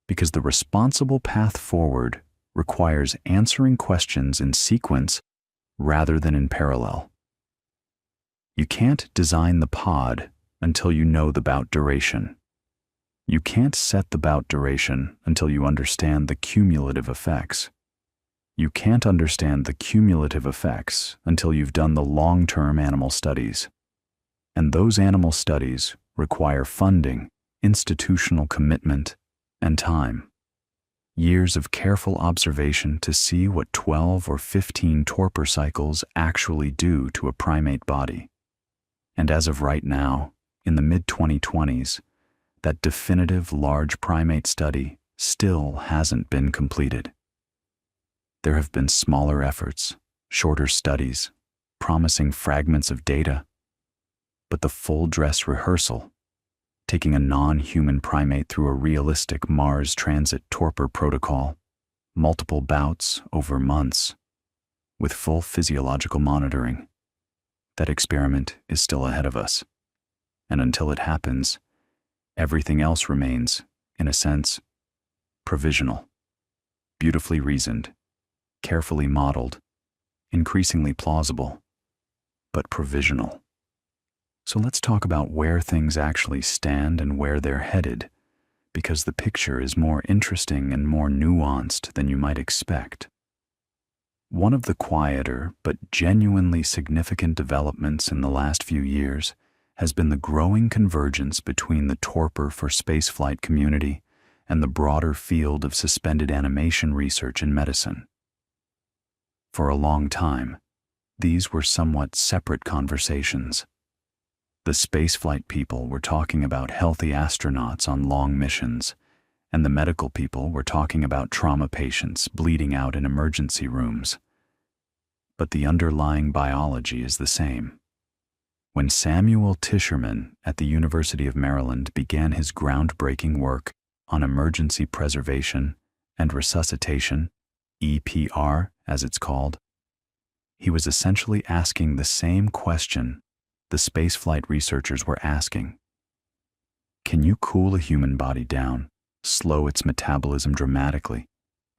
because the responsible path forward requires answering questions in sequence rather than in parallel. You can't design the pod until you know the bout duration. You can't set the bout duration until you understand the cumulative effects. You can't understand the cumulative effects until you've done the long-term animal studies. And those animal studies require funding, institutional commitment, and time. Years of careful observation to see what 12 or 15 torpor cycles actually do to a primate body. And as of right now, in the mid-2020s, that definitive large primate study still hasn't been completed. There have been smaller efforts, shorter studies, promising fragments of data, but the full dress rehearsal, taking a non-human primate through a realistic Mars transit torpor protocol, multiple bouts over months, with full physiological monitoring, that experiment is still ahead of us. And until it happens, everything else remains, in a sense, provisional, beautifully reasoned, carefully modeled, increasingly plausible, but provisional. So let's talk about where things actually stand and where they're headed, because the picture is more interesting and more nuanced than you might expect. One of the quieter but genuinely significant developments in the last few years has been the growing convergence between the torpor for spaceflight community and the broader field of suspended animation research in medicine. For a long time, these were somewhat separate conversations. The spaceflight people were talking about healthy astronauts on long missions, and the medical people were talking about trauma patients bleeding out in emergency rooms. But the underlying biology is the same. When Samuel Tischerman at the University of Maryland began his groundbreaking work on emergency preservation and resuscitation, EPR as it's called, he was essentially asking the same question the spaceflight researchers were asking. Can you cool a human body down, slow its metabolism dramatically,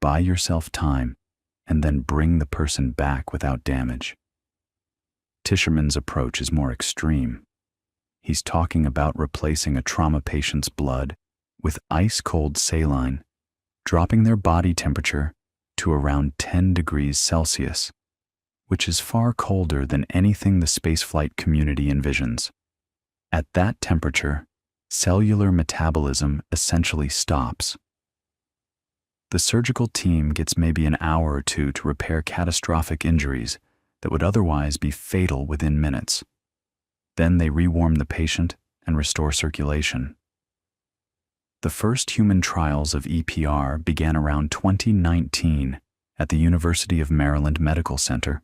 buy yourself time, and then bring the person back without damage? Tischerman's approach is more extreme. He's talking about replacing a trauma patient's blood with ice-cold saline, dropping their body temperature to around 10 degrees Celsius, which is far colder than anything the spaceflight community envisions. At that temperature, cellular metabolism essentially stops. The surgical team gets maybe an hour or two to repair catastrophic injuries that would otherwise be fatal within minutes. Then they rewarm the patient and restore circulation. The first human trials of EPR began around 2019 at the University of Maryland Medical Center,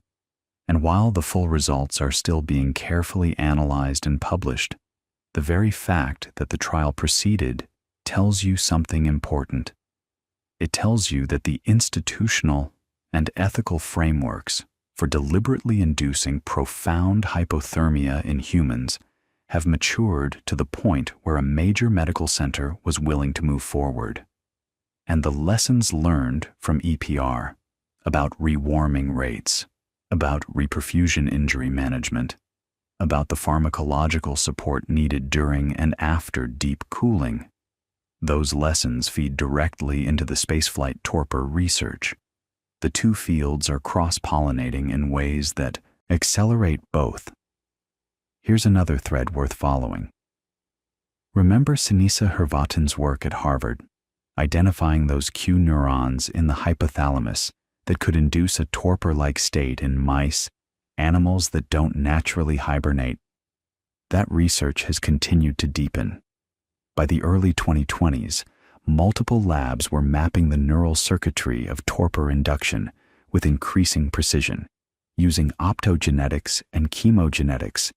and while the full results are still being carefully analyzed and published, the very fact that the trial proceeded tells you something important. It tells you that the institutional and ethical frameworks for deliberately inducing profound hypothermia in humans have matured to the point where a major medical center was willing to move forward. And the lessons learned from EPR about rewarming rates, about reperfusion injury management, about the pharmacological support needed during and after deep cooling, those lessons feed directly into the spaceflight torpor research. The two fields are cross-pollinating in ways that accelerate both. Here's another thread worth following. Remember Sinisa Hirvatan's work at Harvard, identifying those cue neurons in the hypothalamus that could induce a torpor-like state in mice, animals that don't naturally hibernate? That research has continued to deepen. By the early 2020s, multiple labs were mapping the neural circuitry of torpor-induction with increasing precision, using optogenetics and chemogenetics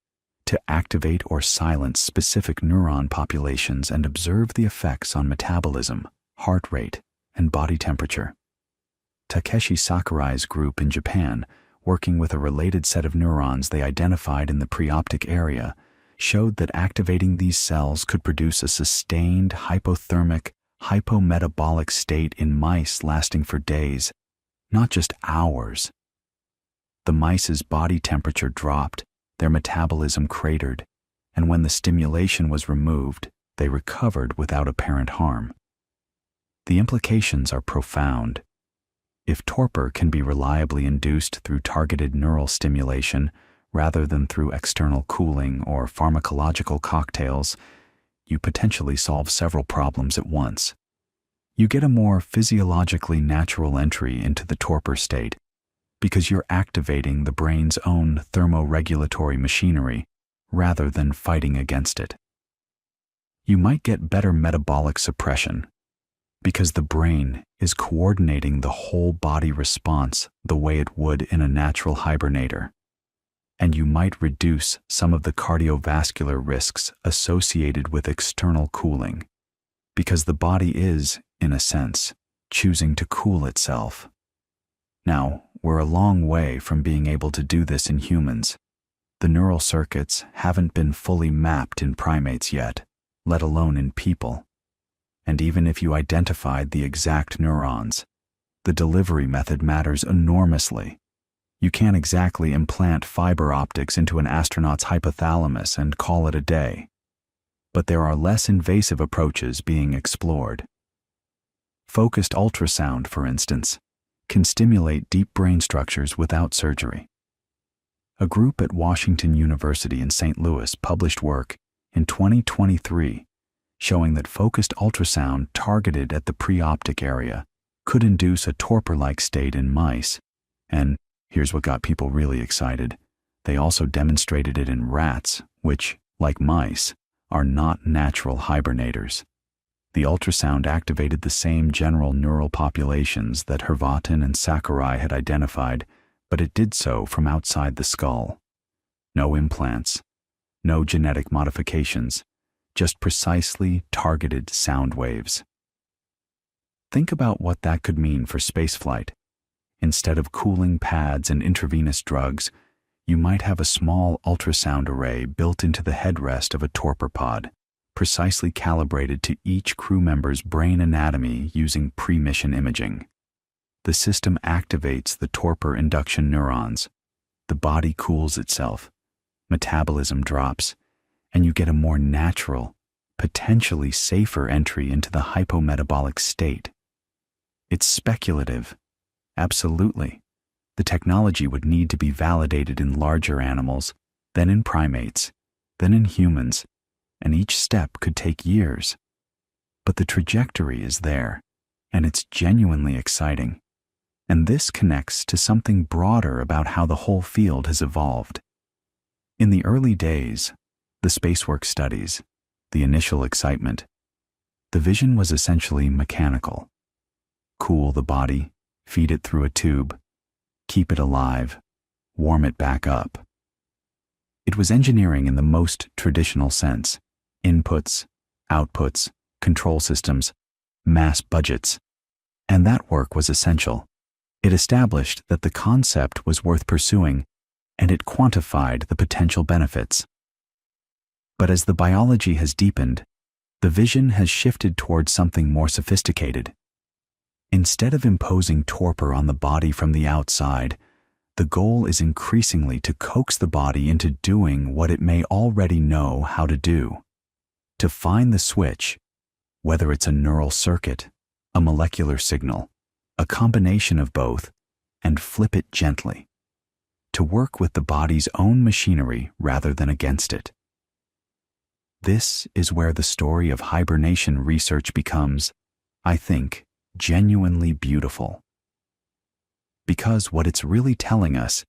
to activate or silence specific neuron populations and observe the effects on metabolism, heart rate, and body temperature. Takeshi Sakurai's group in Japan, working with a related set of neurons they identified in the preoptic area, showed that activating these cells could produce a sustained hypothermic, hypometabolic state in mice lasting for days, not just hours. The mice's body temperature dropped, their metabolism cratered, and when the stimulation was removed, they recovered without apparent harm. The implications are profound. If torpor can be reliably induced through targeted neural stimulation rather than through external cooling or pharmacological cocktails, you potentially solve several problems at once. You get a more physiologically natural entry into the torpor state because you're activating the brain's own thermoregulatory machinery rather than fighting against it. You might get better metabolic suppression because the brain is coordinating the whole body response the way it would in a natural hibernator. And you might reduce some of the cardiovascular risks associated with external cooling, because the body is, in a sense, choosing to cool itself. Now, we're a long way from being able to do this in humans. The neural circuits haven't been fully mapped in primates yet, let alone in people. And even if you identified the exact neurons, the delivery method matters enormously. You can't exactly implant fiber optics into an astronaut's hypothalamus and call it a day. But there are less invasive approaches being explored. Focused ultrasound, for instance, can stimulate deep brain structures without surgery. A group at Washington University in St. Louis published work in 2023 showing that focused ultrasound targeted at the preoptic area could induce a torpor-like state in mice, and here's what got people really excited. They also demonstrated it in rats, which, like mice, are not natural hibernators. The ultrasound activated the same general neural populations that Hrvatin and Sakurai had identified, but it did so from outside the skull. No implants, no genetic modifications, just precisely targeted sound waves. Think about what that could mean for spaceflight. Instead of cooling pads and intravenous drugs, you might have a small ultrasound array built into the headrest of a torpor pod, precisely calibrated to each crew member's brain anatomy using pre-mission imaging. The system activates the torpor induction neurons. The body cools itself, metabolism drops, and you get a more natural, potentially safer entry into the hypometabolic state. It's speculative. Absolutely. The technology would need to be validated in larger animals, then in primates, then in humans, and each step could take years. But the trajectory is there, and it's genuinely exciting. And this connects to something broader about how the whole field has evolved. In the early days, the spacework studies, the initial excitement, the vision was essentially mechanical. Cool the body, feed it through a tube, keep it alive, warm it back up. It was engineering in the most traditional sense: inputs, outputs, control systems, mass budgets. And that work was essential. It established that the concept was worth pursuing, and it quantified the potential benefits. But as the biology has deepened, the vision has shifted towards something more sophisticated. Instead of imposing torpor on the body from the outside, the goal is increasingly to coax the body into doing what it may already know how to do. To find the switch, whether it's a neural circuit, a molecular signal, a combination of both, and flip it gently. To work with the body's own machinery rather than against it. This is where the story of hibernation research becomes, I think, genuinely beautiful. Because what it's really telling us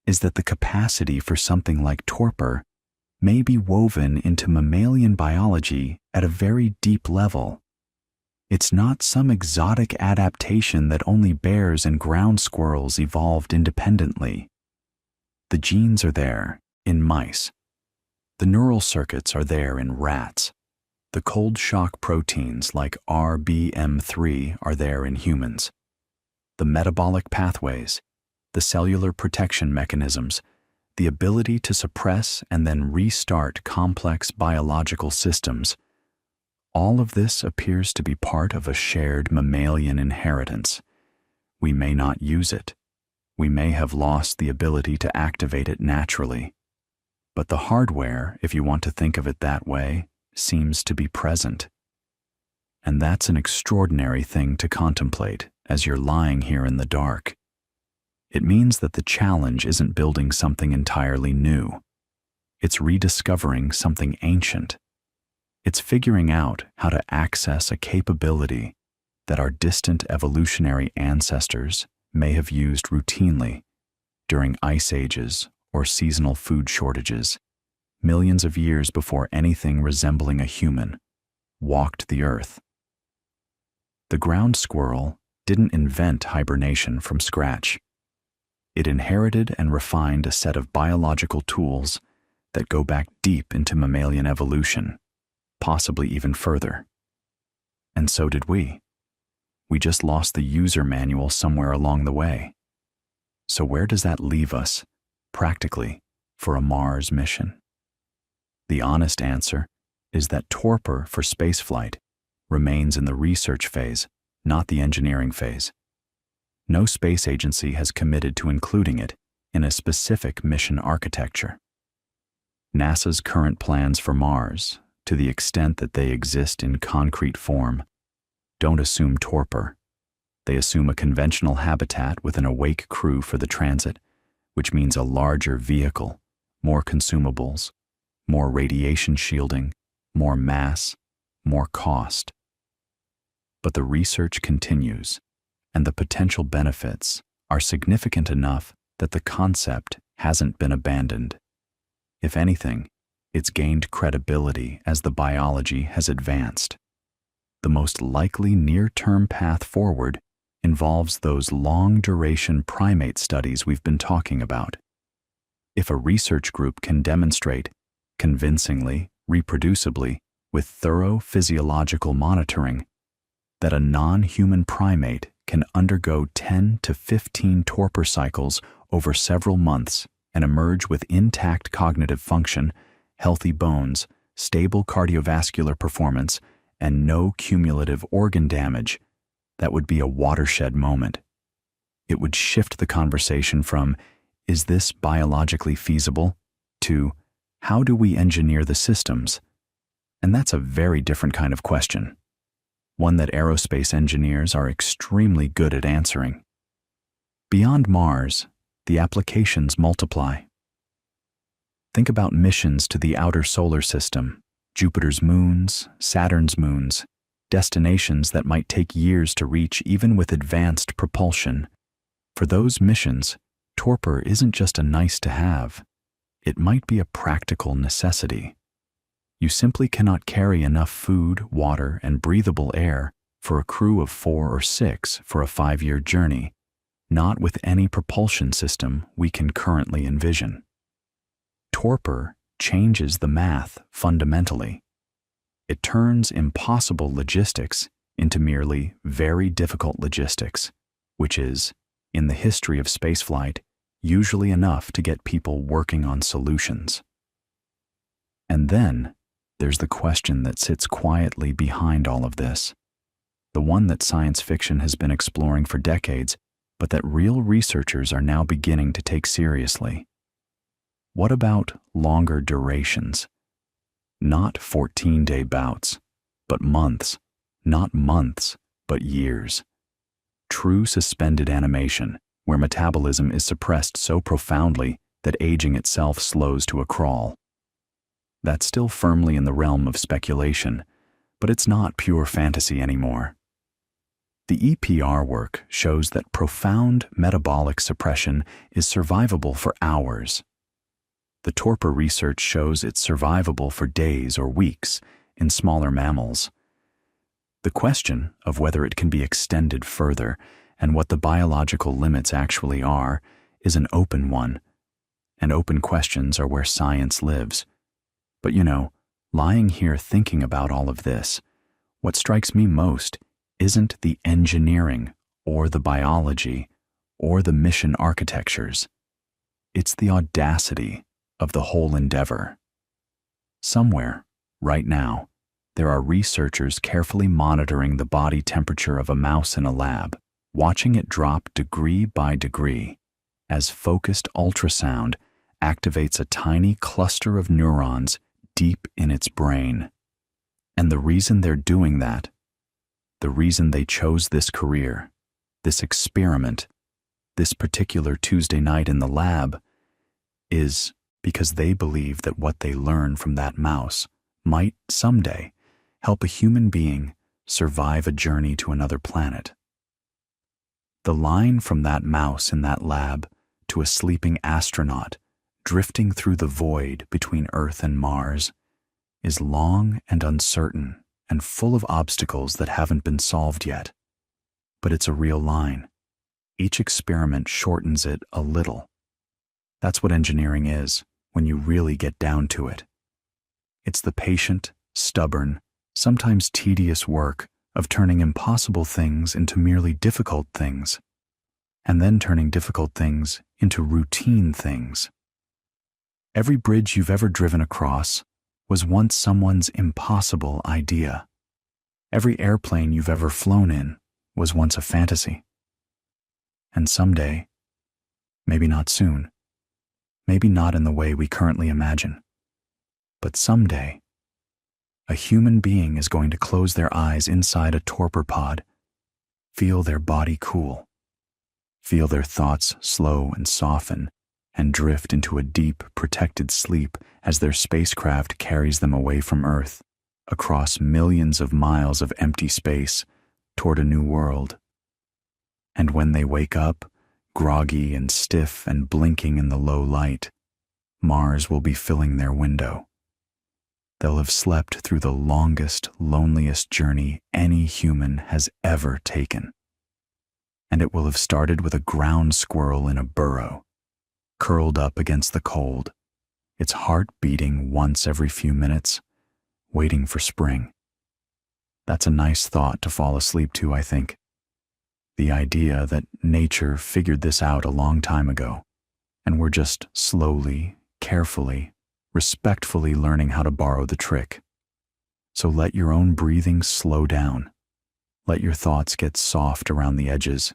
is that the capacity for something like torpor may be woven into mammalian biology at a very deep level. It's not some exotic adaptation that only bears and ground squirrels evolved independently. The genes are there in mice. The neural circuits are there in rats. The cold shock proteins like RBM3 are there in humans. The metabolic pathways, the cellular protection mechanisms, the ability to suppress and then restart complex biological systems, all of this appears to be part of a shared mammalian inheritance. We may not use it. We may have lost the ability to activate it naturally. But the hardware, if you want to think of it that way, seems to be present. And that's an extraordinary thing to contemplate as you're lying here in the dark. It means that the challenge isn't building something entirely new. It's rediscovering something ancient. It's figuring out how to access a capability that our distant evolutionary ancestors may have used routinely during ice ages or seasonal food shortages, millions of years before anything resembling a human walked the earth. The ground squirrel didn't invent hibernation from scratch. It inherited and refined a set of biological tools that go back deep into mammalian evolution, possibly even further. And so did we. We just lost the user manual somewhere along the way. So where does that leave us, practically, for a Mars mission? The honest answer is that Torpor for spaceflight remains in the research phase, not the engineering phase. No space agency has committed to including it in a specific mission architecture. NASA's current plans for Mars, to the extent that they exist in concrete form, don't assume Torpor. They assume a conventional habitat with an awake crew for the transit, which means a larger vehicle, more consumables, more radiation shielding, more mass, more cost. But the research continues, and the potential benefits are significant enough that the concept hasn't been abandoned. If anything, it's gained credibility as the biology has advanced. The most likely near-term path forward involves those long-duration primate studies we've been talking about. If a research group can demonstrate, convincingly, reproducibly, with thorough physiological monitoring, that a non-human primate can undergo 10 to 15 torpor cycles over several months and emerge with intact cognitive function, healthy bones, stable cardiovascular performance, and no cumulative organ damage, that would be a watershed moment. It would shift the conversation from, is this biologically feasible, to, how do we engineer the systems? And that's a very different kind of question, one that aerospace engineers are extremely good at answering. Beyond Mars, the applications multiply. Think about missions to the outer solar system, Jupiter's moons, Saturn's moons, destinations that might take years to reach even with advanced propulsion. For those missions, torpor isn't just a nice-to-have. It might be a practical necessity. You simply cannot carry enough food, water, and breathable air for a crew of 4 or 6 for a 5-year journey, not with any propulsion system we can currently envision. Torpor changes the math fundamentally. It turns impossible logistics into merely very difficult logistics, which is, in the history of spaceflight, usually enough to get people working on solutions. And then, there's the question that sits quietly behind all of this, the one that science fiction has been exploring for decades, but that real researchers are now beginning to take seriously. What about longer durations? Not 14-day bouts, but months, not months, but years. True suspended animation, where metabolism is suppressed so profoundly that aging itself slows to a crawl. That's still firmly in the realm of speculation, but it's not pure fantasy anymore. The EPR work shows that profound metabolic suppression is survivable for hours. The torpor research shows it's survivable for days or weeks in smaller mammals. The question of whether it can be extended further and what the biological limits actually are is an open one, and open questions are where science lives. But lying here thinking about all of this, what strikes me most isn't the engineering or the biology or the mission architectures. It's the audacity of the whole endeavor. Somewhere, right now, there are researchers carefully monitoring the body temperature of a mouse in a lab, watching it drop degree by degree as focused ultrasound activates a tiny cluster of neurons deep in its brain. And the reason they're doing that, the reason they chose this career, this experiment, this particular Tuesday night in the lab, is because they believe that what they learn from that mouse might someday help a human being survive a journey to another planet. The line from that mouse in that lab to a sleeping astronaut drifting through the void between Earth and Mars is long and uncertain and full of obstacles that haven't been solved yet. But it's a real line. Each experiment shortens it a little. That's what engineering is when you really get down to it. It's the patient, stubborn, sometimes tedious work of turning impossible things into merely difficult things, and then turning difficult things into routine things. Every bridge you've ever driven across was once someone's impossible idea. Every airplane you've ever flown in was once a fantasy. And someday, maybe not soon, maybe not in the way we currently imagine, but someday, a human being is going to close their eyes inside a torpor pod, feel their body cool, feel their thoughts slow and soften, and drift into a deep, protected sleep as their spacecraft carries them away from Earth, across millions of miles of empty space, toward a new world. And when they wake up, groggy and stiff and blinking in the low light, Mars will be filling their window. They'll have slept through the longest, loneliest journey any human has ever taken. And it will have started with a ground squirrel in a burrow, curled up against the cold, its heart beating once every few minutes, waiting for spring. That's a nice thought to fall asleep to, I think. The idea that nature figured this out a long time ago, and we're just slowly, carefully, respectfully learning how to borrow the trick. So let your own breathing slow down. Let your thoughts get soft around the edges.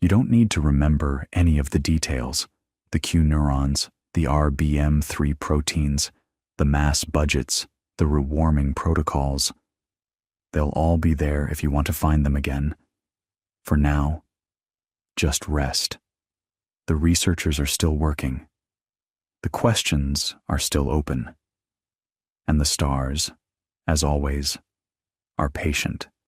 You don't need to remember any of the details, the Q neurons, the RBM3 proteins, the mass budgets, the rewarming protocols. They'll all be there if you want to find them again. For now, just rest. The researchers are still working. The questions are still open. And the stars, as always, are patient.